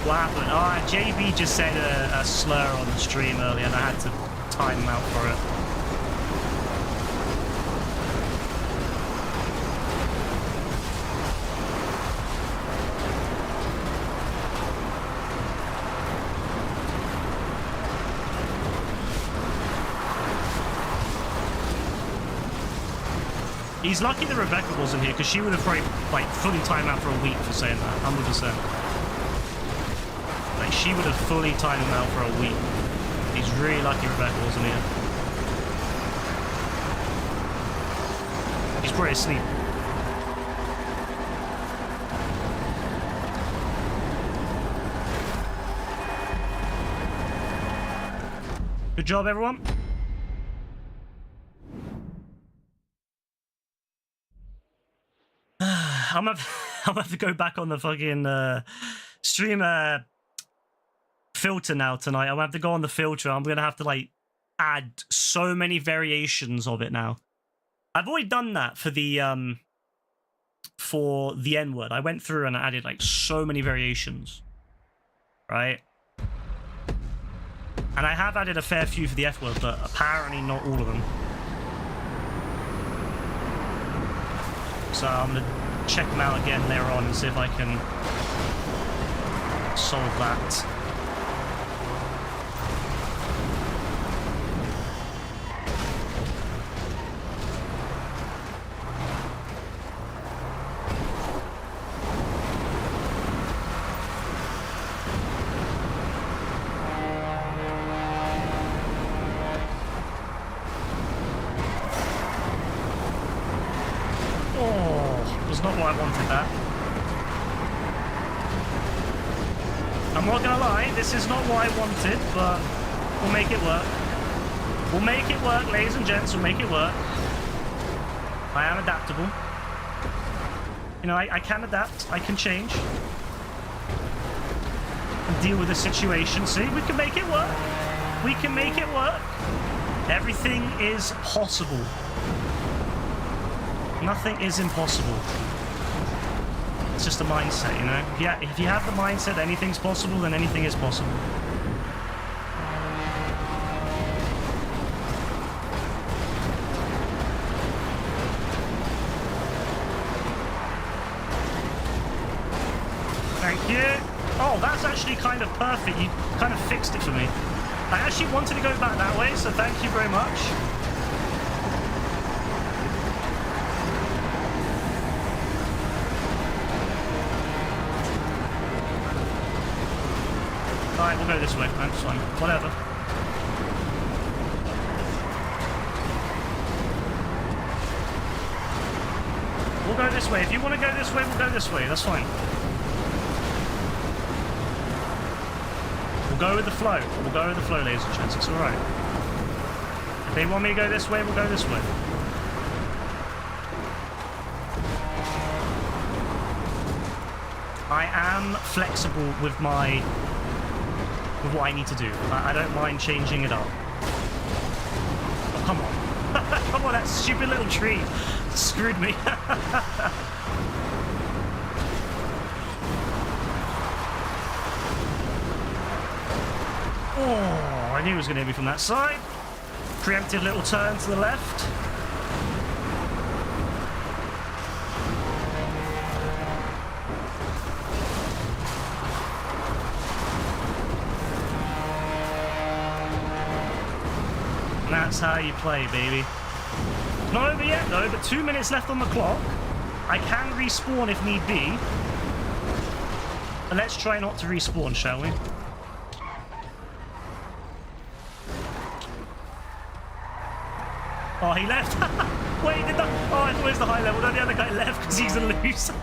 What happened? Oh, JB just said a slur on the stream earlier and I had to time him out for it. He's lucky that Rebecca wasn't here because she would have probably like fully timed out for a week for saying that, 100%. Like, she would have fully timed him out for a week. He's really lucky Rebecca wasn't here. He's probably asleep. Good job, everyone. I'm gonna have to go back on the fucking stream filter now tonight. I'm gonna have to go on the filter. I'm gonna have to like add so many variations of it now. I've already done that for the N-word. I went through and I added like so many variations, right? And I have added a fair few for the F-word, but apparently not all of them. So I'm gonna check them out again later on and see if I can solve that. Not what I wanted that. I'm not gonna lie, this is not what I wanted, but we'll make it work. We'll make it work, ladies and gents, we'll make it work. I am adaptable. You know, I can adapt, I can change. And deal with the situation. See, we can make it work. We can make it work. Everything is possible. Nothing is impossible. It's just a mindset, you know? If you have the mindset that anything's possible, then anything is possible. Thank you. Oh, that's actually kind of perfect. You kind of fixed it for me. I actually wanted to go back that way, so thank you very much. Alright, we'll go this way. That's fine. Whatever. We'll go this way. If you want to go this way, we'll go this way. That's fine. We'll go with the flow. We'll go with the flow, ladies and gents. It's alright. If they want me to go this way, we'll go this way. I am flexible with what I need to do. I don't mind changing it up. Oh, come on. Come on, that stupid little tree screwed me. Oh, I knew it was going to be from that side. Preemptive little turn to the left. That's how you play, baby. Not over yet, though, but 2 minutes left on the clock. I can respawn if need be. But let's try not to respawn, shall we? Oh, he left. Wait, did that? Oh, I thought it was the high level. No, the other guy left because he's a loser.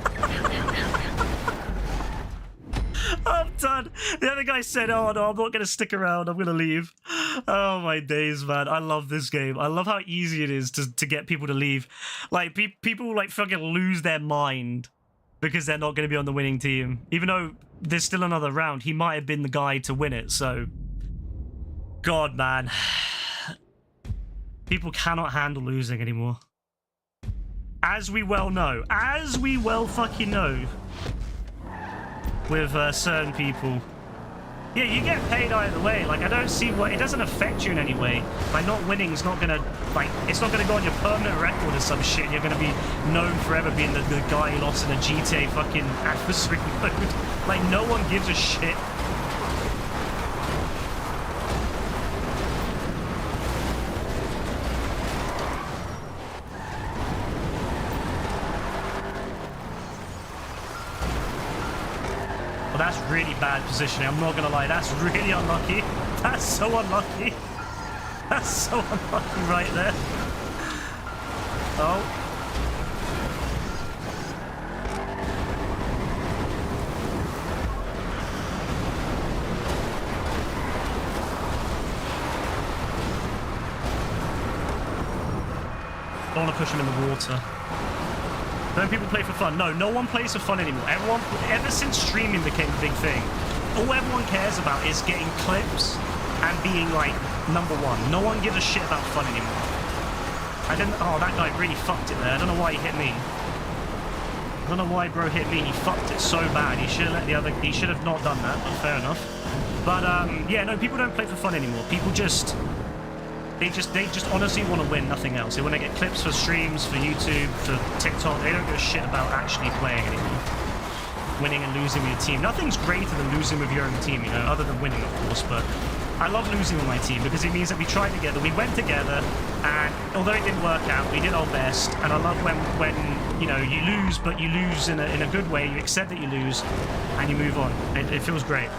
I'm done. The other guy said, oh no, I'm not going to stick around. I'm going to leave. Oh my days, man. I love this game. I love how easy it is to get people to leave. Like, people like fucking lose their mind because they're not going to be on the winning team. Even though there's still another round, he might have been the guy to win it, so... God, man. People cannot handle losing anymore. As we well know. As we well fucking know. With certain people. Yeah, you get paid either way. Like, I don't see what... It doesn't affect you in any way. By not winning is not gonna... Like, it's not gonna go on your permanent record or some shit. You're gonna be known forever being the guy who lost in a GTA fucking adversary mode. Like, no one gives a shit. That's really bad positioning, I'm not gonna lie, that's really unlucky. That's so unlucky. That's so unlucky right there. Oh. Don't want to push him in the water. Don't people play for fun? No, no one plays for fun anymore. Everyone, ever since streaming became a big thing, all everyone cares about is getting clips and being, like, #1. No one gives a shit about fun anymore. I didn't... Oh, that guy really fucked it there. I don't know why he hit me. I don't know why bro hit me. He fucked it so bad. He should have let the other... He should have not done that, but fair enough. But, yeah, no, people don't play for fun anymore. People just... They just honestly want to win, nothing else. They want to get clips for streams, for YouTube, for TikTok. They don't give a shit about actually playing anymore. Winning and losing with your team. Nothing's greater than losing with your own team, you know, other than winning, of course. But I love losing with my team because it means that we tried together, we went together, and although it didn't work out, we did our best. And I love when you know, you lose, but you lose in a good way. You accept that you lose, and you move on. It feels great.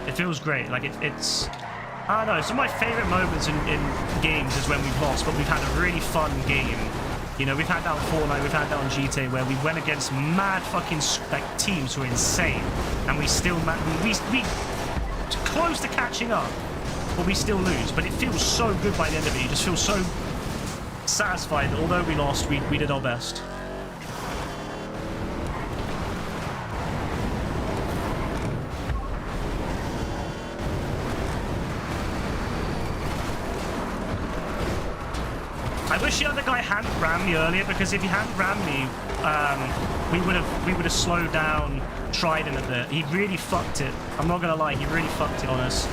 It feels great. Like it's. I don't know, some of my favourite moments in games is when we've lost, but we've had a really fun game. You know, we've had that on Fortnite, we've had that on GTA, where we went against mad fucking like teams who are insane, and we still we close to catching up, but we still lose. But it feels so good by the end of it. You just feel so satisfied that although we lost, we did our best. I wish the other guy hadn't rammed me earlier, because if he hadn't rammed me, we would have slowed down Trident a bit. He really fucked it. I'm not gonna lie, he really fucked it on us.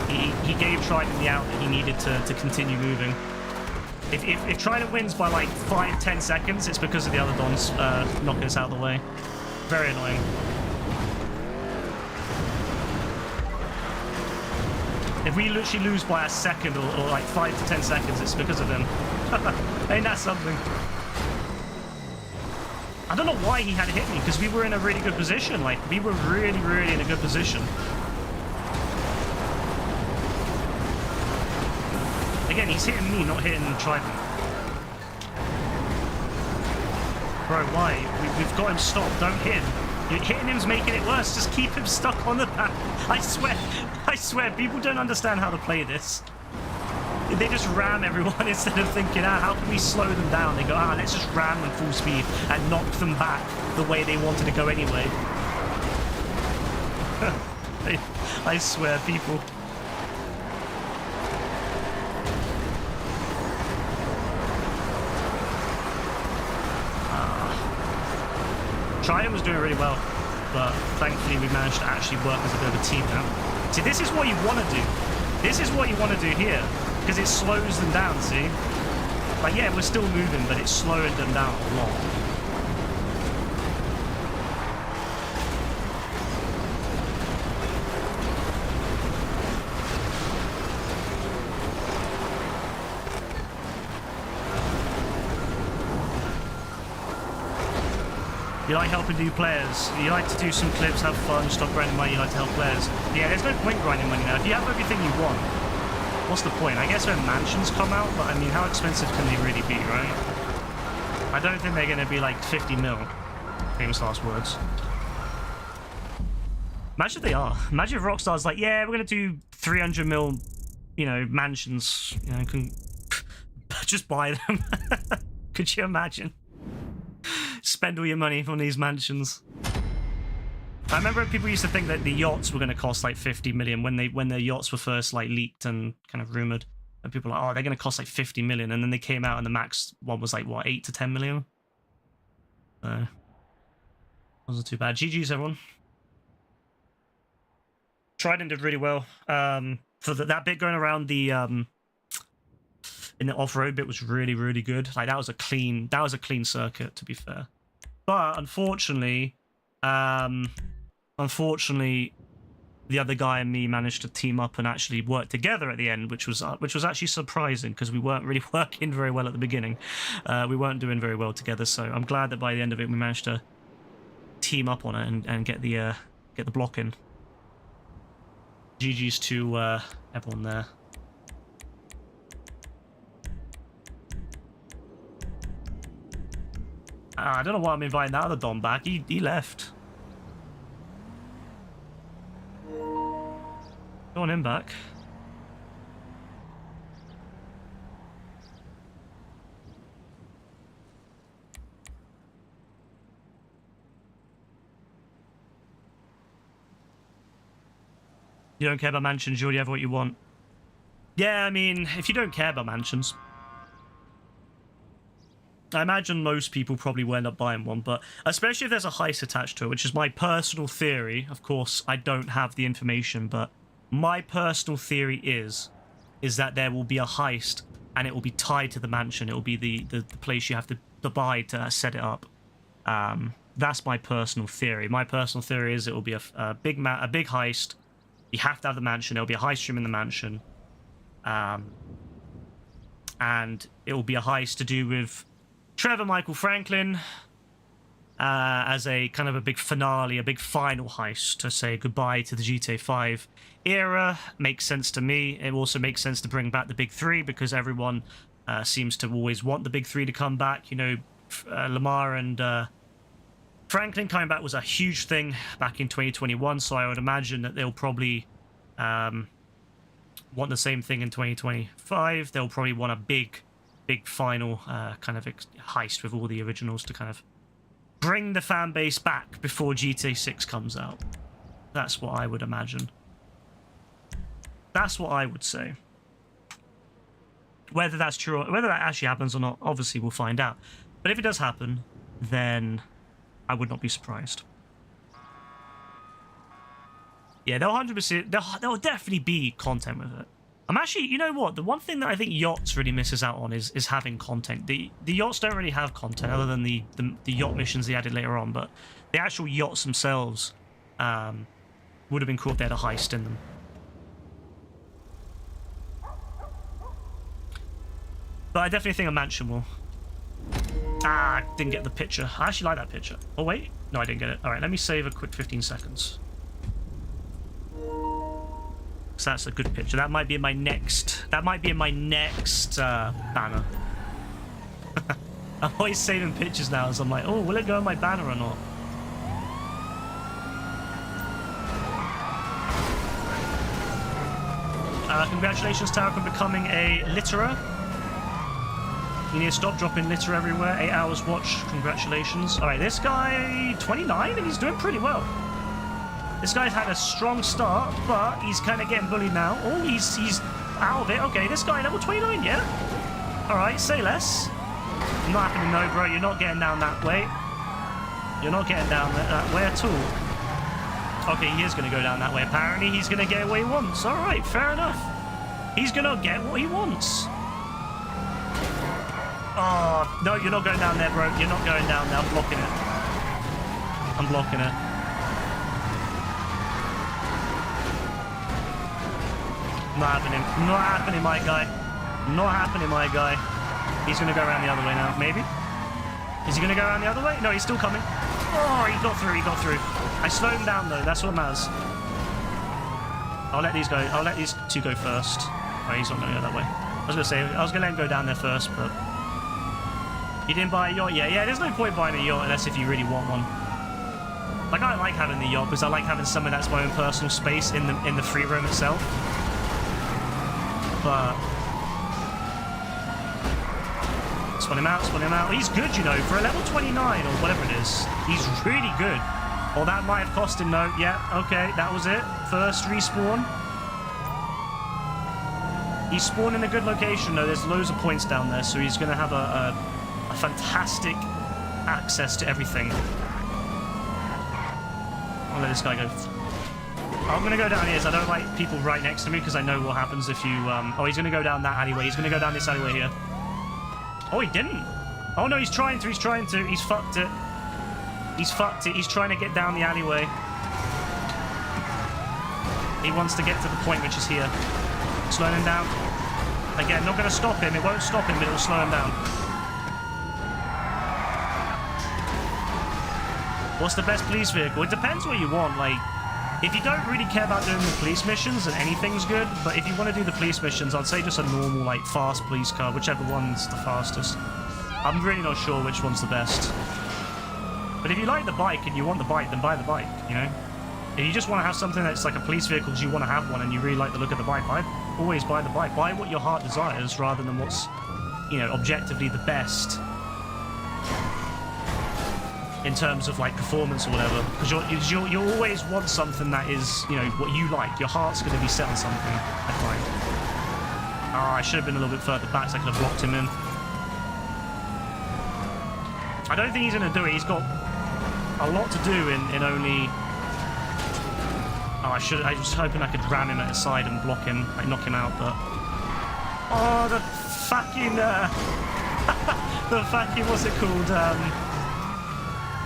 He gave Trident the out that he needed to continue moving. If Trident wins by like 5-10 seconds, it's because of the other Dons knocking us out of the way. Very annoying. If we literally lose by a second or like 5 to 10 seconds, it's because of him. Ain't that something? I don't know why he had hit me, because we were in a really good position. Like, we were really, really in a good position. Again, he's hitting me, not hitting Trident. Bro, why? We've got him stopped. Don't hit him. Hitting him's making it worse. Just keep him stuck on the back. I swear, people don't understand how to play this. They just ram everyone instead of thinking, how can we slow them down? They go, let's just ram them full speed and knock them back the way they wanted to go anyway. I swear, people. Trident was doing really well, but thankfully we managed to actually work as a bit of a team now. See, this is what you want to do. This is what you want to do here, because it slows them down, see? Like, yeah, we're still moving, but it's slowing them down a lot. You like helping new players. You like to do some clips, have fun, stop grinding money. You like to help players. Yeah, there's no point grinding money now. If you have everything you want, what's the point? I guess when mansions come out, but I mean, how expensive can they really be, right? I don't think they're going to be like 50 mil. Famous last words. Imagine if they are. Imagine if Rockstar's like, yeah, we're going to do 300 mil, you know, mansions. You know, can just buy them. Could you imagine? Spend all your money on these mansions. I remember people used to think that the yachts were going to cost like 50 million when the yachts were first like leaked and kind of rumored. And people were like, oh, they're going to cost like 50 million. And then they came out and the max one was like, what, 8 to 10 million? Wasn't too bad. GG's, everyone. Trident did really well. For that bit going around the in the off-road bit was really, really good. Like that was a clean circuit, to be fair. But unfortunately, the other guy and me managed to team up and actually work together at the end, which was actually surprising because we weren't really working very well at the beginning. We weren't doing very well together. So I'm glad that by the end of it we managed to team up on it and get the block in. GG's to everyone there. I don't know why I'm inviting that other Don back. He left. Go on him back. You don't care about mansions, you already have what you want. Yeah, I mean, if you don't care about mansions, I imagine most people probably will end up buying one, but especially if there's a heist attached to it, which is my personal theory. Of course, I don't have the information, but my personal theory is that there will be a heist and it will be tied to the mansion. It will be the place you have to buy to set it up. That's my personal theory. My personal theory is it will be a big heist. You have to have the mansion. There'll be a heist room in the mansion. And it will be a heist to do with Trevor Michael Franklin as a kind of a big finale, a big final heist to say goodbye to the GTA 5 era. Makes sense to me. It also makes sense to bring back the big three because everyone seems to always want the big three to come back. You know, Lamar and Franklin coming back was a huge thing back in 2021, so I would imagine that they'll probably want the same thing in 2025. They'll probably want a big final kind of heist with all the originals to kind of bring the fan base back before GTA 6 comes out. That's what I would imagine. That's what I would say. Whether that's true or whether that actually happens or not, obviously we'll find out. But if it does happen, then I would not be surprised. Yeah, they'll 100%. There'll definitely be content with it. I'm actually, you know what? The one thing that I think Yachts really misses out on is having content. The Yachts don't really have content other than the yacht missions they added later on, but the actual yachts themselves would have been cool if they had a heist in them. But I definitely think a mansion will. Ah, I didn't get the picture. I actually like that picture. Oh, wait. No, I didn't get it. All right, let me save a quick 15 seconds. So that's a good picture. That might be in my next... banner. I'm always saving pictures now, so I'm like, oh, will it go in my banner or not? Congratulations, Tarek, on becoming a litterer. You need to stop dropping litter everywhere. 8 hours watch. Congratulations. All right, this guy, 29, and he's doing pretty well. This guy's had a strong start, but he's kind of getting bullied now. Oh, he's out of it. Okay, this guy, level 29, yeah? All right, say less. Not happening, no, bro. You're not getting down that way. You're not getting down that way at all. Okay, he is going to go down that way. Apparently, he's going to get what he wants. All right, fair enough. He's going to get what he wants. Oh, no, you're not going down there, bro. You're not going down there. I'm blocking it. I'm blocking it. Not happening. Not happening, my guy. Not happening, my guy. He's going to go around the other way now. Maybe? Is he going to go around the other way? No, he's still coming. Oh, he got through, he got through. I slowed him down though, that's what matters. I'll let these go. I'll let these two go first. Oh, he's not going to go that way. I was going to say, I was going to let him go down there first, but... You didn't buy a yacht yet? Yeah, there's no point buying a yacht unless if you really want one. Like, I like having the yacht because I like having something that's my own personal space in the free roam itself. But... Spun him out, spun him out. He's good, you know, for a level 29 or whatever it is. He's really good. Or that might have cost him, no. Yeah, okay, that was it. First respawn. He's spawned in a good location, though. There's loads of points down there, so he's going to have a fantastic access to everything. I'll let this guy go. I'm going to go down here, so I don't like people right next to me, because I know what happens if you... Oh, he's going to go down that alleyway. He's going to go down this alleyway here. Oh, he didn't. Oh, no, he's trying to. He's trying to. He's fucked it. He's fucked it. He's trying to get down the alleyway. He wants to get to the point, which is here. Slowing him down. Again, not going to stop him. It won't stop him, but it will slow him down. What's the best police vehicle? It depends what you want. Like, if you don't really care about doing the police missions, then anything's good. But if you want to do the police missions, I'd say just a normal, like, fast police car, whichever one's the fastest. I'm really not sure which one's the best. But if you like the bike and you want the bike, then buy the bike, you know? If you just want to have something that's like a police vehicle because you want to have one and you really like the look of the bike, I'd always buy the bike. Buy what your heart desires rather than what's, you know, objectively the best in terms of, like, performance or whatever. Because you always want something that is, you know, what you like. Your heart's going to be set on something, I find. Oh, I should have been a little bit further back so I could have blocked him in. I don't think he's going to do it. He's got a lot to do in only... Oh, I was hoping I could ram him at his side and block him, like knock him out, but... Oh, the fucking... the fucking, what's it called?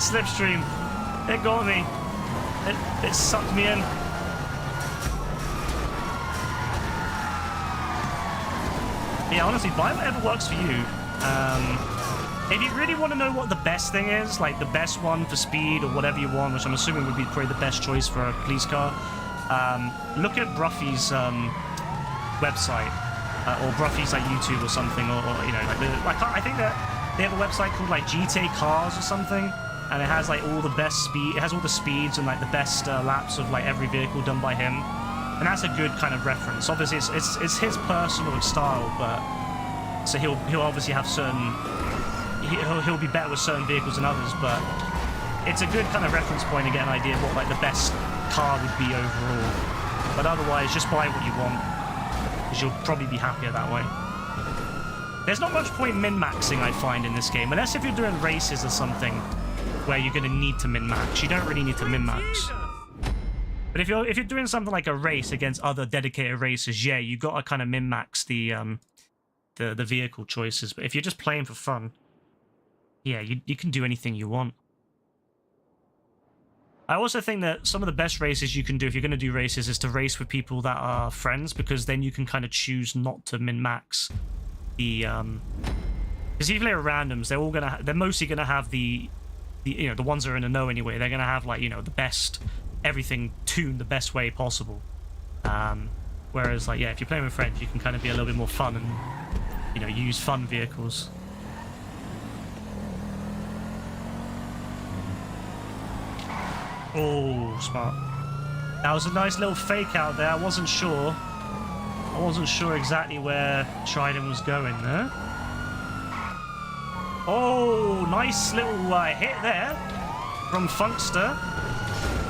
Slipstream. It got me. It sucked me in. Yeah, honestly, buy whatever works for you. If you really want to know what the best thing is, like the best one for speed or whatever you want, which I'm assuming would be probably the best choice for a police car, look at Bruffy's website, or Bruffy's like YouTube or something, or you know, like I think that they have a website called like GTA Cars or something, and it has like all the best speed. It has all the speeds and like the best laps of like every vehicle done by him, and that's a good kind of reference. Obviously, it's his personal style, but so he'll obviously have certain. He'll be better with certain vehicles than others, but it's a good kind of reference point to get an idea of what like the best car would be overall. But otherwise, just buy what you want, because you'll probably be happier that way. There's not much point min-maxing, I find, in this game, unless if you're doing races or something where you're going to need to min-max. You don't really need to min-max. But if you're doing something like a race against other dedicated racers, yeah, you got to kind of min-max the vehicle choices. But if you're just playing for fun, yeah, you can do anything you want. I also think that some of the best races you can do if you're going to do races is to race with people that are friends, because then you can kind of choose not to min-max the because if you play with randoms, they're mostly gonna have the you know, the ones that are in the know anyway. They're gonna have, like, you know, the best, everything tuned the best way possible. Whereas, like, yeah, if you're playing with friends, you can kind of be a little bit more fun and, you know, use fun vehicles. Oh, smart. That was a nice little fake out there. I wasn't sure exactly where Trident was going there. Oh, nice little hit there from Funkster.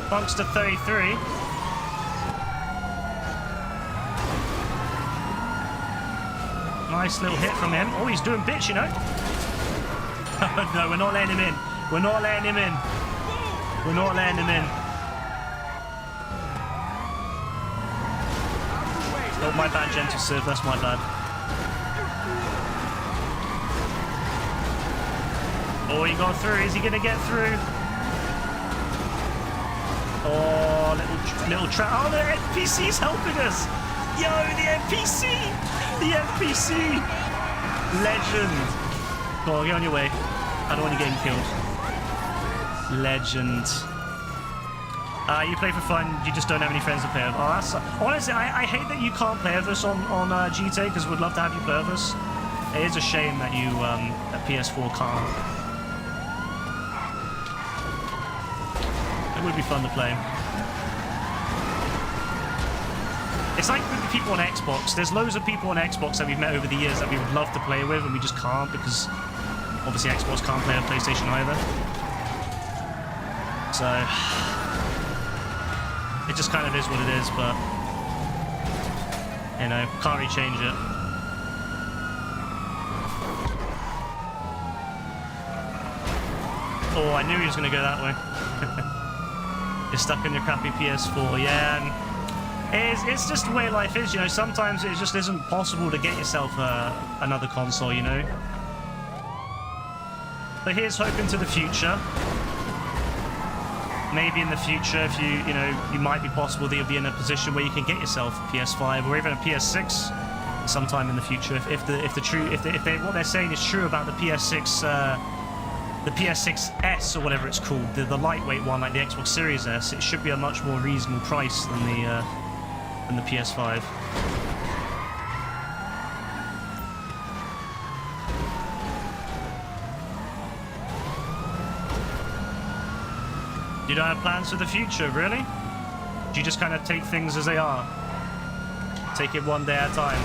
Funkster 33. Nice little hit from him. Oh, he's doing bits, you know. No, we're not letting him in. We're not letting him in. We're not letting him in. Oh, my bad, Gentle Civ. That's my bad. Oh, he got through. Is he going to get through? Oh, little trap. Oh, the NPC's helping us. Yo, the NPC. The NPC. Legend. Go on, get on your way. I don't want you getting killed. Legend. You play for fun, you just don't have any friends to play with. Oh, that's... Honestly, I hate that you can't play with us on GTA, because we'd love to have you play with us. It is a shame that you, that PS4 can't. It would be fun to play. It's like with the people on Xbox. There's loads of people on Xbox that we've met over the years that we would love to play with, and we just can't, because obviously Xbox can't play on PlayStation either. So... it just kind of is what it is, but... you know, can't really change it. Oh, I knew he was going to go that way. You're stuck in your crappy PS4, yeah, and it's just the way life is, you know. Sometimes it just isn't possible to get yourself another console, you know. But here's hoping to the future. Maybe in the future, if you know, you might be possible that you'll be in a position where you can get yourself a PS5 or even a PS6 sometime in the future. If what they're saying is true about the PS6. The PS6S or whatever it's called, the lightweight one like the Xbox Series S, it should be a much more reasonable price than the PS5. You don't have plans for the future, really? Do you just kind of take things as they are? Take it one day at a time?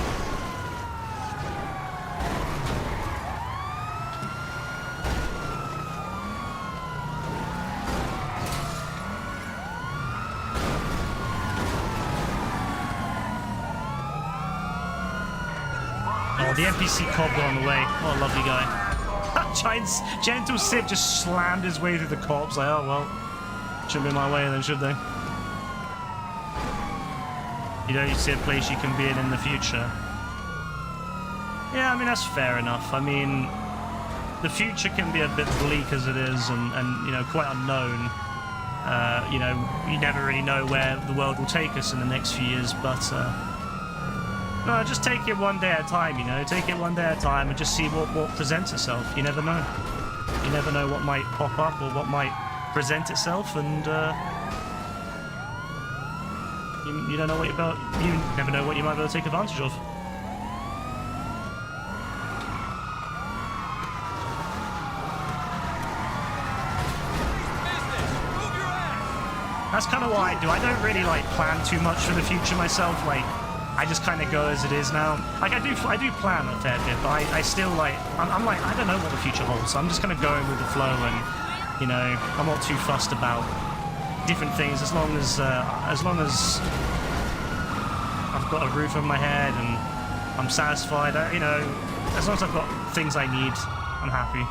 The NPC Cobb got on the way. What a lovely guy. Gentle Civ just slammed his way through the cops. Like, oh well, shouldn't be my way then, should they? You don't see a place you can be in the future. Yeah, I mean, that's fair enough. I mean, the future can be a bit bleak as it is, and you know, quite unknown. You know, you never really know where the world will take us in the next few years, but no, just take it one day at a time, you know. Take it one day at a time and just see what presents itself. You never know. You never know what might pop up or what might present itself, and you don't know what you never know what you might be able to take advantage of. That's kind of what I do. I don't really like plan too much for the future myself. Like, I just kind of go as it is now. Like, I do plan a fair bit, but I still like, I'm like, I don't know what the future holds, so I'm just kind of going with the flow, and, you know, I'm not too fussed about different things as long as I've got a roof over my head and I'm satisfied, you know, as long as I've got things I need, I'm happy.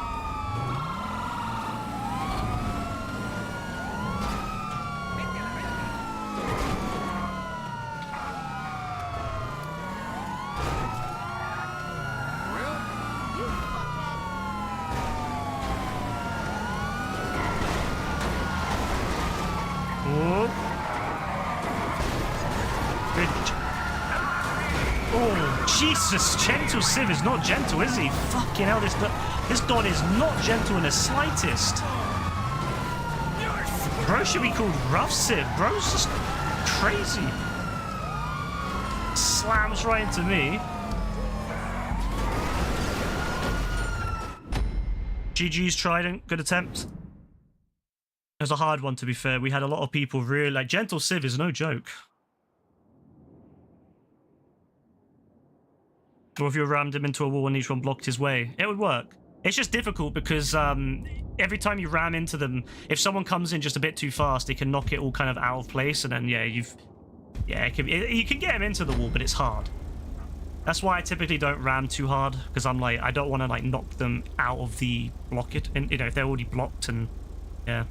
Jesus, Gentle Civ is not gentle, is he? Fucking hell, this Don is not gentle in the slightest. Bro should be called Rough Civ. Bro's just crazy. Slams right into me. GG's Trident, good attempt. It was a hard one, to be fair. We had a lot of people really like Gentle Civ is no joke. Or if you rammed him into a wall and each one blocked his way, it would work. It's just difficult because every time you ram into them, if someone comes in just a bit too fast, they can knock it all kind of out of place, and then you can get him into the wall, but it's hard. That's why I typically don't ram too hard, because I'm like, I don't want to like knock them out of the block and you know, if they're already blocked, and yeah,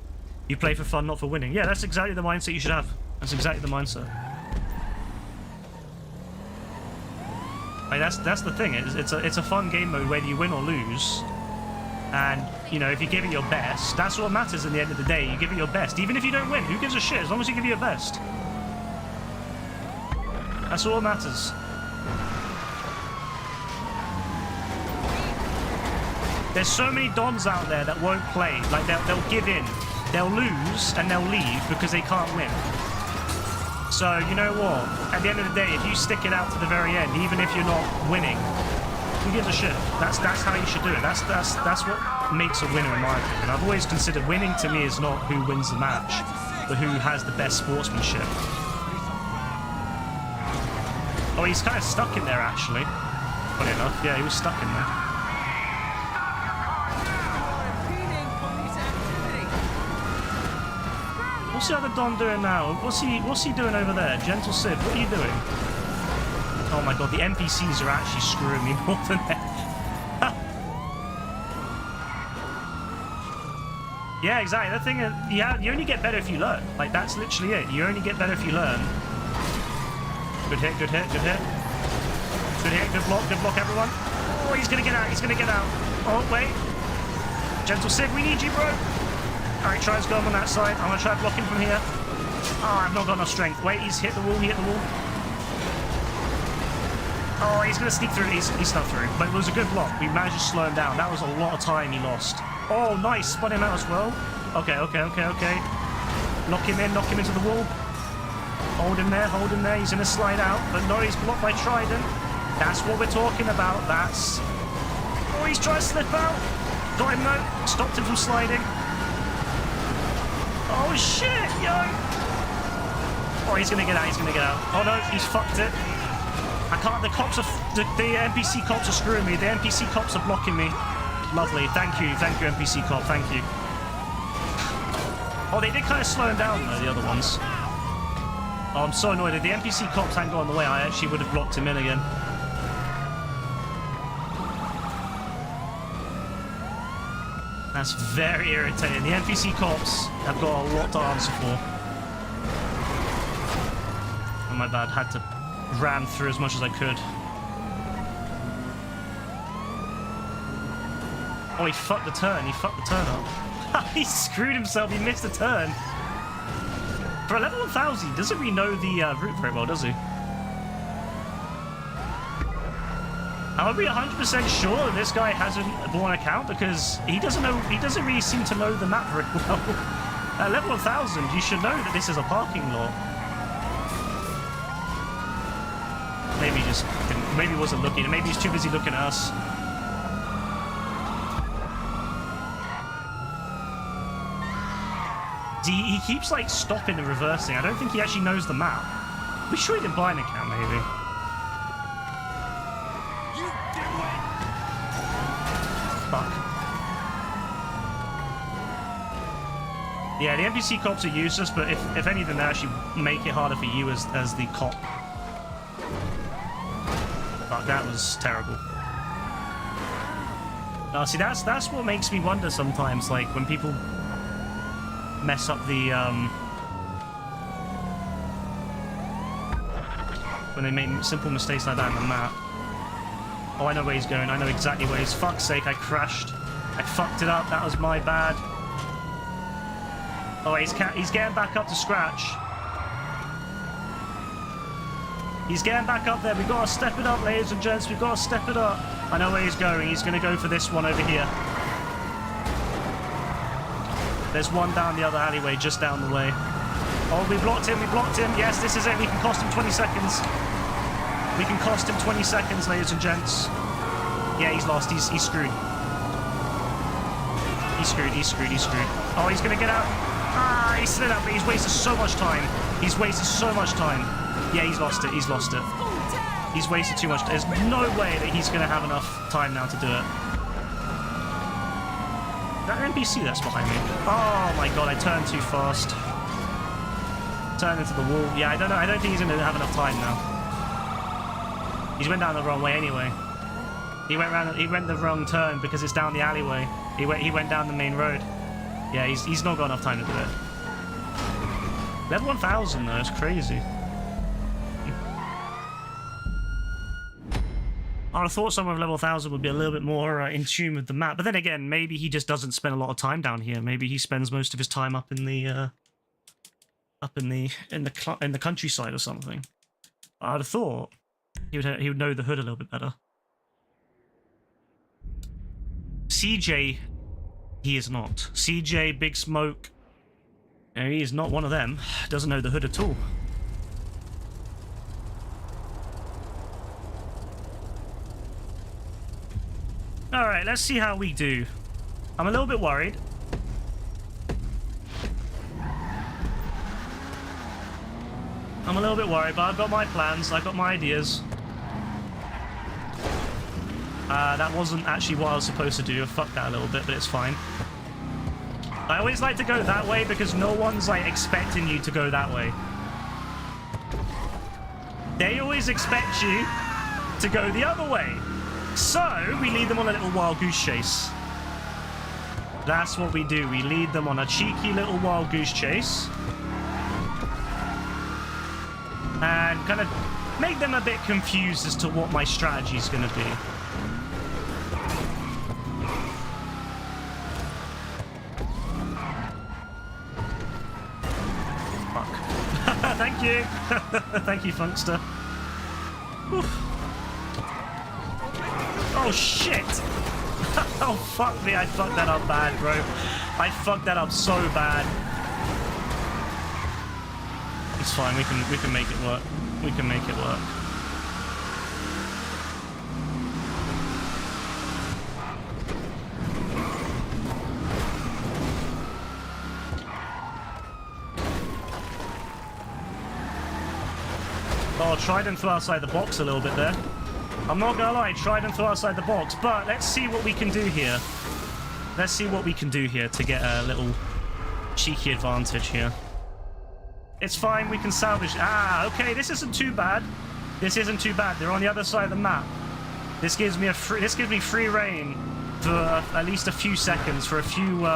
you play for fun, not for winning. Yeah, that's exactly the mindset you should have. That's exactly the mindset. Like, that's the thing. It's a fun game mode whether you win or lose, and you know, if you give it your best, that's what matters. In the end of the day, you give it your best, even if you don't win. Who gives a shit as long as you give it your best? That's all that matters. There's so many Dons out there that won't play. Like they'll give in. they'll lose and they'll leave because they can't win. So, you know what? At the end of the day, if you stick it out to the very end, even if you're not winning, who gives a shit? That's how you should do it. That's what makes a winner in my opinion. I've always considered winning to me is not who wins the match, but who has the best sportsmanship. Oh, he's kind of stuck in there, actually. Funny enough, yeah, he was stuck in there. What's the other Don doing now? What's he doing over there? Gentle Sid, what are you doing? Oh my god, the NPCs are actually screwing me more than that. Yeah, exactly. The thing is, you only get better if you learn. Like, that's literally it. You only get better if you learn. Good hit, good hit, good hit. Good hit, good block, everyone. Oh, he's gonna get out, he's gonna get out. Oh, wait. Gentle Sid, we need you, bro. Alright, try to go on that side. I'm gonna try blocking from here. Oh, I've not got enough strength. Wait, he's hit the wall, he hit the wall. Oh, he's gonna sneak through. He's snuck through. But it was a good block. We managed to slow him down. That was a lot of time he lost. Oh, nice. Spun him out as well. Okay. Knock him into the wall. Hold him there. He's gonna slide out. But no, he's blocked by Trident. That's what we're talking about. That's... Oh, he's trying to slip out. Got him though. Stopped him from sliding. Oh, shit, yo. Oh, he's gonna get out. Oh, no, he's fucked it. I can't, the cops are, the NPC cops are screwing me. The NPC cops are blocking me. Lovely, thank you, NPC cop, thank you. Oh, they did kind of slow him down, though, the other ones. Oh, I'm so annoyed. If the NPC cops hadn't got on the way, I actually would have blocked him in again. That's very irritating. The NPC cops have got a lot to answer for. Oh, my bad. Had to ram through as much as I could. Oh, he fucked the turn. He fucked the turn up. He screwed himself. He missed a turn. For a level 1000, he doesn't really know the route very well, does he? I would be 100% sure that this guy hasn't bought an account because he doesn't really seem to know the map very well. At level 1000, you should know that this is a parking lot. Maybe he just didn't, maybe he wasn't looking, maybe he's too busy looking at us. He keeps like stopping and reversing. I don't think he actually knows the map. We sure he didn't buy an account, maybe. Fuck. Yeah, the NPC cops are useless, but if anything, they actually make it harder for you as the cop. Fuck, that was terrible. No, see, that's what makes me wonder sometimes, like, when people mess up the, when they make simple mistakes like that in the map. Oh, I know where he's going. I know exactly where he's... Fuck's sake, I crashed. I fucked it up. That was my bad. Oh, he's getting back up to scratch. He's getting back up there. We've got to step it up, ladies and gents. We've got to step it up. I know where he's going. He's going to go for this one over here. There's one down the other alleyway, just down the way. Oh, we blocked him. Yes, this is it. We can cost him 20 seconds. We can cost him 20 seconds, ladies and gents. Yeah, he's lost. He's screwed. He's screwed. Oh, he's going to get out. Ah, he slid out, but he's wasted so much time. Yeah, he's lost it. He's wasted too much. There's no way that he's going to have enough time now to do it. That NPC that's behind me. Oh my god, I turned too fast. Turned into the wall. Yeah, I don't know. I don't think he's going to have enough time now. He's went down the wrong way anyway. He went the wrong turn because it's down the alleyway. He went down the main road. Yeah, he's not got enough time to do it. Level 1000 though, it's crazy. I would have thought someone with level 1000 would be a little bit more in tune with the map, but then again, maybe he just doesn't spend a lot of time down here. Maybe he spends most of his time up in the countryside or something. I would have thought he would know the hood a little bit better. CJ, he is not. CJ, Big Smoke, No, he's not one of them. Doesn't know the hood at all. Alright, let's see how we do. I'm a little bit worried. I'm a little bit worried, but I've got my plans. I've got my ideas. That wasn't actually what I was supposed to do. I fucked that a little bit, but it's fine. I always like to go that way because no one's like expecting you to go that way. They always expect you to go the other way. So we lead them on a little wild goose chase. That's what we do. We lead them on a cheeky little wild goose chase. And kind of make them a bit confused as to what my strategy is going to be. Thank you. Thank you, Funkster. Oof. Oh, shit. Oh, fuck me. I fucked that up bad, bro. I fucked that up so bad. It's fine. We can make it work. We can make it work. Oh, Trident flew outside the box a little bit there. I'm not gonna lie, Trident flew outside the box, but let's see what we can do here. Let's see what we can do here to get a little cheeky advantage here. It's fine, we can salvage. Ah, okay, this isn't too bad. This isn't too bad. They're on the other side of the map. This gives me free reign for at least a few seconds, for a few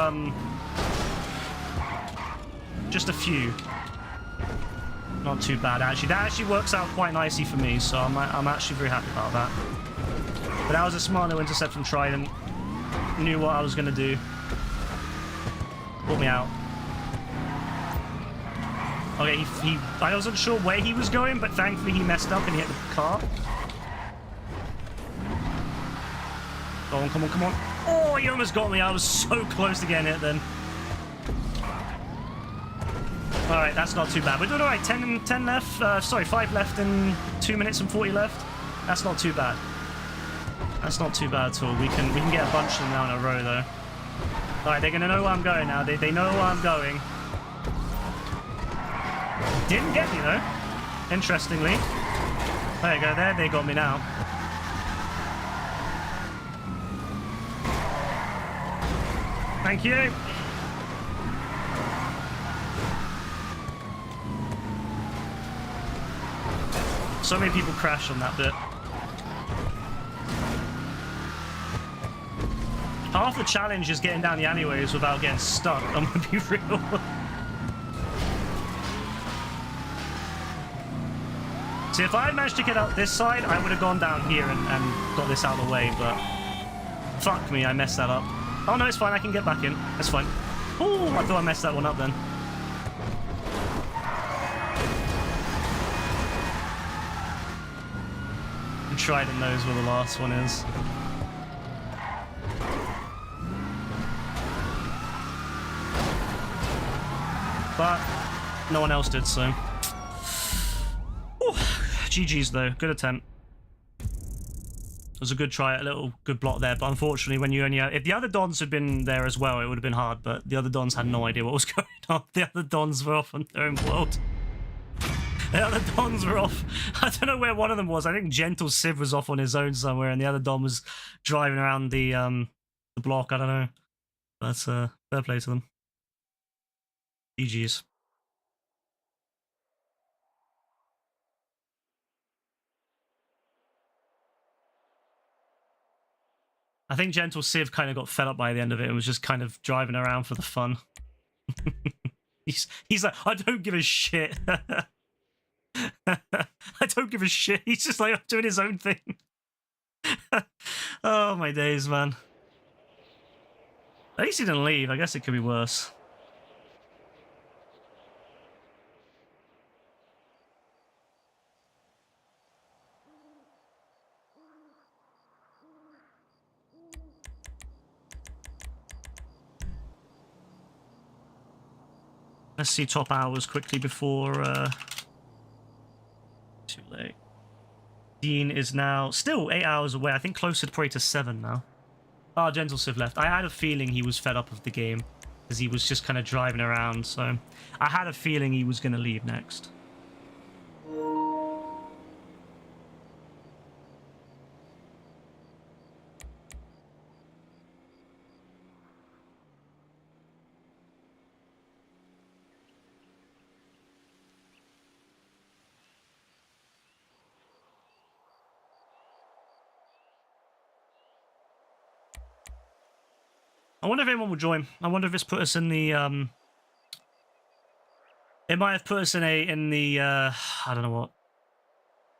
just a few. Not too bad, actually. That actually works out quite nicely for me, so I'm actually very happy about that. But that was a smart little intercept from Trident. Knew what I was going to do. Pulled me out. Okay, I wasn't sure where he was going, but thankfully he messed up and he hit the car. Go on, come on, come on. Oh, he almost got me. I was so close to getting it then. Alright, that's not too bad. We're doing alright. 10 left. Sorry, 5 left and 2 minutes and 40 left. That's not too bad. That's not too bad at all. We can get a bunch of them now in a row, though. Alright, they're going to know where I'm going now. They know where I'm going. Didn't get me, though. Interestingly. There you go. There, they got me now. Thank you. So many people crashed on that bit. Half the challenge is getting down the alleyways without getting stuck. I'm gonna be real. See, if I had managed to get out this side, I would have gone down here and got this out of the way, but fuck me, I messed that up. Oh no, it's fine, I can get back in. That's fine. Oh, I thought I messed that one up then. Trident knows where the last one is. But no one else did, so. Ooh, GG's though, good attempt. It was a good try, a little good block there, but unfortunately when you only have, if the other Dons had been there as well, it would have been hard, but the other Dons had no idea what was going on. The other Dons were off on their own world. The other Dons were off. I don't know where one of them was. I think Gentle Civ was off on his own somewhere, and the other Don was driving around the block. I don't know. But fair play to them. GG's. I think Gentle Civ kind of got fed up by the end of it and was just kind of driving around for the fun. he's like, I don't give a shit. I don't give a shit. He's just like doing his own thing. Oh my days, man. At least he didn't leave. I guess it could be worse. Let's see top hours quickly before... Too late. Dean is now still 8 hours away. I think closer probably to 7 now. Ah, Gentle Civ left. I had a feeling he was fed up of the game because he was just kind of driving around. So I had a feeling he was going to leave next. I wonder if anyone will join. I wonder if it's put us in the it might have put us in the I don't know what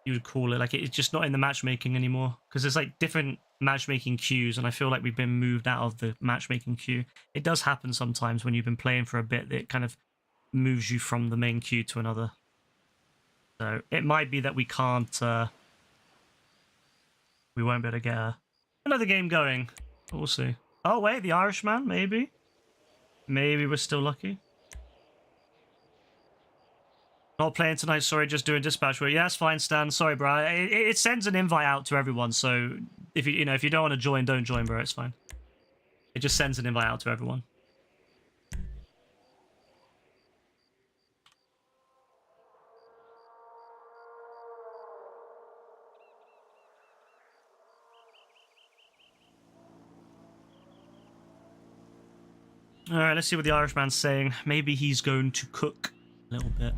you would call it. Like it's just not in the matchmaking anymore because there's like different matchmaking queues, and I feel like we've been moved out of the matchmaking queue. It does happen sometimes when you've been playing for a bit that it kind of moves you from the main queue to another. So it might be that we can't we won't be able to get another game going. We'll see. Oh, wait, the Irishman, maybe? Maybe we're still lucky. Not playing tonight, sorry, just doing dispatch work. Yeah, that's fine, Stan. Sorry, bro. It sends an invite out to everyone, so if you know if you don't want to join, don't join, bro. It's fine. It just sends an invite out to everyone. All right, let's see what the Irishman's saying. Maybe he's going to cook a little bit.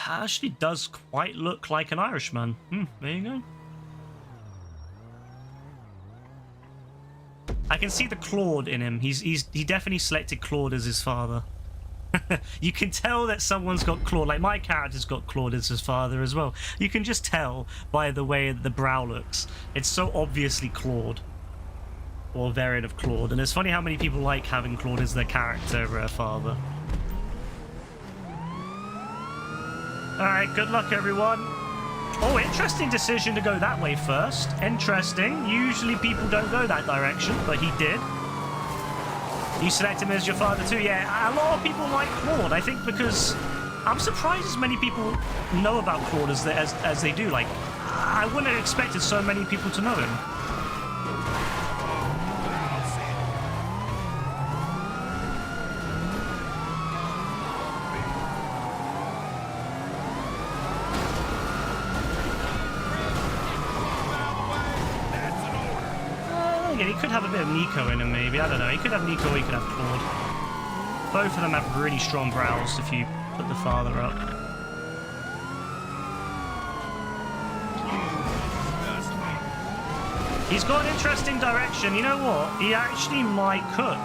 Actually does quite look like an Irishman. There you go. I can see the Claude in him. He definitely selected Claude as his father. You can tell that someone's got Claude. Like my character's got Claude as his father as well. You can just tell by the way the brow looks. It's so obviously Claude. Or a variant of Claude. And it's funny how many people like having Claude as their character father. Alright, good luck everyone. Oh, interesting decision to go that way first. Interesting. Usually people don't go that direction, but he did. You select him as your father too? Yeah, a lot of people like Claude. I think because... I'm surprised as many people know about Claude as they do. Like, I wouldn't have expected so many people to know him. He could have a bit of Nico in him, maybe. I don't know. He could have Nico or he could have Claude. Both of them have really strong brows if you put the father up. He's got an interesting direction. You know what? He actually might cook.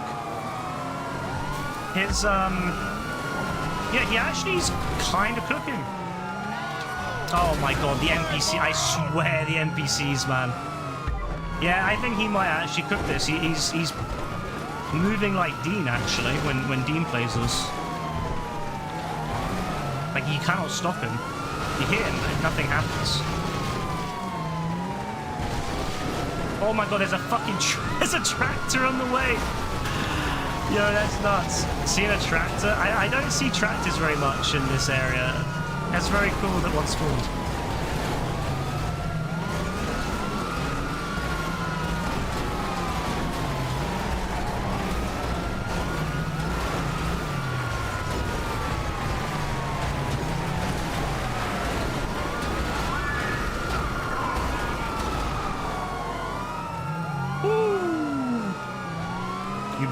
His, yeah, he actually is kind of cooking. Oh my god, the NPC. I swear the NPCs, man. Yeah, I think he might actually cook this. He's moving like Dean, actually, when Dean plays us. Like, you cannot stop him. You hit him, and nothing happens. Oh my god, there's a fucking there's a tractor on the way! Yo, that's nuts. Seeing a tractor? I don't see tractors very much in this area. That's very cool that one spawned.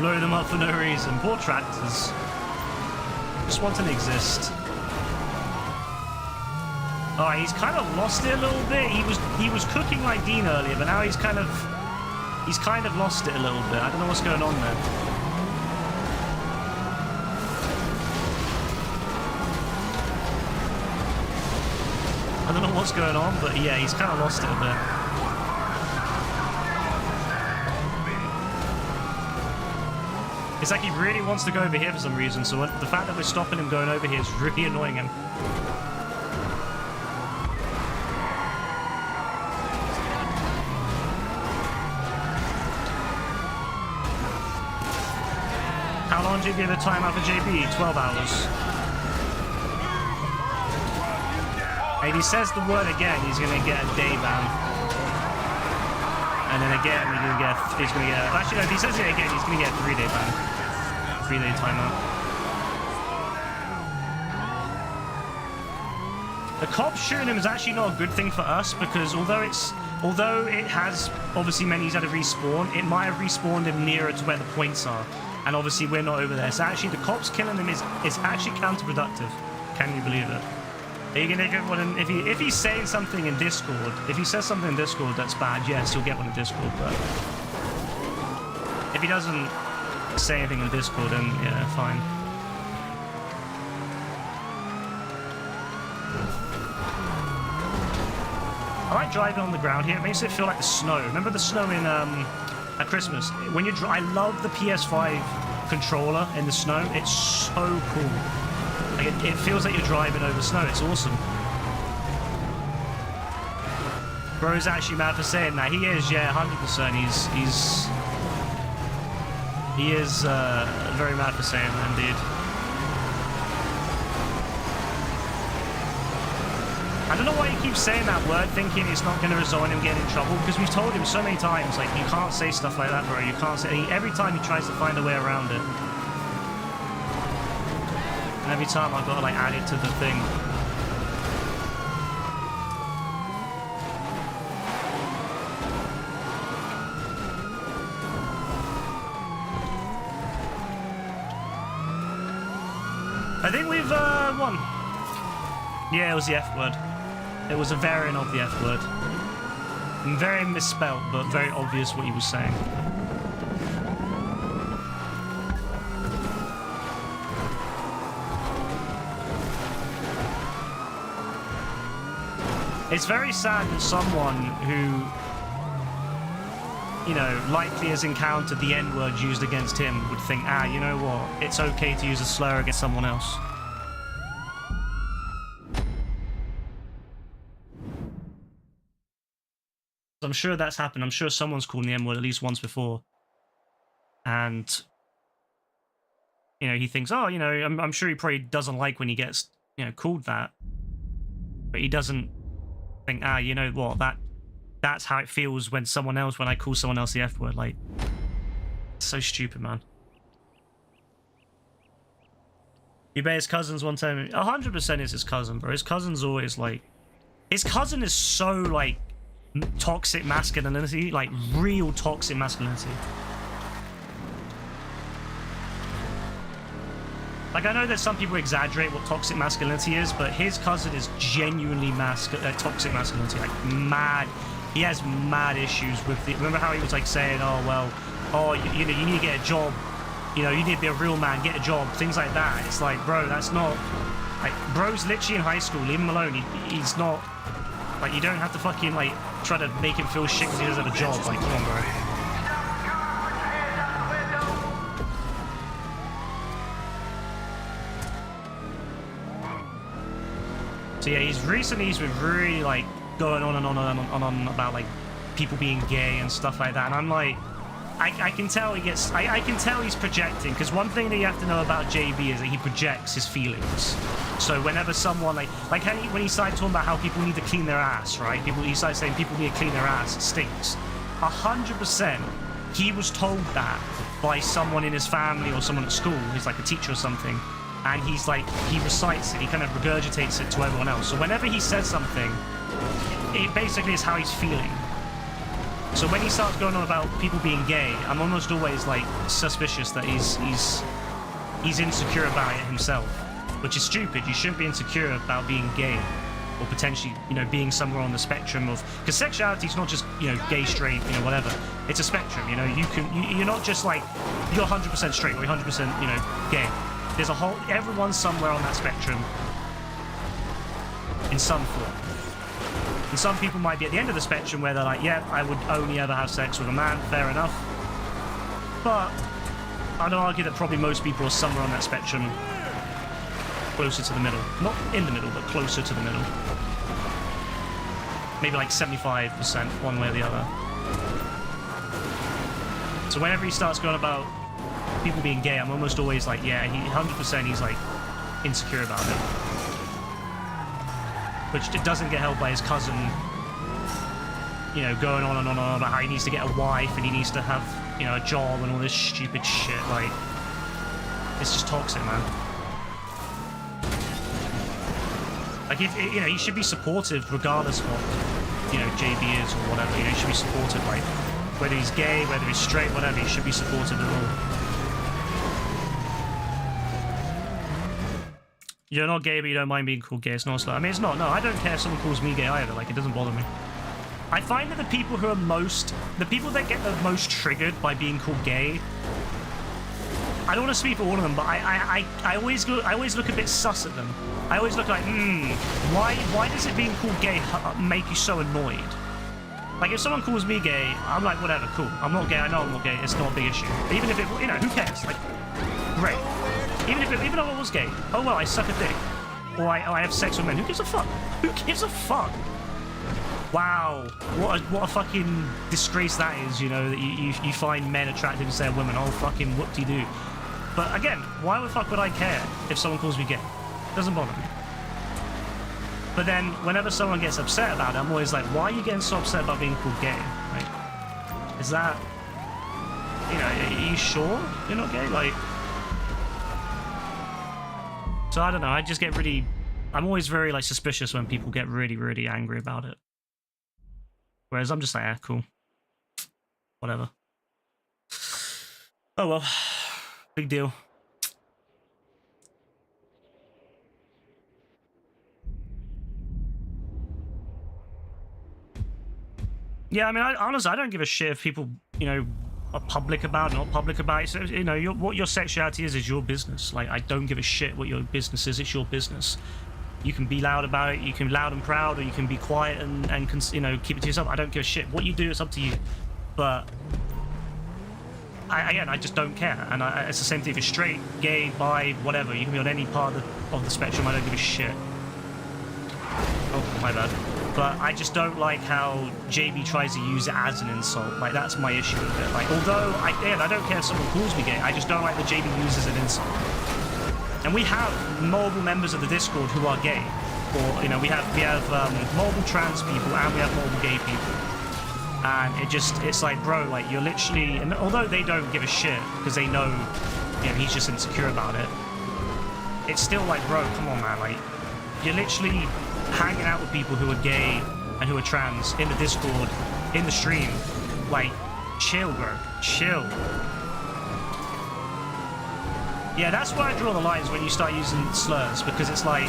Blow them up for no reason. Poor tractors. Just want to exist. Alright, he's kind of lost it a little bit. He was cooking like Dean earlier, but now he's kind of lost it a little bit. I don't know what's going on there. I don't know what's going on, but yeah, he's kind of lost it a bit. It's like he really wants to go over here for some reason, so the fact that we're stopping him going over here is really annoying him. do you give a timeout for JB? 12 hours. And if he says the word again, he's gonna get a day ban. And then again, he's gonna get. Actually, no, if he says it again, he's gonna get a 3-day ban. 3-day timeout. The cops shooting him is actually not a good thing for us because although it has obviously meant he's had a respawn, it might have respawned him nearer to where the points are, and obviously we're not over there. So actually, the cops killing him is actually counterproductive. Can you believe it? Are you gonna get one? If he's saying something in Discord, if he says something in Discord that's bad, yes, you'll get one in Discord. But if he doesn't say anything in Discord, then yeah, fine. I like driving on the ground here. It makes it feel like the snow. Remember the snow in at Christmas? When you I love the PS5 controller in the snow. It's so cool. Like it feels like you're driving over snow. It's awesome. Bro's actually mad for saying that. He is, yeah, 100%. He is very mad for saying that, indeed. I don't know why he keeps saying that word, thinking it's not going to result in him getting in trouble, because we've told him so many times, like, you can't say stuff like that, bro. You can't say... Every time he tries to find a way around it. And every time I've got to, like, add it to the thing. I think we've, won. Yeah, it was the F word. It was a variant of the F word. Very misspelt, but very obvious what he was saying. It's very sad that someone who, you know, likely has encountered the N-word used against him would think, ah, you know what, it's okay to use a slur against someone else. I'm sure that's happened. I'm sure someone's called the N-word at least once before. And, you know, he thinks, oh, you know, I'm sure he probably doesn't like when he gets, you know, called that. But he doesn't think, ah, you know what, that's how it feels when I call someone else the F-word. Like, it's so stupid, man. You bet his cousin's one time. 100% is his cousin, bro. His cousin's always like... His cousin is so, like, toxic masculinity. Like, real toxic masculinity. Like, I know that some people exaggerate what toxic masculinity is, but his cousin is genuinely toxic masculinity. Like, mad. He has mad issues with the... Remember how he was, like, saying, oh, well, oh, you know, you need to get a job. You know, you need to be a real man, get a job, things like that. It's like, bro, that's not... Like, bro's literally in high school, leave him alone. He's not... Like, you don't have to fucking, like, try to make him feel shit because he doesn't have a job. Like, come on, bro. So, yeah, he's been really, like, going on and on and on about, like, people being gay and stuff like that. And I'm like... I can tell he gets... I can tell he's projecting, because one thing that you have to know about JB is that he projects his feelings. So whenever someone, like when he started talking about how people need to clean their ass, right? He started saying people need to clean their ass, it stinks. 100% he was told that by someone in his family or someone at school, who's like a teacher or something, and he's like, he recites it, he kind of regurgitates it to everyone else. So whenever he says something, it basically is how he's feeling. So when he starts going on about people being gay, I'm almost always like suspicious that he's insecure about it himself, which is stupid. You shouldn't be insecure about being gay, or potentially, you know, being somewhere on the spectrum of, because sexuality is not just, you know, gay, straight, you know, whatever. It's a spectrum. You know, you're not just like you're 100% straight or 100%, you know, gay. There's a whole, everyone's somewhere on that spectrum in some form. And some people might be at the end of the spectrum where they're like, yeah, I would only ever have sex with a man, fair enough. But I'd argue that probably most people are somewhere on that spectrum closer to the middle. Not in the middle, but closer to the middle. Maybe like 75% one way or the other. So whenever he starts going about people being gay, I'm almost always like, yeah, he 100% he's like insecure about it. Which it doesn't get helped by his cousin, you know, going on and on and on about how he needs to get a wife and he needs to have, you know, a job and all this stupid shit. Like, it's just toxic, man. Like, if you know, he should be supportive regardless of what, you know, JB is or whatever. You know, he should be supportive, like, whether he's gay, whether he's straight, whatever, he should be supportive of all. You're not gay, but you don't mind being called gay. It's not a slur. I mean, it's not. No, I don't care if someone calls me gay either. Like, it doesn't bother me. I find that the people who are the people that get the most triggered by being called gay, I don't want to speak for all of them, but I always look a bit sus at them. I always look like, why does it being called gay make you so annoyed? Like, if someone calls me gay, I'm like, whatever, cool. I'm not gay, I know I'm not gay, it's not a big issue. Even if it, you know, who cares? Like, great. Even if I was gay, oh well, I suck a dick. Or I have sex with men, who gives a fuck? Who gives a fuck? Wow, what a fucking disgrace that is, you know, that you find men attractive instead of women. Oh, fucking whoop-de-doo. But again, why the fuck would I care if someone calls me gay? It doesn't bother me. But then, whenever someone gets upset about it, I'm always like, why are you getting so upset about being called gay? Like, is that, you know, are you sure you're not gay? Like, so I don't know, I just get really, I'm always very, like, suspicious when people get really, really angry about it. Whereas I'm just like, ah, cool. Whatever. Oh well. Big deal. Yeah, I mean, honestly, I don't give a shit if people, you know, are public about it, not public about it. So, you know, what your sexuality is your business. Like, I don't give a shit what your business is. It's your business. You can be loud about it. You can be loud and proud, or you can be quiet and you know, keep it to yourself. I don't give a shit. What you do, it's up to you. But again, I just don't care. And it's the same thing if you're straight, gay, bi, whatever. You can be on any part of the spectrum. I don't give a shit. Oh, my bad. But I just don't like how JB tries to use it as an insult. Like, that's my issue with it. Like, although I don't care if someone calls me gay, I just don't like that JB uses an insult. And we have multiple members of the Discord who are gay, or you know, we have multiple trans people and we have multiple gay people. And it's like, bro, like, you're literally, and although they don't give a shit because they know, you know, he's just insecure about it, it's still like, bro, come on, man, like, you're literally hanging out with people who are gay and who are trans in the Discord, in the stream. Like, chill, bro, chill. Yeah, that's where I draw the lines when you start using slurs, because it's like,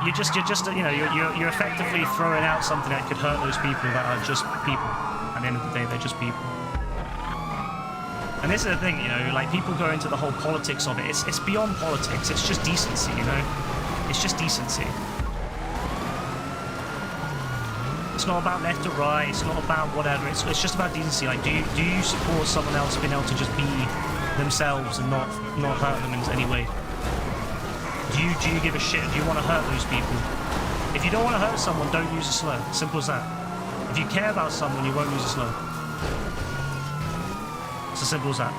you're just you know, you're effectively throwing out something that could hurt those people that are just people. At the end of the day, they're just people. And this is the thing, you know, like, people go into the whole politics of it. It's beyond politics. It's just decency, you know. It's just decency. It's not about left or right. It's not about whatever. It's just about decency. Like, do you support someone else being able to just be themselves and not hurt them in any way? Do you give a shit? Do you want to hurt those people? If you don't want to hurt someone, don't use a slur. Simple as that. If you care about someone, you won't use a slur. It's as simple as that.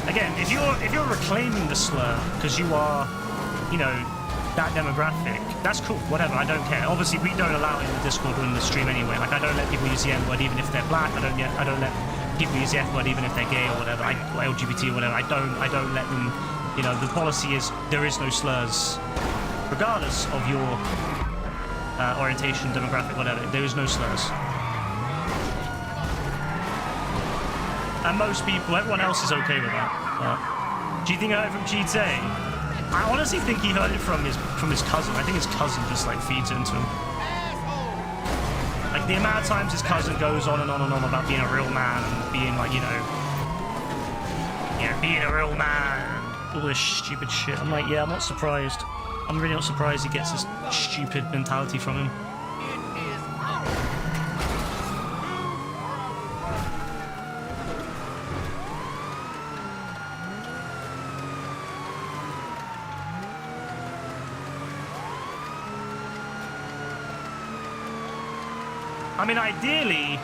Again, if you're reclaiming the slur because you are, you know, that demographic, that's cool, whatever, I don't care. Obviously, we don't allow it in the Discord or in the stream anyway. Like, I don't let people use the N-word even if they're black. I don't let people use the F-word even if they're gay or whatever, or LGBT or whatever. I don't let them, you know, the policy is there is no slurs. Regardless of your orientation, demographic, whatever, there is no slurs. And most people, everyone else is okay with that. But do you think I heard it from GTA? I honestly think he heard it from his cousin. I think his cousin just, like, feeds it into him. Like, the amount of times his cousin goes on and on and on about being a real man and being, like, you know, being a real man, all this stupid shit. I'm like, yeah, I'm not surprised. I'm really not surprised he gets this stupid mentality from him. I mean, ideally,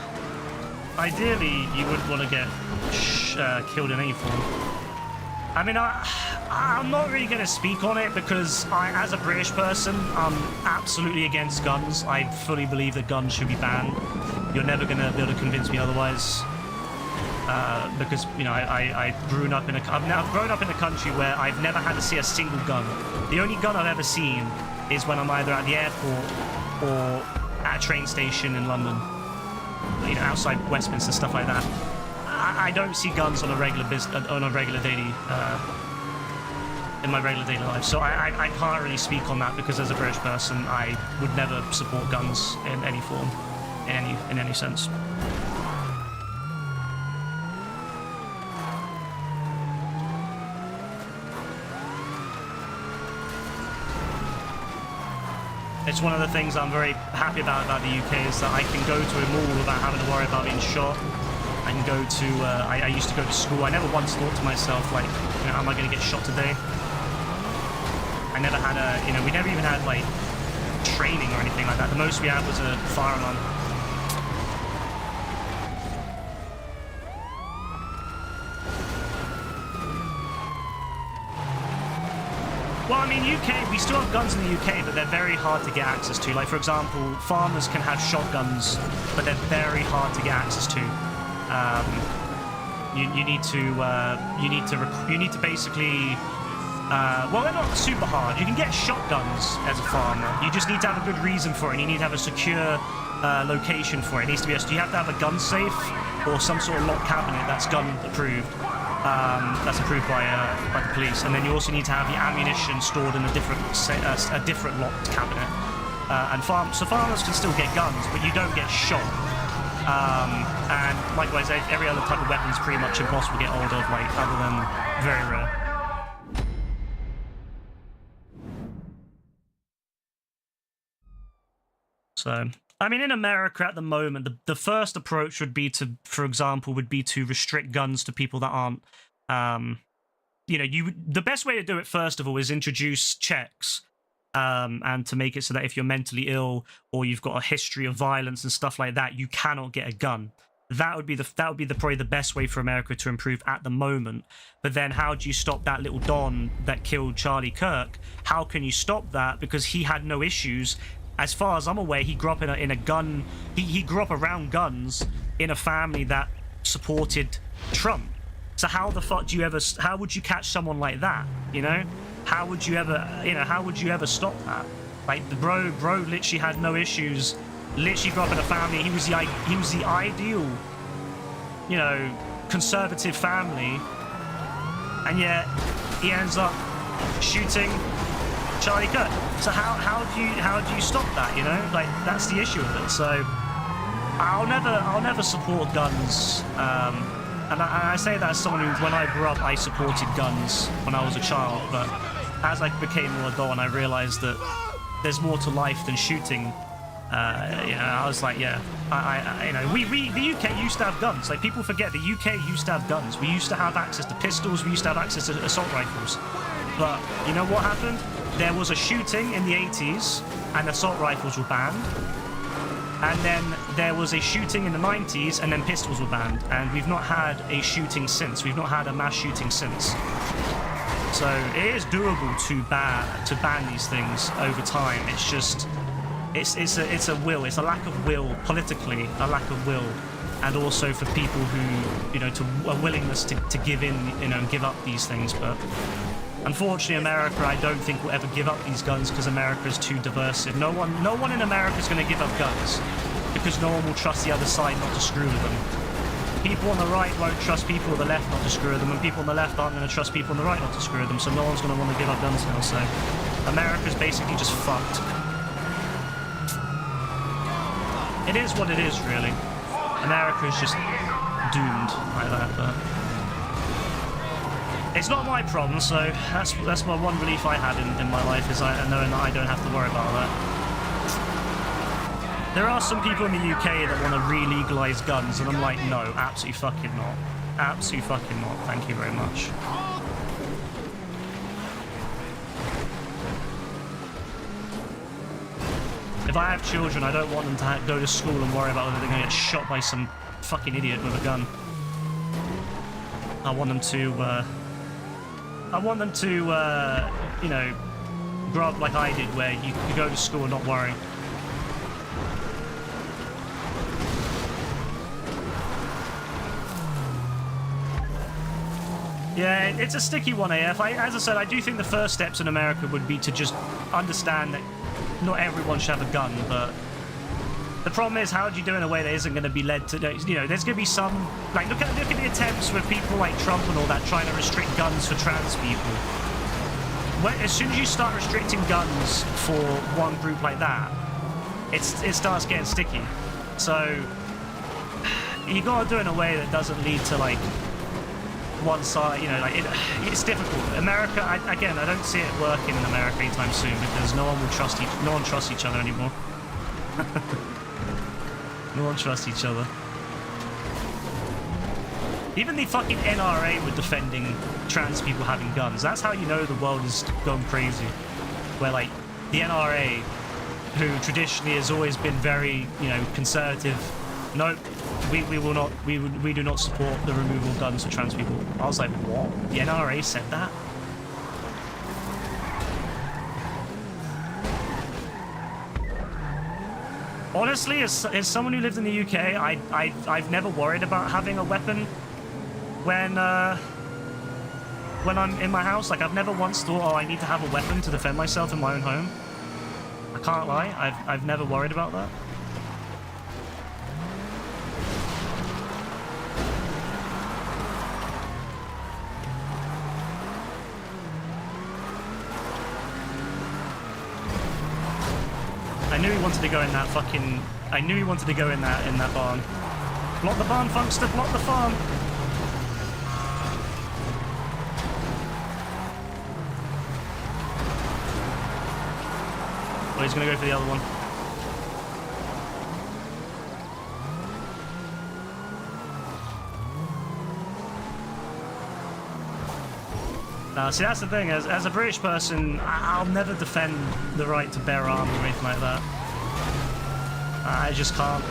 you wouldn't want to get killed in any form. I mean, I'm not really going to speak on it because as a British person, I'm absolutely against guns. I fully believe that guns should be banned. You're never going to be able to convince me otherwise. Because, you know, I've grown up in a country where I've never had to see a single gun. The only gun I've ever seen is when I'm either at the airport or at a train station in London. You know, outside Westminster, stuff like that. I don't see guns on a regular daily in my regular daily life, so I can't really speak on that because as a British person, I would never support guns in any form, in any sense. It's one of the things I'm very happy about the UK is that I can go to a mall without having to worry about being shot. I can go to, I used to go to school. I never once thought to myself, like, you know, am I going to get shot today? I never had we never even had, like, training or anything like that. The most we had was a fire alarm. Well, I mean, UK, we still have guns in the UK, but they're very hard to get access to. Like, for example, farmers can have shotguns, but they're very hard to get access to. You need to basically, well, they're not super hard. You can get shotguns as a farmer. You just need to have a good reason for it, and you need to have a secure location for it. It needs to be you have to have a gun safe or some sort of lock cabinet that's gun approved. That's approved by the police, and then you also need to have your ammunition stored in a different locked cabinet. And farmers can still get guns, but you don't get shot. And likewise, every other type of weapon is pretty much impossible to get hold of, like other than very rare. So, I mean, in America at the moment, the first approach would be to, for example, restrict guns to people that aren't, the best way to do it, first of all, is introduce checks, and to make it so that if you're mentally ill or you've got a history of violence and stuff like that, you cannot get a gun. That would be probably the best way for America to improve at the moment. But then how do you stop that little Don that killed Charlie Kirk? How can you stop that? Because he had no issues. As far as I'm aware, he grew up in a gun. He grew up around guns in a family that supported Trump. So how the fuck how would you catch someone like that? You know, how would you ever stop that? Like the bro literally had no issues. Literally grew up in a family. He was the ideal, you know, conservative family, and yet he ends up shooting Charlie Kirk. So how do you stop that? You know, like that's the issue with it. So I'll never support guns. And I say that as someone who, when I grew up, I supported guns when I was a child. But as I became more adult and I realized that there's more to life than shooting, I was like, yeah, the UK used to have guns. Like people forget, the UK used to have guns. We used to have access to pistols. We used to have access to assault rifles. But you know what happened? There was a shooting in the 80s and assault rifles were banned. And then there was a shooting in the 90s and then pistols were banned. And we've not had a shooting since. We've not had a mass shooting since. So it is doable to ban these things over time. It's just, it's a will. It's a lack of will politically, a lack of will. And also for people who, you know, a willingness to give in, you know, and give up these things. But unfortunately, America, I don't think will ever give up these guns because America is too diversive. No one in America is going to give up guns because no one will trust the other side not to screw with them. People on the right won't trust people on the left not to screw with them, and people on the left aren't going to trust people on the right not to screw with them, so no one's going to want to give up guns now. So America's basically just fucked. It is what it is, really. America is just doomed like that, but it's not my problem, so that's my one relief I had in my life, is knowing that I don't have to worry about that. There are some people in the UK that want to re-legalise guns, and I'm like, no, absolutely fucking not. Absolutely fucking not. Thank you very much. If I have children, I don't want them to go to school and worry about whether they're going to get shot by some fucking idiot with a gun. I want them to, you know, grow up like I did, where you go to school and not worry. Yeah, it's a sticky one, AF. As I said, I do think the first steps in America would be to just understand that not everyone should have a gun, but the problem is, how do you do it in a way that isn't going to be led to, you know, there's going to be some, like, look at the attempts with people like Trump and all that trying to restrict guns for trans people. As soon as you start restricting guns for one group like that, it starts getting sticky. So you got to do it in a way that doesn't lead to, like, one side, you know, like, it's difficult. America, again, I don't see it working in America anytime soon, because no one trusts each other anymore. No one trusts each other. Even the fucking NRA were defending trans people having guns. That's how you know the world is going crazy. Where, like, the NRA, who traditionally has always been very, you know, conservative, nope, we will not, we do not support the removal of guns for trans people. I was like, what? The NRA said that? Honestly, as someone who lived in the UK, I've never worried about having a weapon when I'm in my house. Like, I've never once thought, oh, I need to have a weapon to defend myself in my own home. I can't lie, I've never worried about that. I knew he wanted to go in that fucking... I knew he wanted to go in that barn. Block the barn, Funkster, block the farm! Oh, he's gonna go for the other one. See, that's the thing. As a British person, I'll never defend the right to bear arms or anything like that. I just can't.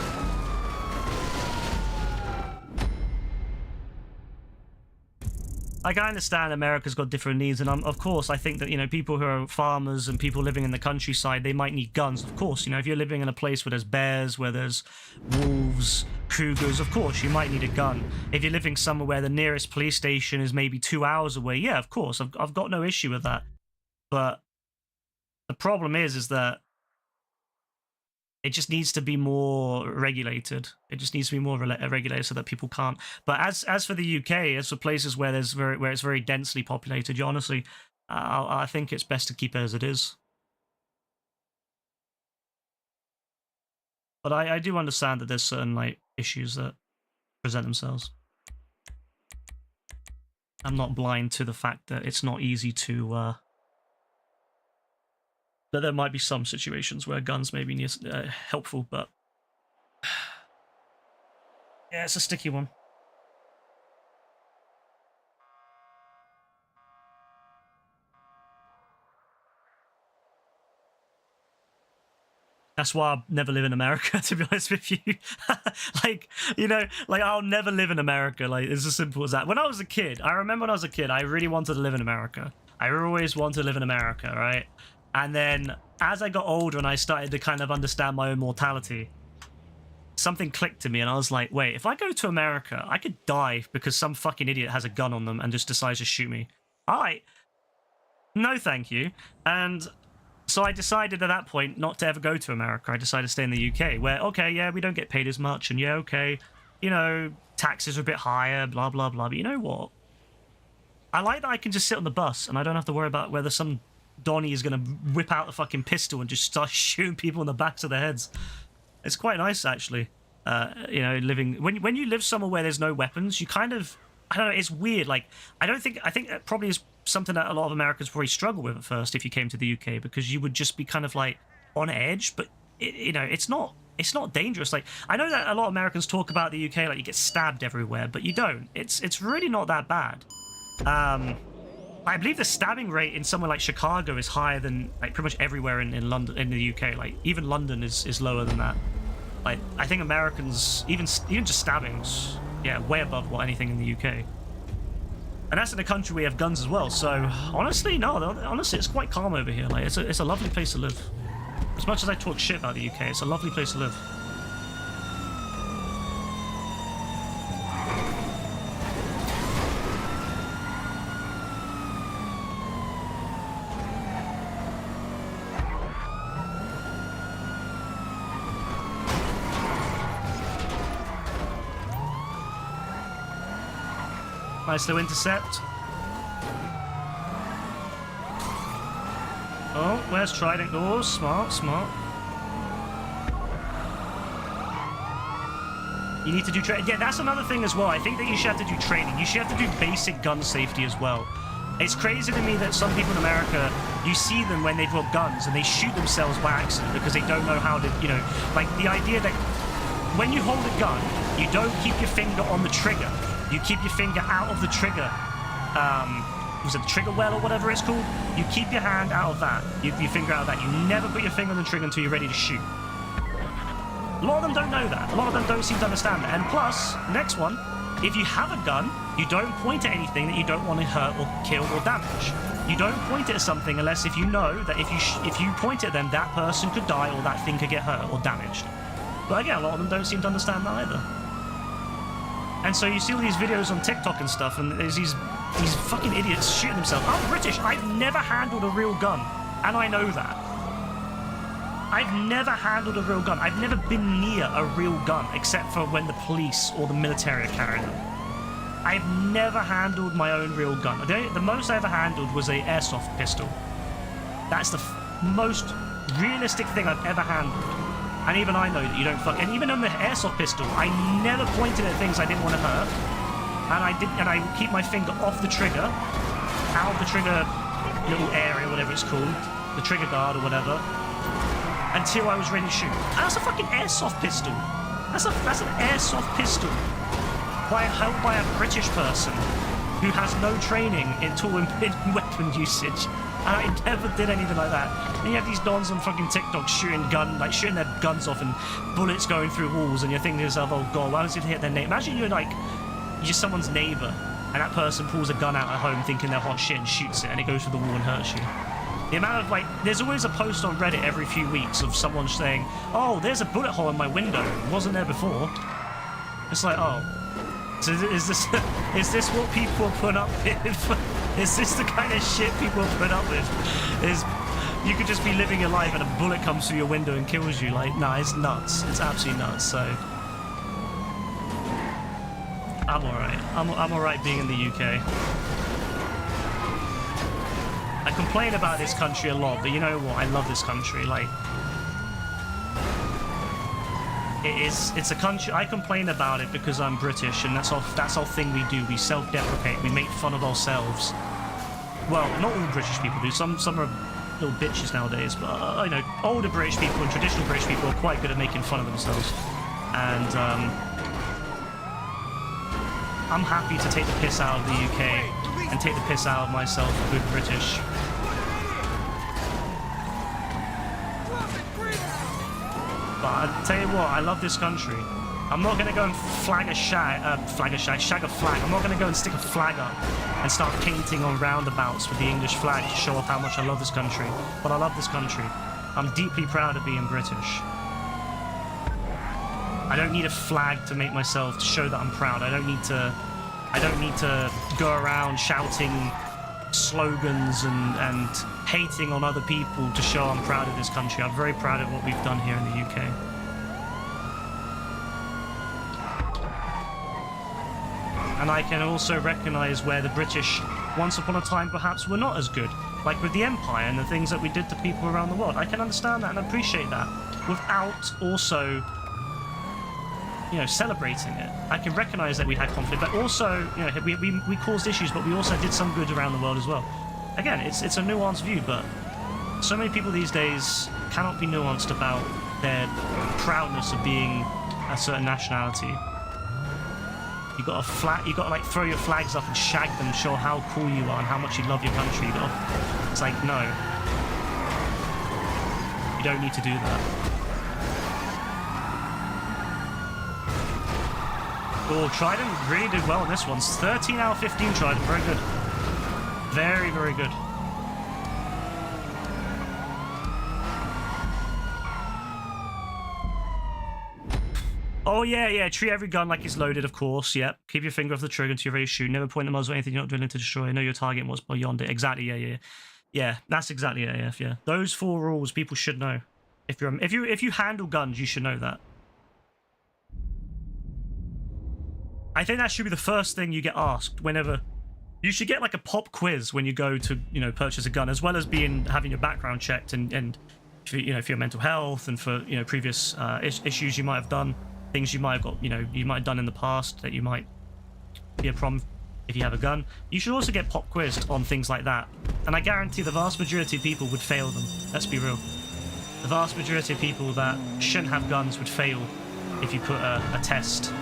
Like, I understand America's got different needs, and of course, I think that, you know, people who are farmers and people living in the countryside, they might need guns. Of course, you know, if you're living in a place where there's bears, where there's wolves, cougars, of course, you might need a gun. If you're living somewhere where the nearest police station is maybe 2 hours away, yeah, of course, I've got no issue with that. But the problem is that it just needs to be more regulated. It just needs to be more regulated so that people can't. But as for the UK, as for places where it's very densely populated, honestly, I think it's best to keep it as it is. But I do understand that there's certain, like, issues that present themselves. I'm not blind to the fact that it's not easy to that there might be some situations where guns may be helpful, but yeah, it's a sticky one. That's why I'll never live in America, to be honest with you. Like, you know, like, I'll never live in America. Like, it's as simple as that. When I was a kid, I remember when I was a kid, I really wanted to live in America. I always wanted to live in America, right? And then as I got older and I started to kind of understand my own mortality, something clicked to me and I was like, wait, if I go to America, I could die because some fucking idiot has a gun on them and just decides to shoot me. All right. No, thank you. And so I decided at that point not to ever go to America. I decided to stay in the UK where, okay, yeah, we don't get paid as much. And yeah, okay, you know, taxes are a bit higher, blah, blah, blah. But you know what? I like that I can just sit on the bus and I don't have to worry about whether some Donnie is going to whip out the fucking pistol and just start shooting people in the backs of their heads. It's quite nice, actually. You know, living... When you live somewhere where there's no weapons, you kind of... I don't know, it's weird. Like, I think that probably is something that a lot of Americans probably struggle with at first if you came to the UK, because you would just be kind of, like, on edge, but, you know, it's not dangerous. Like, I know that a lot of Americans talk about the UK, like, you get stabbed everywhere, but you don't. It's really not that bad. I believe the stabbing rate in somewhere like Chicago is higher than like pretty much everywhere in London, in the UK. Like even London is lower than that. Like I think Americans, even just stabbings, yeah, way above what anything in the UK. And that's in a country where we have guns as well. So honestly, no, honestly, it's quite calm over here. Like it's a lovely place to live. As much as I talk shit about the UK, it's a lovely place to live. Nice little intercept. Oh, where's Trident? Oh, smart, smart. You need to do training. Yeah, that's another thing as well. I think that you should have to do training. You should have to do basic gun safety as well. It's crazy to me that some people in America, you see them when they've got guns and they shoot themselves by accident because they don't know how to, you know, like the idea that when you hold a gun, you don't keep your finger on the trigger. You keep your finger out of the trigger. Was it the trigger well or whatever it's called? You keep your hand out of that. Your finger out of that. You never put your finger on the trigger until you're ready to shoot. A lot of them don't know that. A lot of them don't seem to understand that. And plus, next one, if you have a gun, you don't point at anything that you don't want to hurt or kill or damage. You don't point it at something unless if you know that if you point at them, that person could die or that thing could get hurt or damaged. But again, a lot of them don't seem to understand that either. And so you see all these videos on TikTok and stuff, and there's these fucking idiots shooting themselves. I'm British. I've never handled a real gun, and I know that. I've never handled a real gun. I've never been near a real gun, except for when the police or the military are carrying them. I've never handled my own real gun. The most I ever handled was a airsoft pistol. That's the most realistic thing I've ever handled. And even I know that you don't fuck. And even on the airsoft pistol, I never pointed at things I didn't want to hurt. And I would keep my finger off the trigger, out of the trigger little area, whatever it's called, the trigger guard or whatever, until I was ready to shoot. And that's a fucking airsoft pistol. That's an airsoft pistol held by a British person who has no training in weapon usage. And I never did anything like that. And you have these dons on fucking TikTok shooting their guns off and bullets going through walls, and you're thinking to yourself, oh god, why does it hit their neighbor? Imagine you're just someone's neighbor, and that person pulls a gun out at home thinking they're hot shit and shoots it, and it goes through the wall and hurts you. The amount of there's always a post on Reddit every few weeks of someone saying, oh, there's a bullet hole in my window. It wasn't there before. It's like, oh. So is this what people are put up with? Is this the kind of shit people are put up with? Is you could just be living your life and a bullet comes through your window and kills you? Like, nah, it's nuts. It's absolutely nuts. So I'm alright. I'm alright being in the UK. I complain about this country a lot, but you know what? I love this country. Like, it's a country. I complain about it because I'm British, and that's our thing we do. We self-deprecate. We make fun of ourselves. Well, not all British people do. Some are little bitches nowadays, but I know older British people and traditional British people are quite good at making fun of themselves. And I'm happy to take the piss out of the UK and take the piss out of myself for good British. But I tell you what, I love this country. I'm not going to go and shag a flag. I'm not going to go and stick a flag up and start painting on roundabouts with the English flag to show off how much I love this country. But I love this country. I'm deeply proud of being British. I don't need a flag to make myself, to show that I'm proud. I don't need to go around shouting slogans and hating on other people to show I'm proud of this country. I'm very proud of what we've done here in the UK. And I can also recognize where the British, once upon a time, perhaps were not as good. Like with the Empire and the things that we did to people around the world. I can understand that and appreciate that without also, you know, celebrating it. I can recognize that we had conflict, but also, you know, we caused issues, but we also did some good around the world as well. Again, it's a nuanced view, but so many people these days cannot be nuanced about their proudness of being a certain nationality. You gotta like throw your flags up and shag them, show how cool you are and how much you love your country. It's like, no. You don't need to do that. Oh, Trident really did well on this one. 13 out of 15 Trident, very good. Very, very good. Oh, yeah. Treat every gun like it's loaded, of course. Yep. Keep your finger off the trigger until you're ready to shoot. Never point the muzzle at anything you're not drilling to destroy. Know your target and what's beyond it. Exactly, yeah. Yeah, that's exactly AF, yeah. Those 4 rules people should know. If you handle guns, you should know that. I think that should be the first thing you get asked whenever... You should get like a pop quiz when you go to, purchase a gun, as well as having your background checked and for, for your mental health and for, previous issues you might have done. Things you might have got, you might have done in the past that you might be a problem if you have a gun. You should also get pop quizzed on things like that. And I guarantee the vast majority of people would fail them. Let's be real. The vast majority of people that shouldn't have guns would fail if you put a test.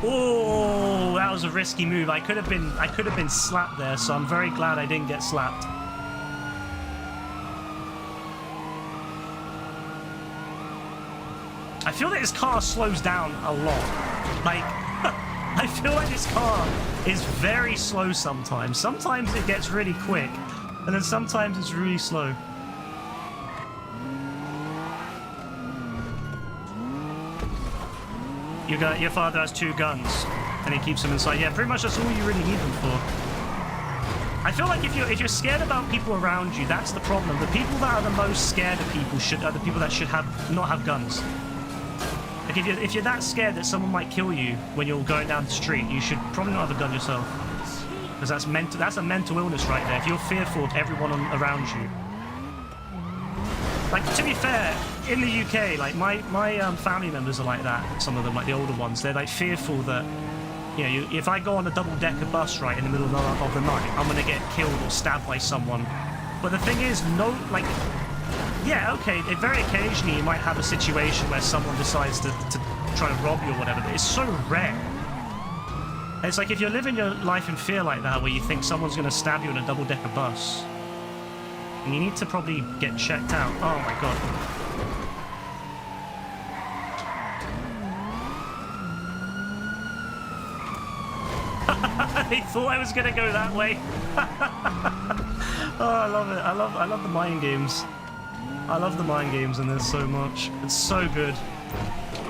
Oh, that was a risky move. I could have been slapped there, so I'm very glad I didn't get slapped. I feel that this car slows down a lot. Like, I feel like this car is very slow sometimes. Sometimes it gets really quick, and then sometimes it's really slow. Your father has 2 guns, and he keeps them inside. Yeah, pretty much that's all you really need them for. I feel like if you're scared about people around you, that's the problem. The people that are the most scared of people are the people that should not have guns. Like if you're that scared that someone might kill you when you're going down the street, you should probably not have a gun yourself. Because that's a mental illness right there. If you're fearful of everyone around you. Like, to be fair, in the UK, like my family members are like that. Some of them, like the older ones, they're like fearful that, if I go on a double-decker bus right in the middle of the night, I'm gonna get killed or stabbed by someone. But the thing is, yeah, okay, very occasionally you might have a situation where someone decides to try to rob you or whatever, but it's so rare. It's like if you're living your life in fear like that, where you think someone's gonna stab you in a double-decker bus, and you need to probably get checked out. Oh my god. They thought I was gonna go that way. Oh, I love it. I love the mind games. I love the mind games in this so much. It's so good.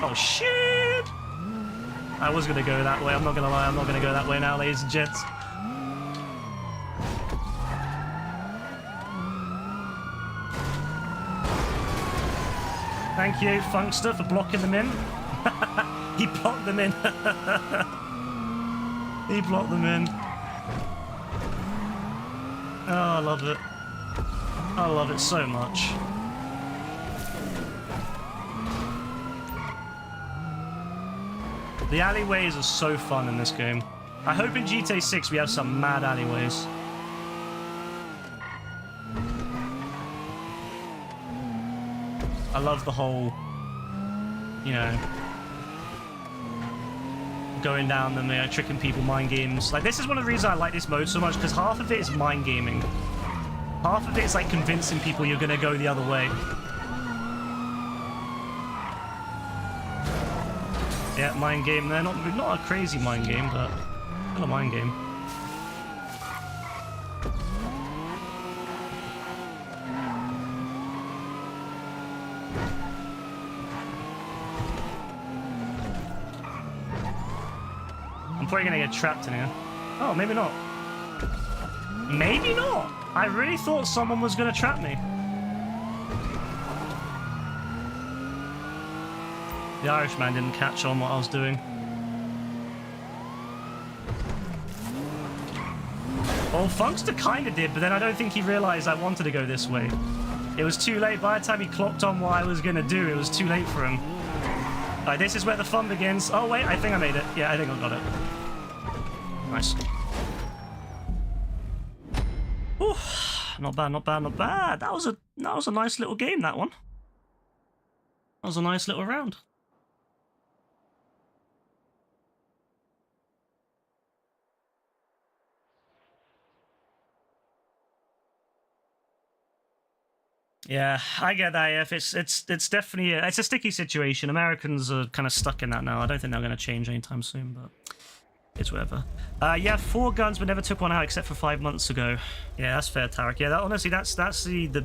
Oh shit! I was gonna go that way. I'm not gonna lie. I'm not gonna go that way now, ladies and gents. Thank you, Funkster, for blocking them in. He blocked them in. He blocked them in. Oh, I love it. I love it so much. The alleyways are so fun in this game. I hope in GTA 6 we have some mad alleyways. I love the whole, going down them, tricking people, mind games. Like, this is one of the reasons I like this mode so much, because half of it is mind gaming. Half of it is like convincing people you're gonna go the other way. Yeah, mind game there. Not a crazy mind game, but still a mind game. I'm probably gonna get trapped in here. Oh, maybe not. Maybe not! I really thought someone was gonna trap me. The Irishman didn't catch on what I was doing. Well, Funkster kinda did, but then I don't think he realized I wanted to go this way. It was too late. By the time he clocked on what I was gonna do, it was too late for him. Alright, this is where the fun begins. Oh wait, I think I made it. Yeah, I think I got it. Nice. Whew. Not bad, not bad, not bad. That was a nice little game, that one. That was a nice little round. Yeah, I get that. If it's definitely it's a sticky situation. Americans are kind of stuck in that now. I don't think they're going to change anytime soon, but it's whatever. Yeah, 4 guns, but never took one out except for 5 months ago. Yeah, that's fair, Tarek. Yeah, honestly, that's the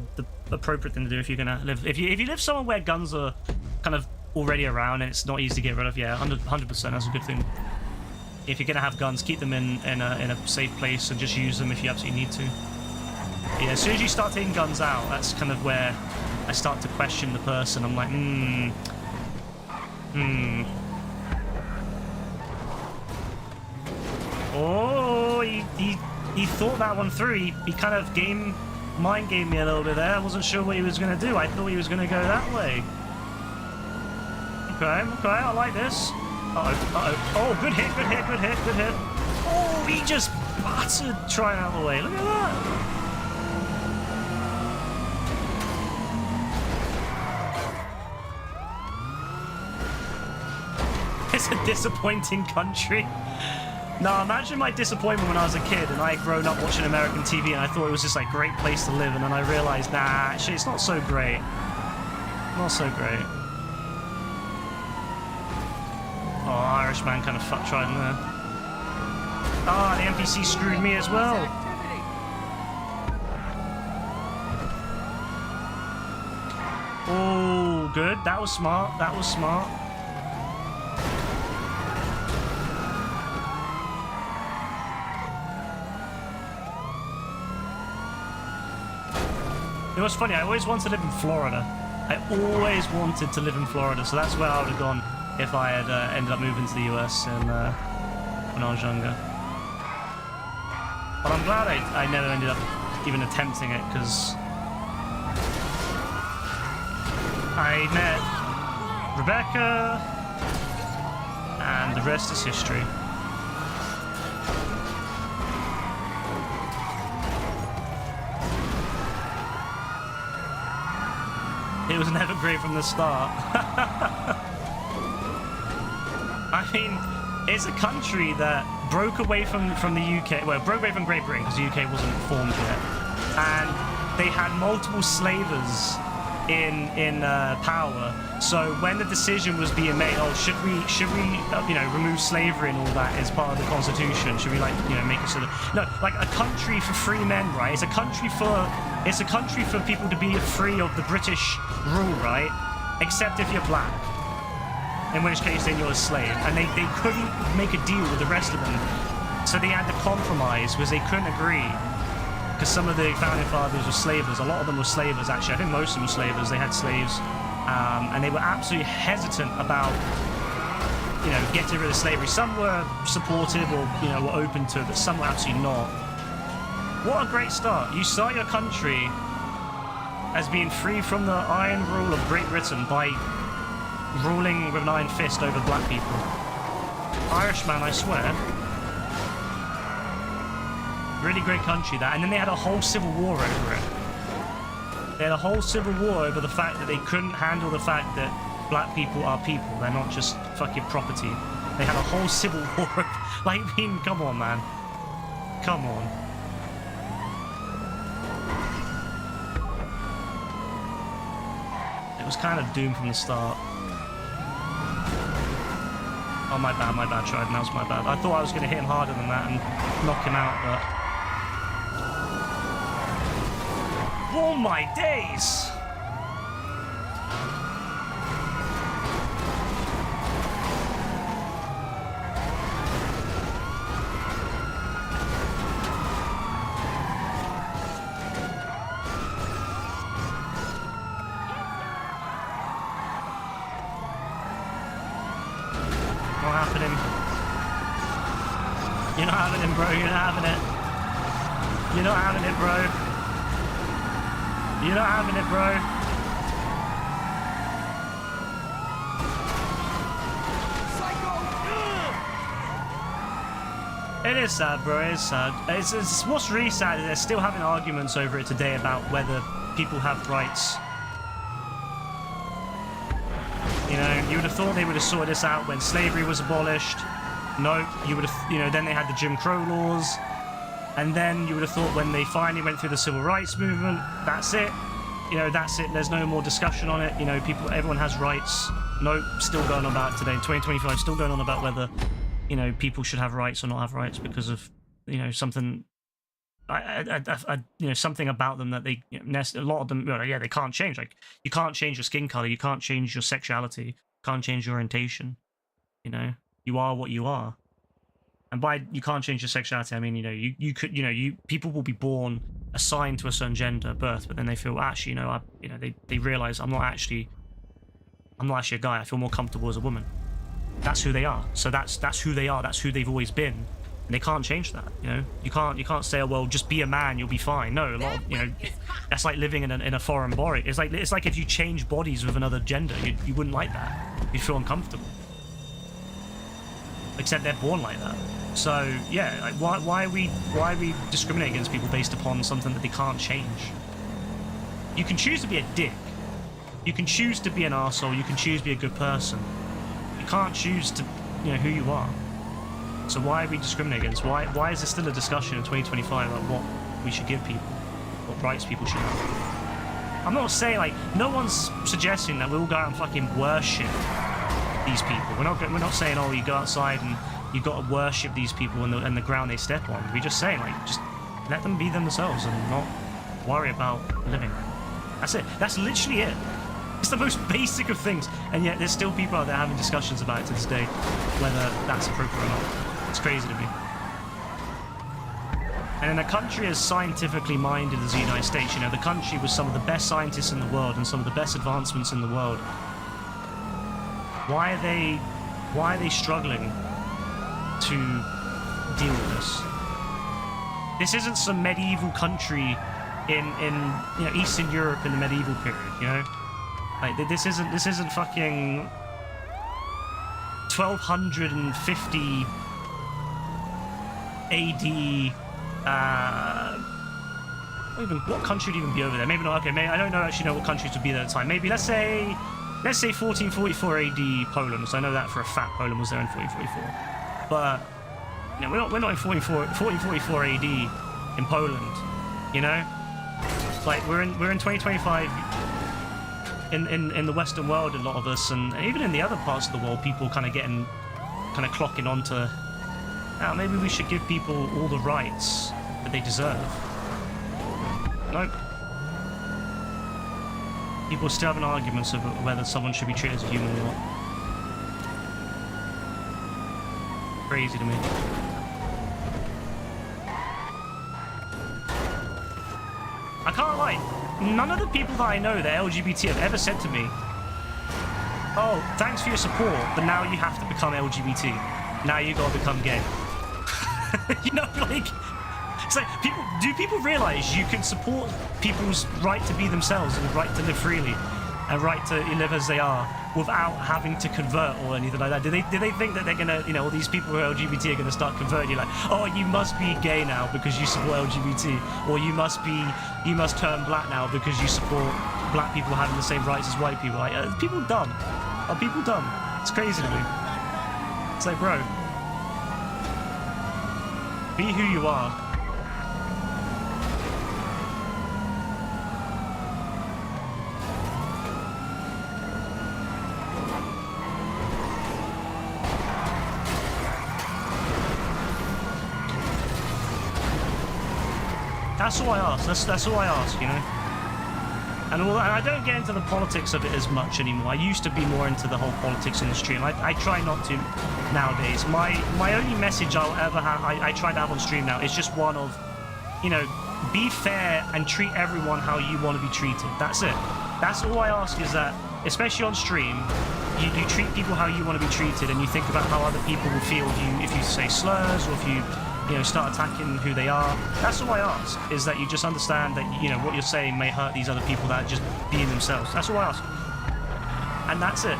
appropriate thing to do if you're gonna live. If you live somewhere where guns are kind of already around and it's not easy to get rid of, yeah, 100%. That's a good thing. If you're gonna have guns, keep them in a safe place and just use them if you absolutely need to. Yeah, as soon as you start taking guns out, that's kind of where I start to question the person. I'm like, Oh, he thought that one through. He kind of mind game me a little bit there. I wasn't sure what he was going to do. I thought he was going to go that way. Okay, I like this. Uh-oh. Oh, good hit. Oh, he just battered trying out of the way. Look at that. It's a disappointing country. No, imagine my disappointment when I was a kid and I had grown up watching American TV and I thought it was just like a great place to live, and then I realized, nah, actually it's not so great. Not so great. Oh, Irishman kind of tried in there. Ah, the NPC screwed me as well. Oh, good. That was smart. That was smart. It was funny, I always wanted to live in Florida. I always wanted to live in Florida, so that's where I would have gone if I had ended up moving to the US when I was younger. But I'm glad I never ended up even attempting it, because I met Rebecca, and the rest is history. It was never great from the start. I mean, it's a country that broke away from the UK, well, broke away from Great Britain because the UK wasn't formed yet, and they had multiple slavers in power. So when the decision was being made, oh, should we remove slavery and all that as part of the Constitution? Should we make it so that like a country for free men, right? It's a country for people to be free of the British rule, right? Except if you're black, in which case then you're a slave. And they couldn't make a deal with the rest of them, so they had to compromise because they couldn't agree. Because some of the founding fathers were slavers. A lot of them were slavers, actually. I think most of them were slavers. They had slaves. And they were absolutely hesitant about, getting rid of slavery. Some were supportive or, were open to it, but some were absolutely not. What a great start. You start your country as being free from the iron rule of Great Britain by ruling with an iron fist over black people. Irishman, I swear. Really great country, that. And then they had a whole civil war over it. They had a whole civil war over the fact that they couldn't handle the fact that black people are people. They're not just fucking property. They had a whole civil war. Come on, man. Come on. It was kind of doomed from the start. Oh, my bad, Trident. That was my bad. I thought I was going to hit him harder than that and knock him out, but... Oh my days! Not happening. You're not having it, bro. You're not having it. You're not having it, bro. You're not having it, bro. It is sad, bro. It is sad. It's what's really sad is they're still having arguments over it today about whether people have rights. You know, you would have thought they would have sorted this out when slavery was abolished. No, you would have, you know, then they had the Jim Crow laws. And then you would have thought when they finally went through the civil rights movement, that's it. You know, that's it. There's no more discussion on it. You know, everyone has rights. No, still going on about it today in 2025, still going on about whether, you know, people should have rights or not have rights because of, you know, something, you know, something about them that they, you know, a lot of them, yeah, they can't change. Like, you can't change your skin color, you can't change your sexuality, you can't change your orientation. You know, you are what you are. And by you can't change your sexuality, I mean, you know, you could, you know, people will be born assigned to a certain gender at birth, but then they feel actually, you know, they realize I'm not actually a guy. I feel more comfortable as a woman. That's who they are. So that's who they are. That's who they've always been, and they can't change that. You know, you can't say, oh, well, just be a man, you'll be fine. No, a lot of, you know, that's like living in a foreign body. It's like if you change bodies with another gender, you wouldn't like that. You'd feel uncomfortable. Except they're born like that. So yeah, like why are we discriminating against people based upon something that they can't change? You can choose to be a dick. You can choose to be an arsehole. You can choose to be a good person. You can't choose to, you know, who you are. So why are we discriminating against? Why is there still a discussion in 2025 about what we should give people, what rights people should have? I'm not saying, like, no one's suggesting that we all go out and fucking worship these people. We're not saying, oh, you go outside and you've got to worship these people and the ground they step on. We're just saying, like, just let them be themselves and not worry about living. That's it. That's literally it. It's the most basic of things, and yet there's still people out there having discussions about it to this day, whether that's appropriate or not. It's crazy to me. And in a country as scientifically minded as the United States, you know, the country with some of the best scientists in the world and some of the best advancements in the world, why are they struggling to deal with this? This isn't some medieval country in you know, Eastern Europe in the medieval period, you know? Like, this isn't fucking 1250 AD. What country would even be over there? Maybe not. Okay, maybe I don't actually know what countries would be there at the time. Maybe let's say 1444 AD Poland. So I know that for a fact. Poland was there in 1444. But you know, we're not in 1444 AD in Poland. You know, like we're in 2025 in the Western world. A lot of us, and even in the other parts of the world, people kind of clocking onto. Now maybe we should give people all the rights that they deserve. Nope. People still having arguments over whether someone should be treated as a human or not. Crazy to me. I can't lie. None of the people that I know that are LGBT have ever said to me, oh, thanks for your support, but now you have to become LGBT. Now you gotta become gay. You know, like, it's like, people realize you can support people's right to be themselves and right to live freely and right to live as they are without having to convert or anything like that? Do they think that they're gonna, you know, all these people who are LGBT are gonna start converting you, like, oh, you must be gay now because you support LGBT, or you must turn black now because you support black people having the same rights as white people? Like, people dumb. Are people dumb? It's crazy to me. It's like, bro, be who you are. That's all I ask. That's all I ask, you know. And I don't get into the politics of it as much anymore. I used to be more into the whole politics in the stream. I try not to nowadays. My only message I'll ever have, I try to have on stream now, is just one of, you know, be fair and treat everyone how you want to be treated. That's it. That's all I ask, is that, especially on stream, you treat people how you want to be treated, and you think about how other people will feel if you say slurs, or if you know, start attacking who they are. That's all I ask, is that you just understand that, you know, what you're saying may hurt these other people that are just being themselves. That's all I ask. And that's it.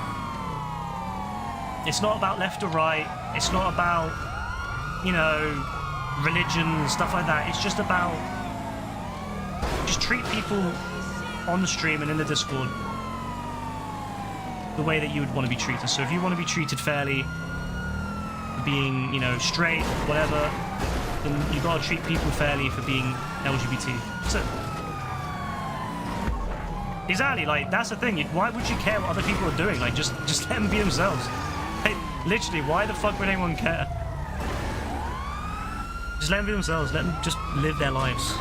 It's not about left or right. It's not about you know, religion, stuff like that. It's just about just treat people on the stream and in the Discord the way that you would want to be treated. So if you want to be treated fairly, being, you know, straight, whatever, then you gotta treat people fairly for being LGBT. That's it. Exactly, like, that's the thing. Why would you care what other people are doing? Like, just let them be themselves. Like, literally, why the fuck would anyone care? Just let them be themselves. Let them just live their lives.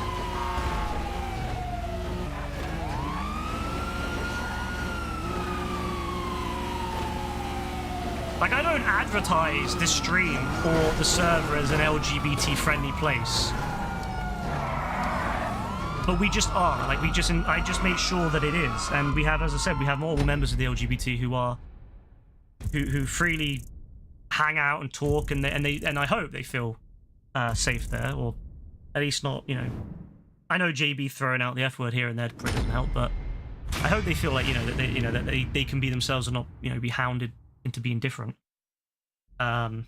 Like, I don't advertise this stream or the server as an LGBT-friendly place. But we just are. Like, I just make sure that it is. And we have, as I said, we have multiple members of the LGBT who freely hang out and talk, and I hope they feel safe there, or at least not, you know. I know JB throwing out the F word here and there probably doesn't help, but I hope they feel like, you know, that they can be themselves and not, you know, be hounded into being different. But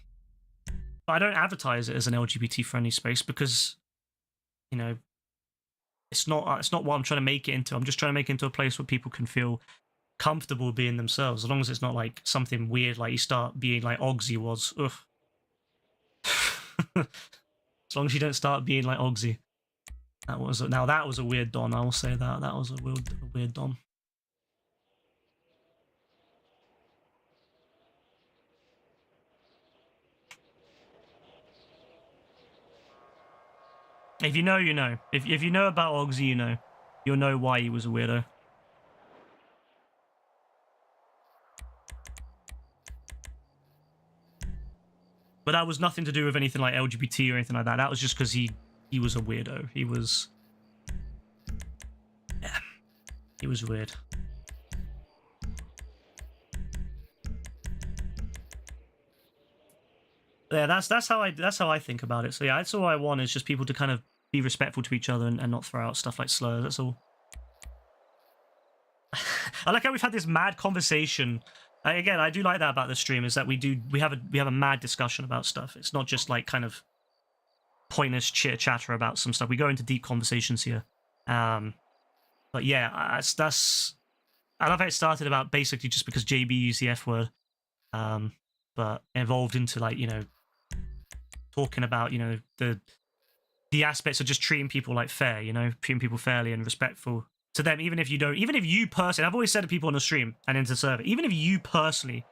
I don't advertise it as an LGBT friendly space because, you know, it's not what I'm trying to make it into. I'm just trying to make it into a place where people can feel comfortable being themselves, as long as it's not like something weird like you start being like Ogsy was. Ugh. As long as you don't start being like Ogsy. That was a weird don. I will say that was a weird don. If you know, you know. If you know about Ogsy, you know. You'll know why he was a weirdo. But that was nothing to do with anything like LGBT or anything like that. That was just because he was a weirdo. He was... Yeah. He was weird. Yeah, that's how I think about it. So yeah, that's all I want, is just people to kind of be respectful to each other and not throw out stuff like slurs. That's all. I like how we've had this mad conversation. Again, I do like that about the stream, is that we have a mad discussion about stuff. It's not just like kind of pointless chitter chatter about some stuff. We go into deep conversations here. But yeah, that's I love how it started about basically just because JB used the F word, but evolved into, like, you know, talking about, you know, the aspects of just treating people like fair, you know, treating people fairly and respectful to them, even if you personally, I've always said to people on the stream and into the server, even if you personally,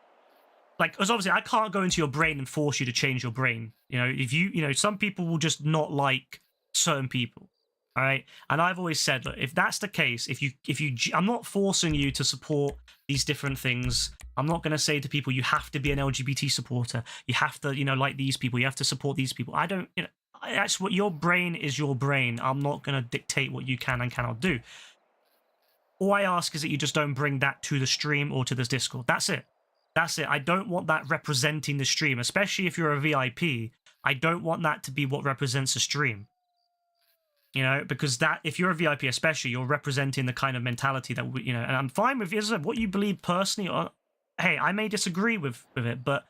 like, because obviously I can't go into your brain and force you to change your brain. You know, if you know, some people will just not like certain people. All right. And I've always said, look, if that's the case, I'm not forcing you to support these different things. I'm not going to say to people, you have to be an LGBT supporter. You have to, you know, like these people. You have to support these people. I don't, you know, that's what your brain is, your brain. I'm not going to dictate what you can and cannot do. All I ask is that you just don't bring that to the stream or to this Discord. That's it. That's it. I don't want that representing the stream, especially if you're a VIP. I don't want that to be what represents the stream. You know, because that, if you're a VIP especially, you're representing the kind of mentality that, you know, and I'm fine with, as I said, what you believe personally, or, hey, I may disagree with it, but,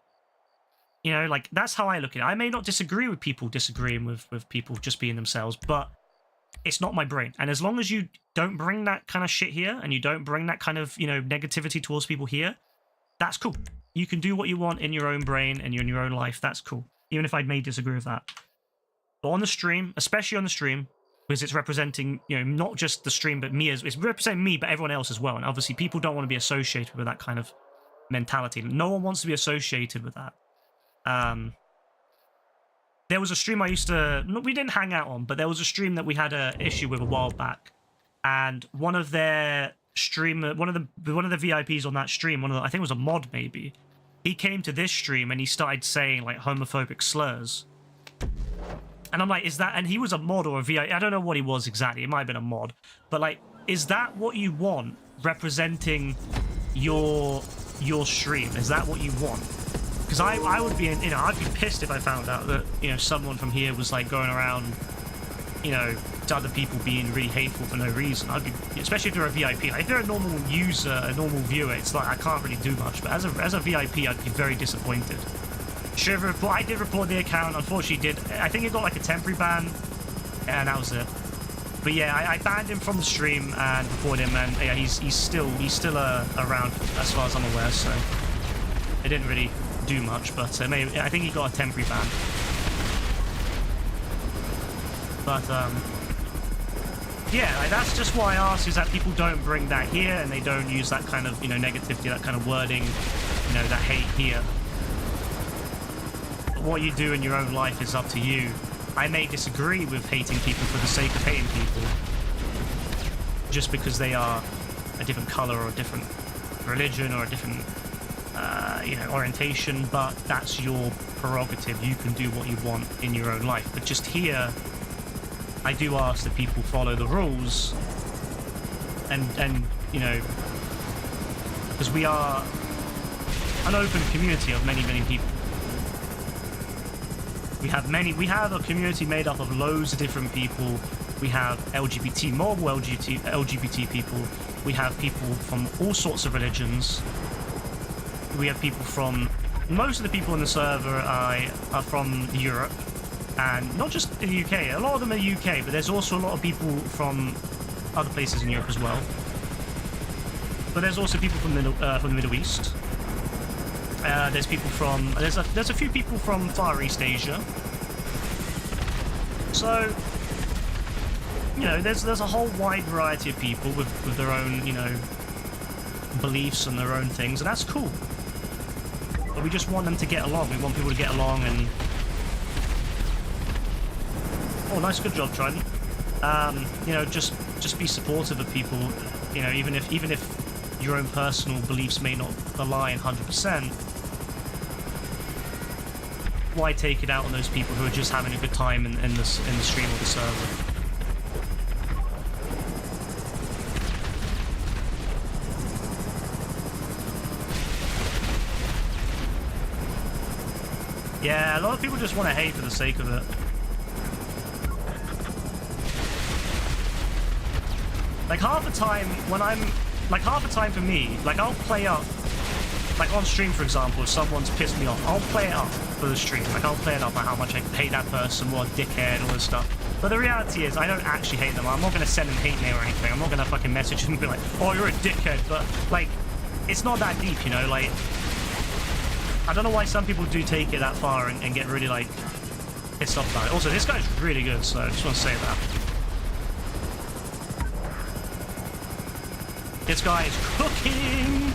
you know, like, that's how I look at it. I may not disagree with people disagreeing with people just being themselves, but it's not my brain. And as long as you don't bring that kind of shit here, and you don't bring that kind of, you know, negativity towards people here, that's cool. You can do what you want in your own brain and in your own life. That's cool. Even if I may disagree with that. But on the stream, especially on the stream, because it's representing, you know, not just the stream, but me, it's representing me, but everyone else as well. And obviously people don't want to be associated with that kind of mentality. No one wants to be associated with that. There was a stream I used to, we didn't hang out on, but there was a stream that we had an issue with a while back. And one of their streamer, one of the VIPs on that stream, I think it was a mod maybe, he came to this stream and he started saying like homophobic slurs. And I'm like, is that, and he was a mod or a VIP, I don't know what he was exactly, it might have been a mod, but like, is that what you want representing your stream? Is that what you want? Because I would be, you know, I'd be pissed if I found out that, you know, someone from here was like going around, you know, to other people being really hateful for no reason. I'd be, especially if they're a VIP. Like, if they're a normal user, a normal viewer, it's like I can't really do much. But as a VIP, I'd be very disappointed. Should have report. I did report the account. Unfortunately, I think it got like a temporary ban, and that was it. But yeah, I banned him from the stream and reported him, and yeah, he's still around as far as I'm aware. So it didn't really do much, but maybe I think he got a temporary ban. But yeah, like, that's just why I ask, is that people don't bring that here, and they don't use that kind of, you know, negativity, that kind of wording, you know, that hate here. But what you do in your own life is up to you. I may disagree with hating people for the sake of hating people, just because they are a different color or a different religion or a different, you know, orientation, but that's your prerogative. You can do what you want in your own life. But just here, I do ask that people follow the rules, and you know, because we are an open community of many people. We have a community made up of loads of different people. We have LGBT, mobile LGBT people. We have people from all sorts of religions. We have people from, most of the people in the server are from Europe, and not just in the UK. A lot of them are UK, but there's also a lot of people from other places in Europe as well. But there's also people from the Middle East. There's people from, there's a few people from Far East Asia. So, you know, there's a whole wide variety of people with their own, you know, beliefs and their own things, and that's cool. But we just want them to get along. We want people to get along, and oh, nice, good job, Trident. You know, just be supportive of people. You know, even if your own personal beliefs may not align 100%, why take it out on those people who are just having a good time in the stream or the server? Yeah, a lot of people just want to hate for the sake of it. Like half the time when I'm, like half the time for me, like I'll play up, like on stream for example, if someone's pissed me off, I'll play it up for the stream. Like I'll play it up about how much I hate that person, what a dickhead, all this stuff. But the reality is I don't actually hate them. I'm not going to send them hate mail or anything. I'm not going to fucking message them and be like, oh, you're a dickhead. But like, it's not that deep, you know, like, I don't know why some people do take it that far and get really like pissed off about it. Also, this guy's really good, so I just want to say that. This guy is cooking!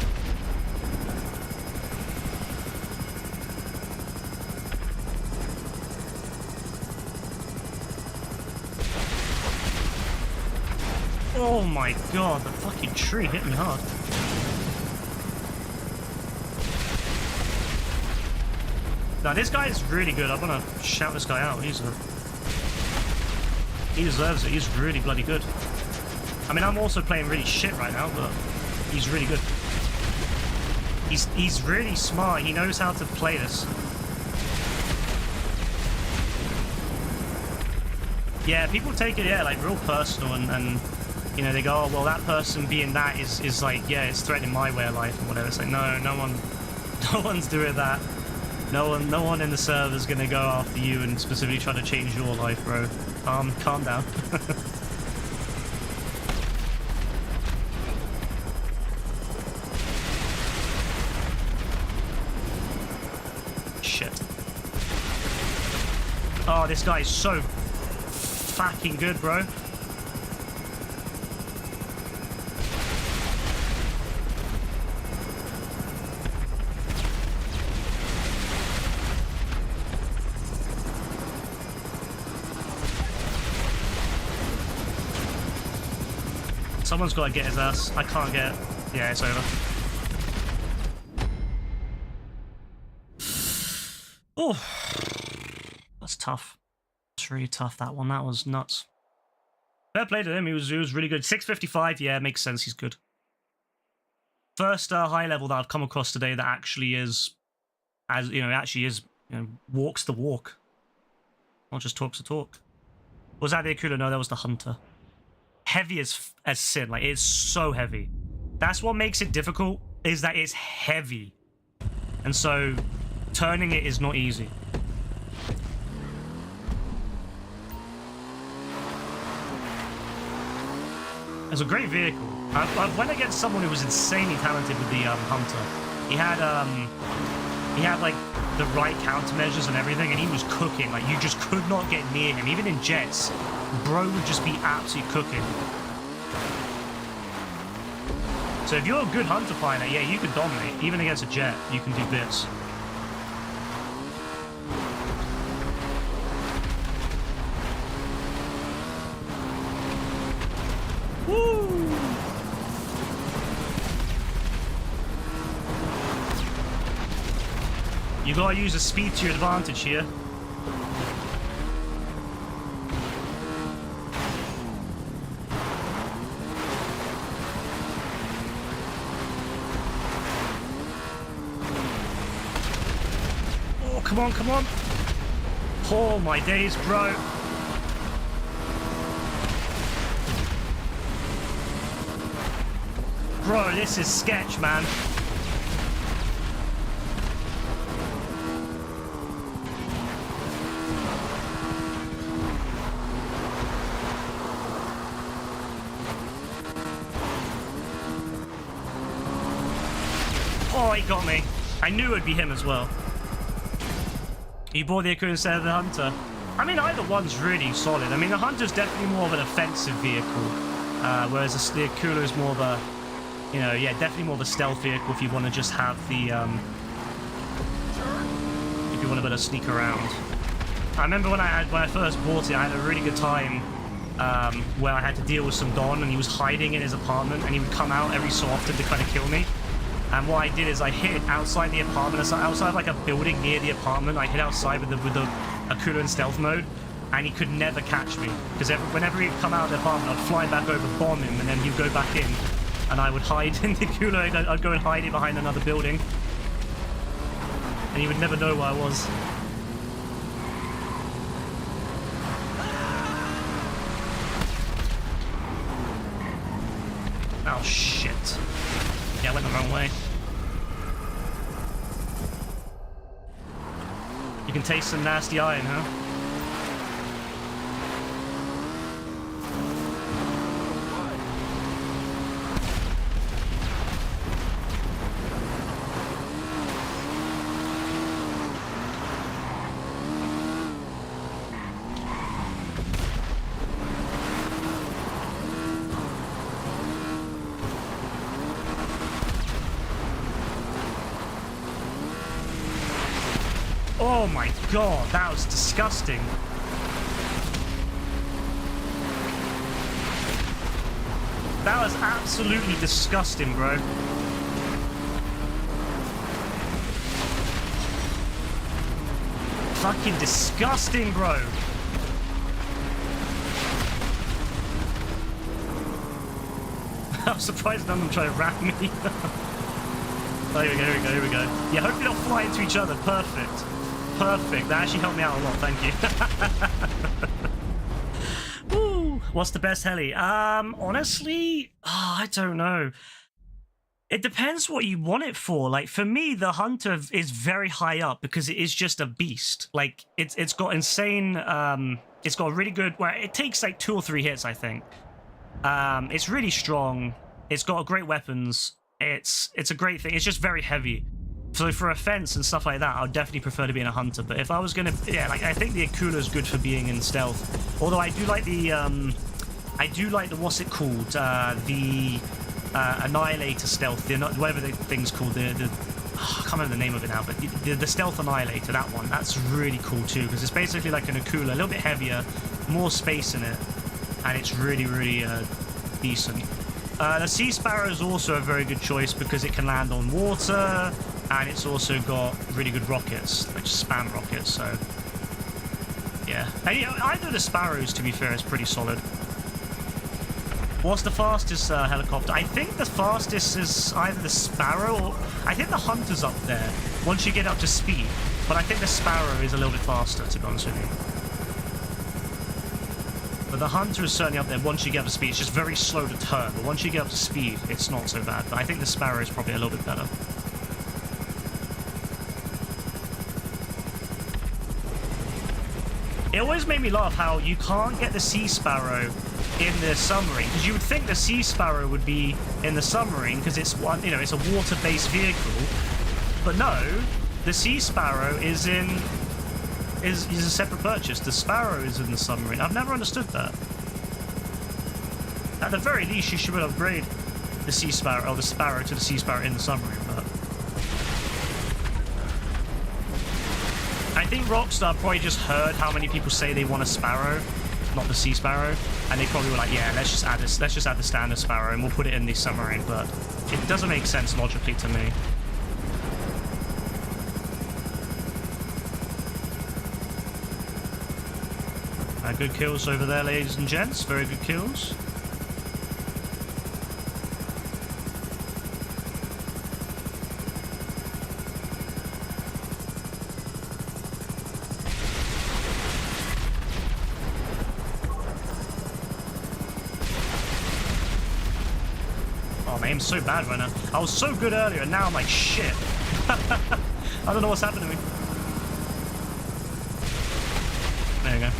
Oh my god, the fucking tree hit me hard. Now this guy is really good. I'm gonna shout this guy out. He deserves it. He's really bloody good. I mean, I'm also playing really shit right now, but he's really good. He's really smart. He knows how to play this. Yeah, people take it, yeah, like real personal, and you know, they go, oh, well, that person being that is like, yeah, it's threatening my way of life or whatever. It's like, no one's doing that. No one in the server is gonna go after you and specifically try to change your life, bro. Calm down. Shit. Oh, this guy is so fucking good, bro. Someone's got to get his ass. I can't get it. Yeah, it's over. Oh, that's tough. It's really tough, that one. That was nuts. Fair play to him. He was really good. 655, yeah, makes sense. He's good. First high level that I've come across today that actually is, as you know, actually is, you know, walks the walk, not just talks the talk. Was that the Akula? No, that was the Hunter. Heavy as sin, like it's so heavy. That's what makes it difficult, is that it's heavy. And so turning it is not easy. It's a great vehicle. I went against someone who was insanely talented with the Hunter. He had like the right countermeasures and everything, and he was cooking. Like, you just could not get near him. Even in jets, bro would just be absolutely cooking. So if you're a good Hunter pilot, yeah, you can dominate. Even against a jet, you can do bits. Woo! You gotta use the speed to your advantage here. Oh, come on, come on. Oh, my days, bro. Bro, this is sketch, man. Oh, he got me. I knew it'd be him as well. He bought the Akuna instead of the Hunter. I mean, either one's really solid. I mean, the Hunter's definitely more of an offensive vehicle, whereas the Akuna is more of a, you know, yeah, definitely more of a stealth vehicle if you want to just have the, if you want to be able to sneak around. I remember when I first bought it, I had a really good time where I had to deal with some Don, and he was hiding in his apartment, and he would come out every so often to kind of kill me. And what I did is I hid outside the apartment, outside like a building near the apartment. I hid outside with the Akuna in stealth mode, and he could never catch me because whenever he'd come out of the apartment, I'd fly back over, bomb him, and then he'd go back in, and I would hide in the Akuna. I'd go and hide it behind another building, and he would never know where I was. Oh shit. Yeah, I went the wrong way. You can taste some nasty iron, huh? Oh my god, that was disgusting. That was absolutely disgusting, bro. Fucking disgusting, bro. I'm surprised none of them try to ram me. Oh, here we go, here we go, here we go. Yeah, hopefully they'll fly into each other. Perfect. Perfect. That actually helped me out a lot, thank you. Woo. What's the best heli? Honestly, I don't know. It depends what you want it for. Like, for me, the Hunter is very high up because it is just a beast. Like, it's got insane, it's got really good, well, it takes like 2 or 3 hits, I think. It's really strong. It's got great weapons. It's a great thing. It's just very heavy. So for offense and stuff like that, I would definitely prefer to be in a Hunter. But if I was gonna, yeah, like I think the Akuna is good for being in stealth. Although I do like the, what's it called? The Annihilator stealth. Whatever the thing's called. I can't remember the name of it now. But the stealth Annihilator, that one, that's really cool too because it's basically like an Akuna, a little bit heavier, more space in it, and it's really, really decent. The Sea Sparrow is also a very good choice because it can land on water. And it's also got really good rockets, like spam rockets, so yeah. And, you know, either of the Sparrows, to be fair, is pretty solid. What's the fastest helicopter? I think the fastest is either the Sparrow or... I think the Hunter's up there, once you get up to speed. But I think the Sparrow is a little bit faster, to be honest with you. But the Hunter is certainly up there once you get up to speed. It's just very slow to turn, but once you get up to speed, it's not so bad. But I think the Sparrow is probably a little bit better. It always made me laugh how you can't get the Sea Sparrow in the submarine, because you would think the Sea Sparrow would be in the submarine because it's one, you know, it's a water-based vehicle. But no, the Sea Sparrow is a separate purchase. The Sparrow is in the submarine. I've never understood that. At the very least, you should upgrade the Sea Sparrow, or the Sparrow to the Sea Sparrow in the submarine. But I think Rockstar probably just heard how many people say they want a Sparrow, not the Sea Sparrow, and they probably were like, yeah, let's just add this, let's just add the standard Sparrow and we'll put it in the submarine. But it doesn't make sense logically to me. Good kills over there, ladies and gents. Very good kills. Oh, my aim's so bad right now. I was so good earlier, and now I'm like, shit. I don't know what's happened to me. There you go.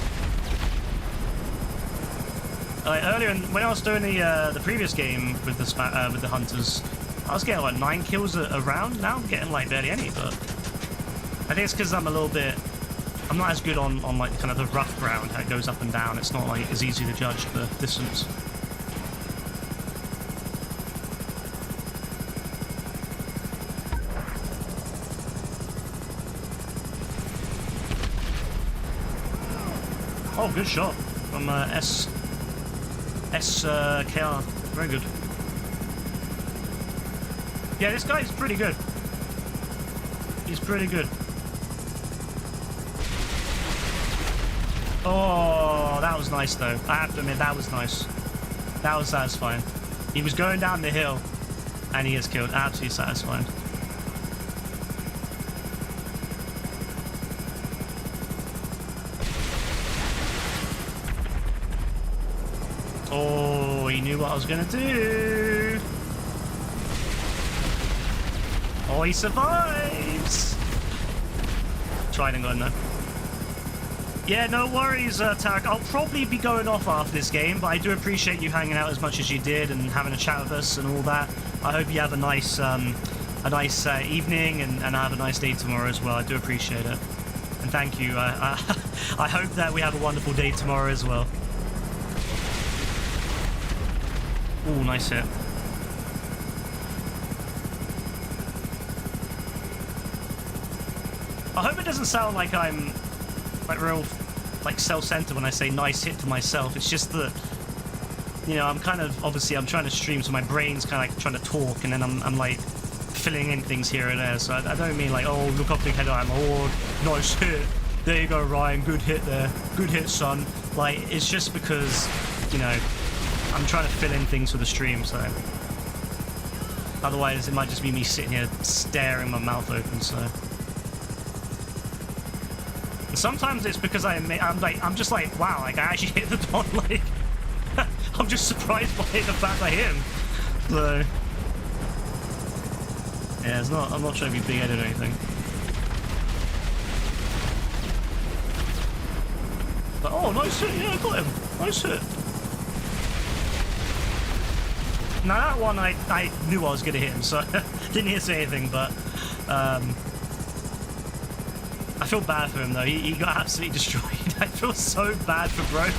Like earlier, when I was doing the previous game with the hunters, I was getting like 9 kills a round. Now I'm getting like barely any. But I think it's because I'm not as good on like kind of the rough ground, how it goes up and down. It's not like as easy to judge the distance. Oh, good shot from SKR. Very good. Yeah, this guy's pretty good. He's pretty good. Oh, that was nice though. I have to admit, that was nice. That was satisfying. He was going down the hill and he is killed. Absolutely satisfying. Oh, he knew what I was gonna do. Oh, he survives. Tried and got no. Yeah, no worries, Tarek. I'll probably be going off after this game, but I do appreciate you hanging out as much as you did and having a chat with us and all that. I hope you have a nice evening and have a nice day tomorrow as well. I do appreciate it. And thank you. I hope that we have a wonderful day tomorrow as well. Ooh, nice hit. I hope it doesn't sound like I'm like real like self-centered when I say nice hit to myself. It's just that, you know, I'm kind of, obviously I'm trying to stream, so my brain's kind of like trying to talk, and then I'm like filling in things here and there. So I don't mean like, oh, look up the header, I'm oh, nice hit. There you go, Ryan, good hit there. Good hit, son. Like, it's just because, you know, I'm trying to fill in things for the stream, so otherwise it might just be me sitting here staring my mouth open. So and sometimes it's because I'm just like, wow, like I actually hit the Don. Like I'm just surprised by the fact I hit him. So yeah, it's not. I'm not trying to be big-headed or anything. But oh, nice hit! Yeah, I got him. Nice hit. Now that one, I knew I was going to hit him, so didn't hear say anything, but I feel bad for him, though. He got absolutely destroyed. I feel so bad for bro.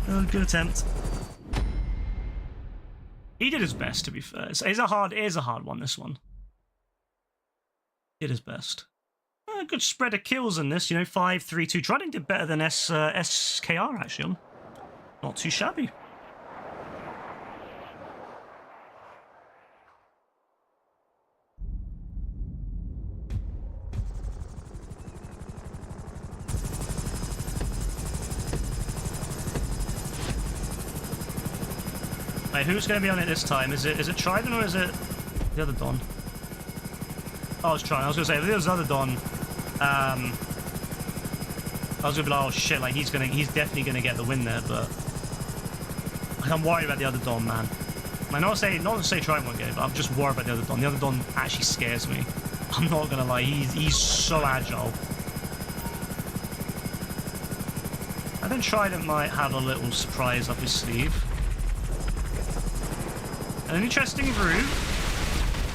Oh, good attempt. He did his best, to be fair. It is a hard one, this one. He did his best. Good spread of kills in this, you know, 5-3-2. Trident did better than SKR, actually. Not too shabby. Wait, who's going to be on it this time? Is it Trident or is it the other Don? Oh, it's Trident. I was going to say, if it was the other Don, I was going to be like, oh shit, like he's definitely going to get the win there, but I'm worried about the other Don, man. I not to say Trident won't get it, but I'm just worried about the other Don. The other Don actually scares me. I'm not going to lie, he's so agile. I think Trident might have a little surprise up his sleeve. An interesting route.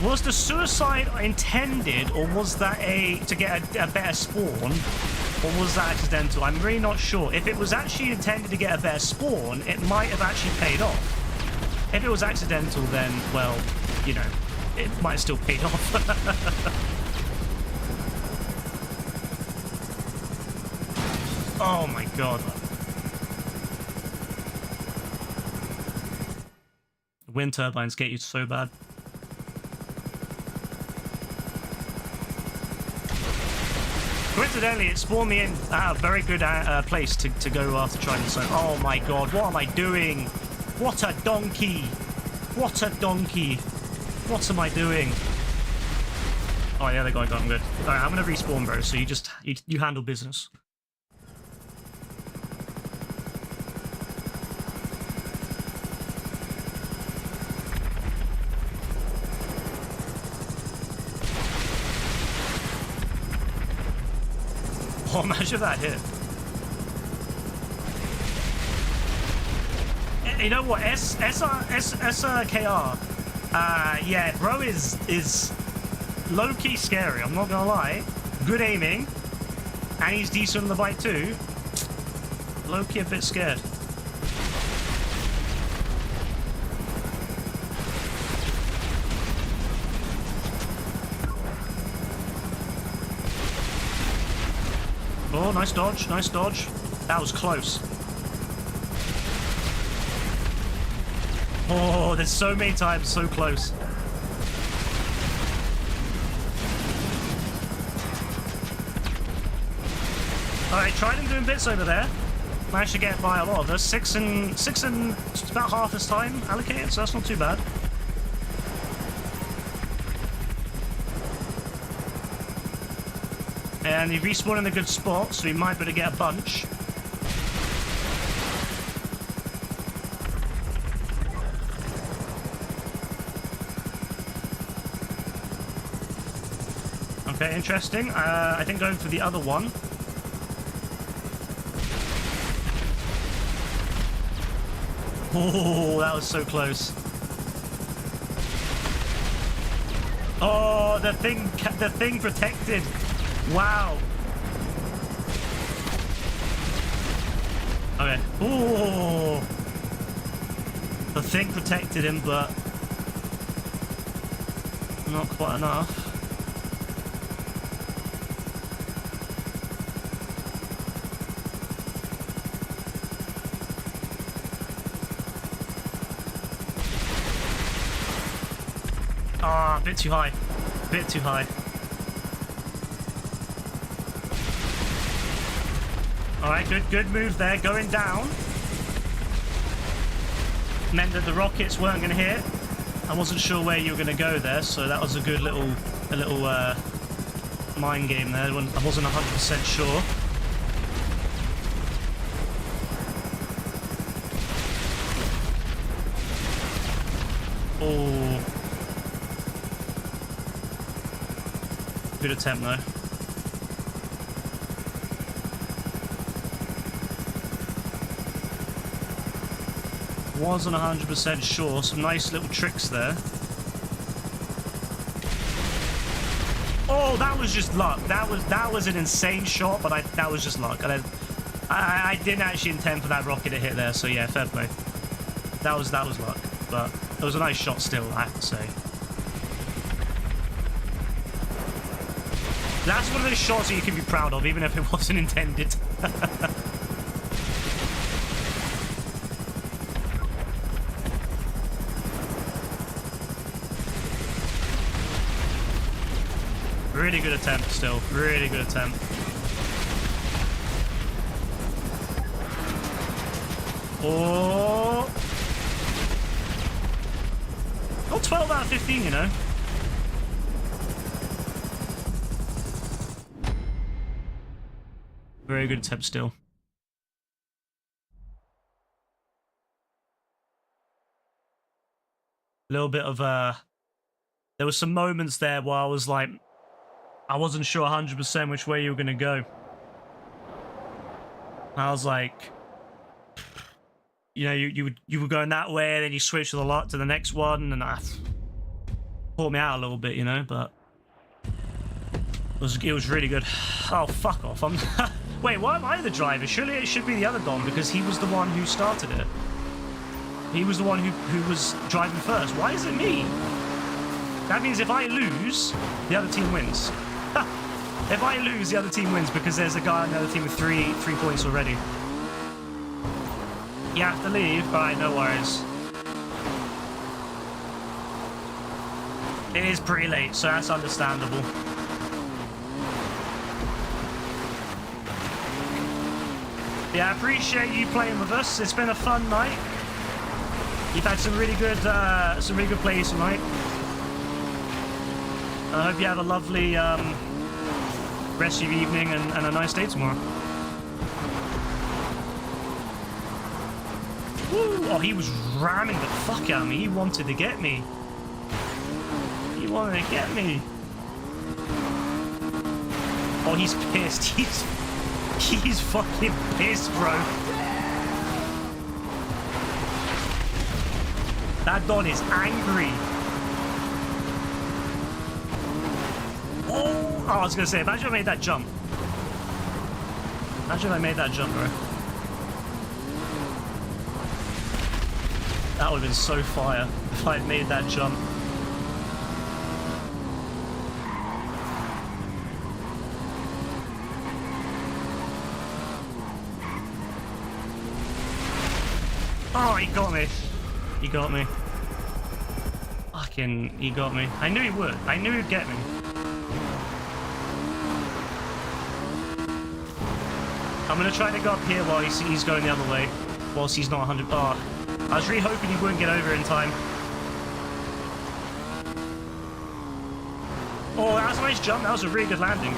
Was the suicide intended, or was that to get a better spawn, or was that accidental? I'm really not sure. If it was actually intended to get a better spawn, it might have actually paid off. If it was accidental, then, well, you know, it might have still paid off. Oh my god. Wind turbines get you so bad. Coincidentally, it spawned me in at a very good place to go after Trident. So, oh my god, what am I doing? What a donkey! What a donkey! What am I doing? Oh yeah, they're going. I'm good. All right, I'm gonna respawn, bro. So you handle business. Oh, imagine that hit. You know what? SRKR. Yeah, bro is low-key scary. I'm not gonna lie. Good aiming. And he's decent on the bike too. Low-key a bit scared. Oh, nice dodge, nice dodge. That was close. Oh, there's so many times so close. Alright, Trident doing bits over there. Managed to get by a lot of us. Six and about half his time allocated, so that's not too bad. And he respawned in a good spot, so he might be able to get a bunch. Okay, interesting. I think going for the other one. Oh, that was so close. Oh, the thing protected. Wow. Okay. Ooh. The thing protected him, but not quite enough. Ah, a bit too high. A bit too high. Alright, good move there, going down. Meant that the rockets weren't going to hit. I wasn't sure where you were going to go there, so that was a good little mind game there. I wasn't 100% sure. Oh. Good attempt though. Wasn't 100% sure. Some nice little tricks there. Oh, that was just luck. That was an insane shot, but that was just luck. I didn't actually intend for that rocket to hit there. So yeah, fair play. That was luck, but it was a nice shot still, I have to say. That's one of those shots that you can be proud of, even if it wasn't intended. Really good attempt still. Really good attempt. Oh. Got 12 out of 15, you know. Very good attempt still. A little bit of there was some moments there where I was like, I wasn't sure 100% which way you were going to go. I was like, you know, you were going that way, then you switch to the lot to the next one, and that caught me out a little bit, you know. But it was really good. Oh, fuck off! Wait, why am I the driver? Surely it should be the other Don because he was the one who started it. He was the one who was driving first. Why is it me? That means if I lose, the other team wins. If I lose, the other team wins because there's a guy on the other team with three points already. You have to leave, but no worries. It is pretty late, so that's understandable. Yeah, I appreciate you playing with us. It's been a fun night. You've had some really good plays tonight. I hope you have a lovely rest of your evening and a nice day tomorrow. Woo! Oh, he was ramming the fuck out of me. He wanted to get me. He wanted to get me. Oh, he's pissed. He's fucking pissed, bro. That Don is angry. Oh, I was gonna say, imagine I made that jump. Imagine I made that jump, bro. That would have been so fire if I had made that jump. Oh, he got me. He got me. Fucking, he got me. I knew he would. I knew he'd get me. I'm gonna try to go up here while he's going the other way, whilst he's not 100 bar. I was really hoping he wouldn't get over in time. Oh, that was a nice jump. That was a really good landing.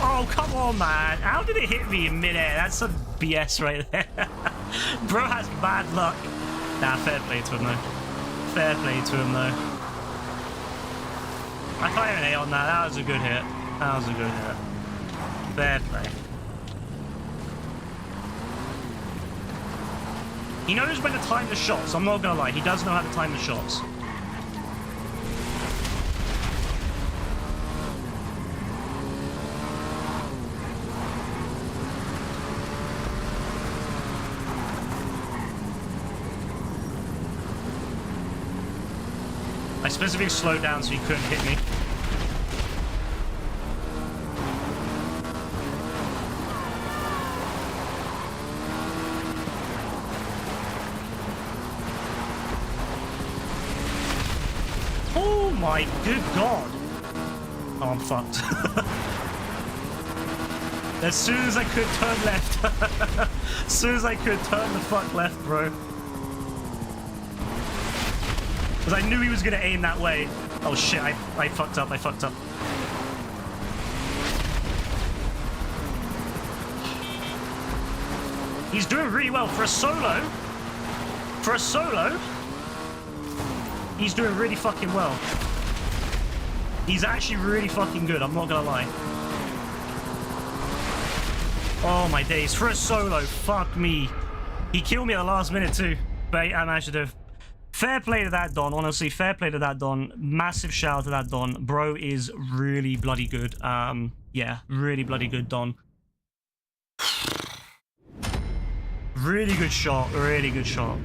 Oh, come on, man. How did it hit me in midair? That's some BS right there. Bro has bad luck. Nah, fair play to him, though. Fair play to him, though. I can't even hit on that. That was a good hit. That was a good hit. Fair play. He knows when to time the shots. I'm not going to lie. He does know how to time the shots. I specifically slowed down so he couldn't hit me. Oh my good god. Oh, I'm fucked. As soon as I could turn left. As soon as I could turn the fuck left, bro. Because I knew he was going to aim that way. Oh shit, I fucked up, I fucked up. He's doing really well for a solo. For a solo, he's doing really fucking well. He's actually really fucking good, I'm not going to lie. Oh my days, for a solo, fuck me. He killed me at the last minute too. But I managed to do. Fair play to that Don, honestly, fair play to that Don. Massive shout out to that Don. Bro is really bloody good. Yeah, really bloody good, Don. Really good shot, really good shot.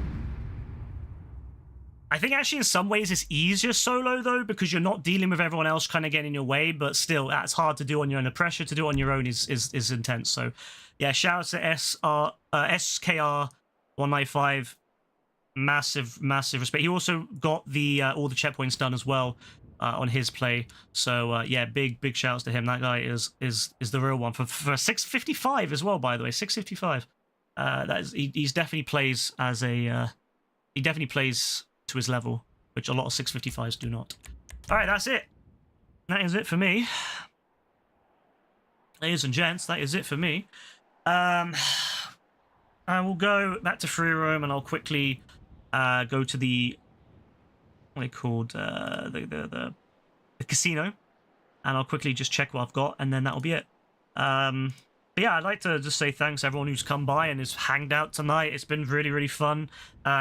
I think actually in some ways it's easier solo though, because you're not dealing with everyone else kind of getting in your way, but still, that's hard to do on your own. The pressure to do on your own is intense. So yeah, shout out to SKR195. Massive respect. He also got the all the checkpoints done as well on his play. So yeah, big shouts to him. That guy is the real one for 655 as well, by the way. 655. That is he's definitely plays as a he definitely plays to his level, which a lot of 655s do not. All right, that's it. That is it for me. Ladies and gents, that is it for me. I will go back to free roam and I'll quickly go to the what they called the casino, and I'll quickly just check what I've got, and then that'll be it. But yeah, I'd like to just say thanks to everyone who's come by and has hanged out tonight. It's been really, really fun.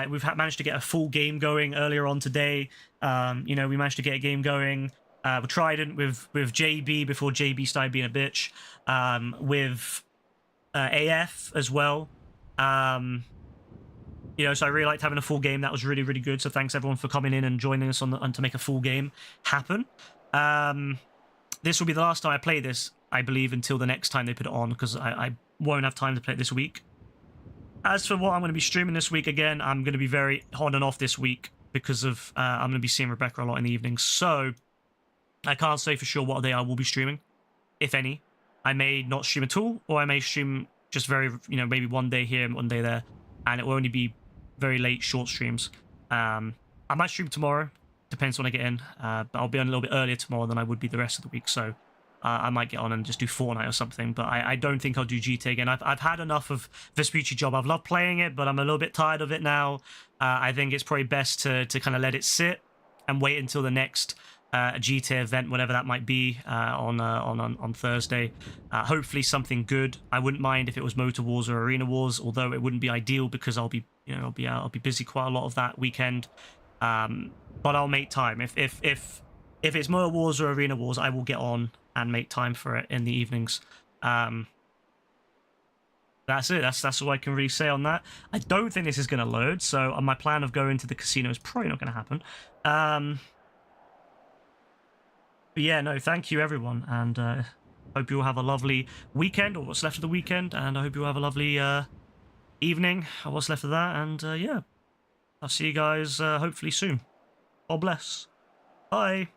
We've managed to get a full game going earlier on today. You know, we managed to get a game going with Trident, with JB before JB started being a bitch, with AF as well. You know, so I really liked having a full game. That was really, really good. So thanks everyone for coming in and joining us on to make a full game happen. This will be the last time I play this, I believe, until the next time they put it on, because I won't have time to play it this week. As for what I'm going to be streaming this week, again, I'm going to be very on and off this week because of I'm going to be seeing Rebecca a lot in the evenings. So I can't say for sure what day I will be streaming, if any. I may not stream at all, or I may stream just very, you know, maybe one day here and one day there, and it will only be very late, short streams. I might stream tomorrow. Depends when I get in, but I'll be on a little bit earlier tomorrow than I would be the rest of the week, so I might get on and just do Fortnite or something, but I don't think I'll do GTA again. I've had enough of Vespucci Job. I've loved playing it, but I'm a little bit tired of it now. I think it's probably best to kind of let it sit and wait until the next GTA event, whatever that might be, on Thursday. Hopefully something good. I wouldn't mind if it was Motor Wars or Arena Wars, although it wouldn't be ideal because I'll be busy quite a lot of that weekend. But I'll make time. If it's Motor Wars or Arena Wars, I will get on and make time for it in the evenings. That's it. That's all I can really say on that. I don't think this is going to load, so my plan of going to the casino is probably not going to happen. But yeah, no, thank you everyone, and hope you all have a lovely weekend, or what's left of the weekend, and I hope you all have a lovely evening, or what's left of that, and yeah, I'll see you guys hopefully soon. God bless. Bye.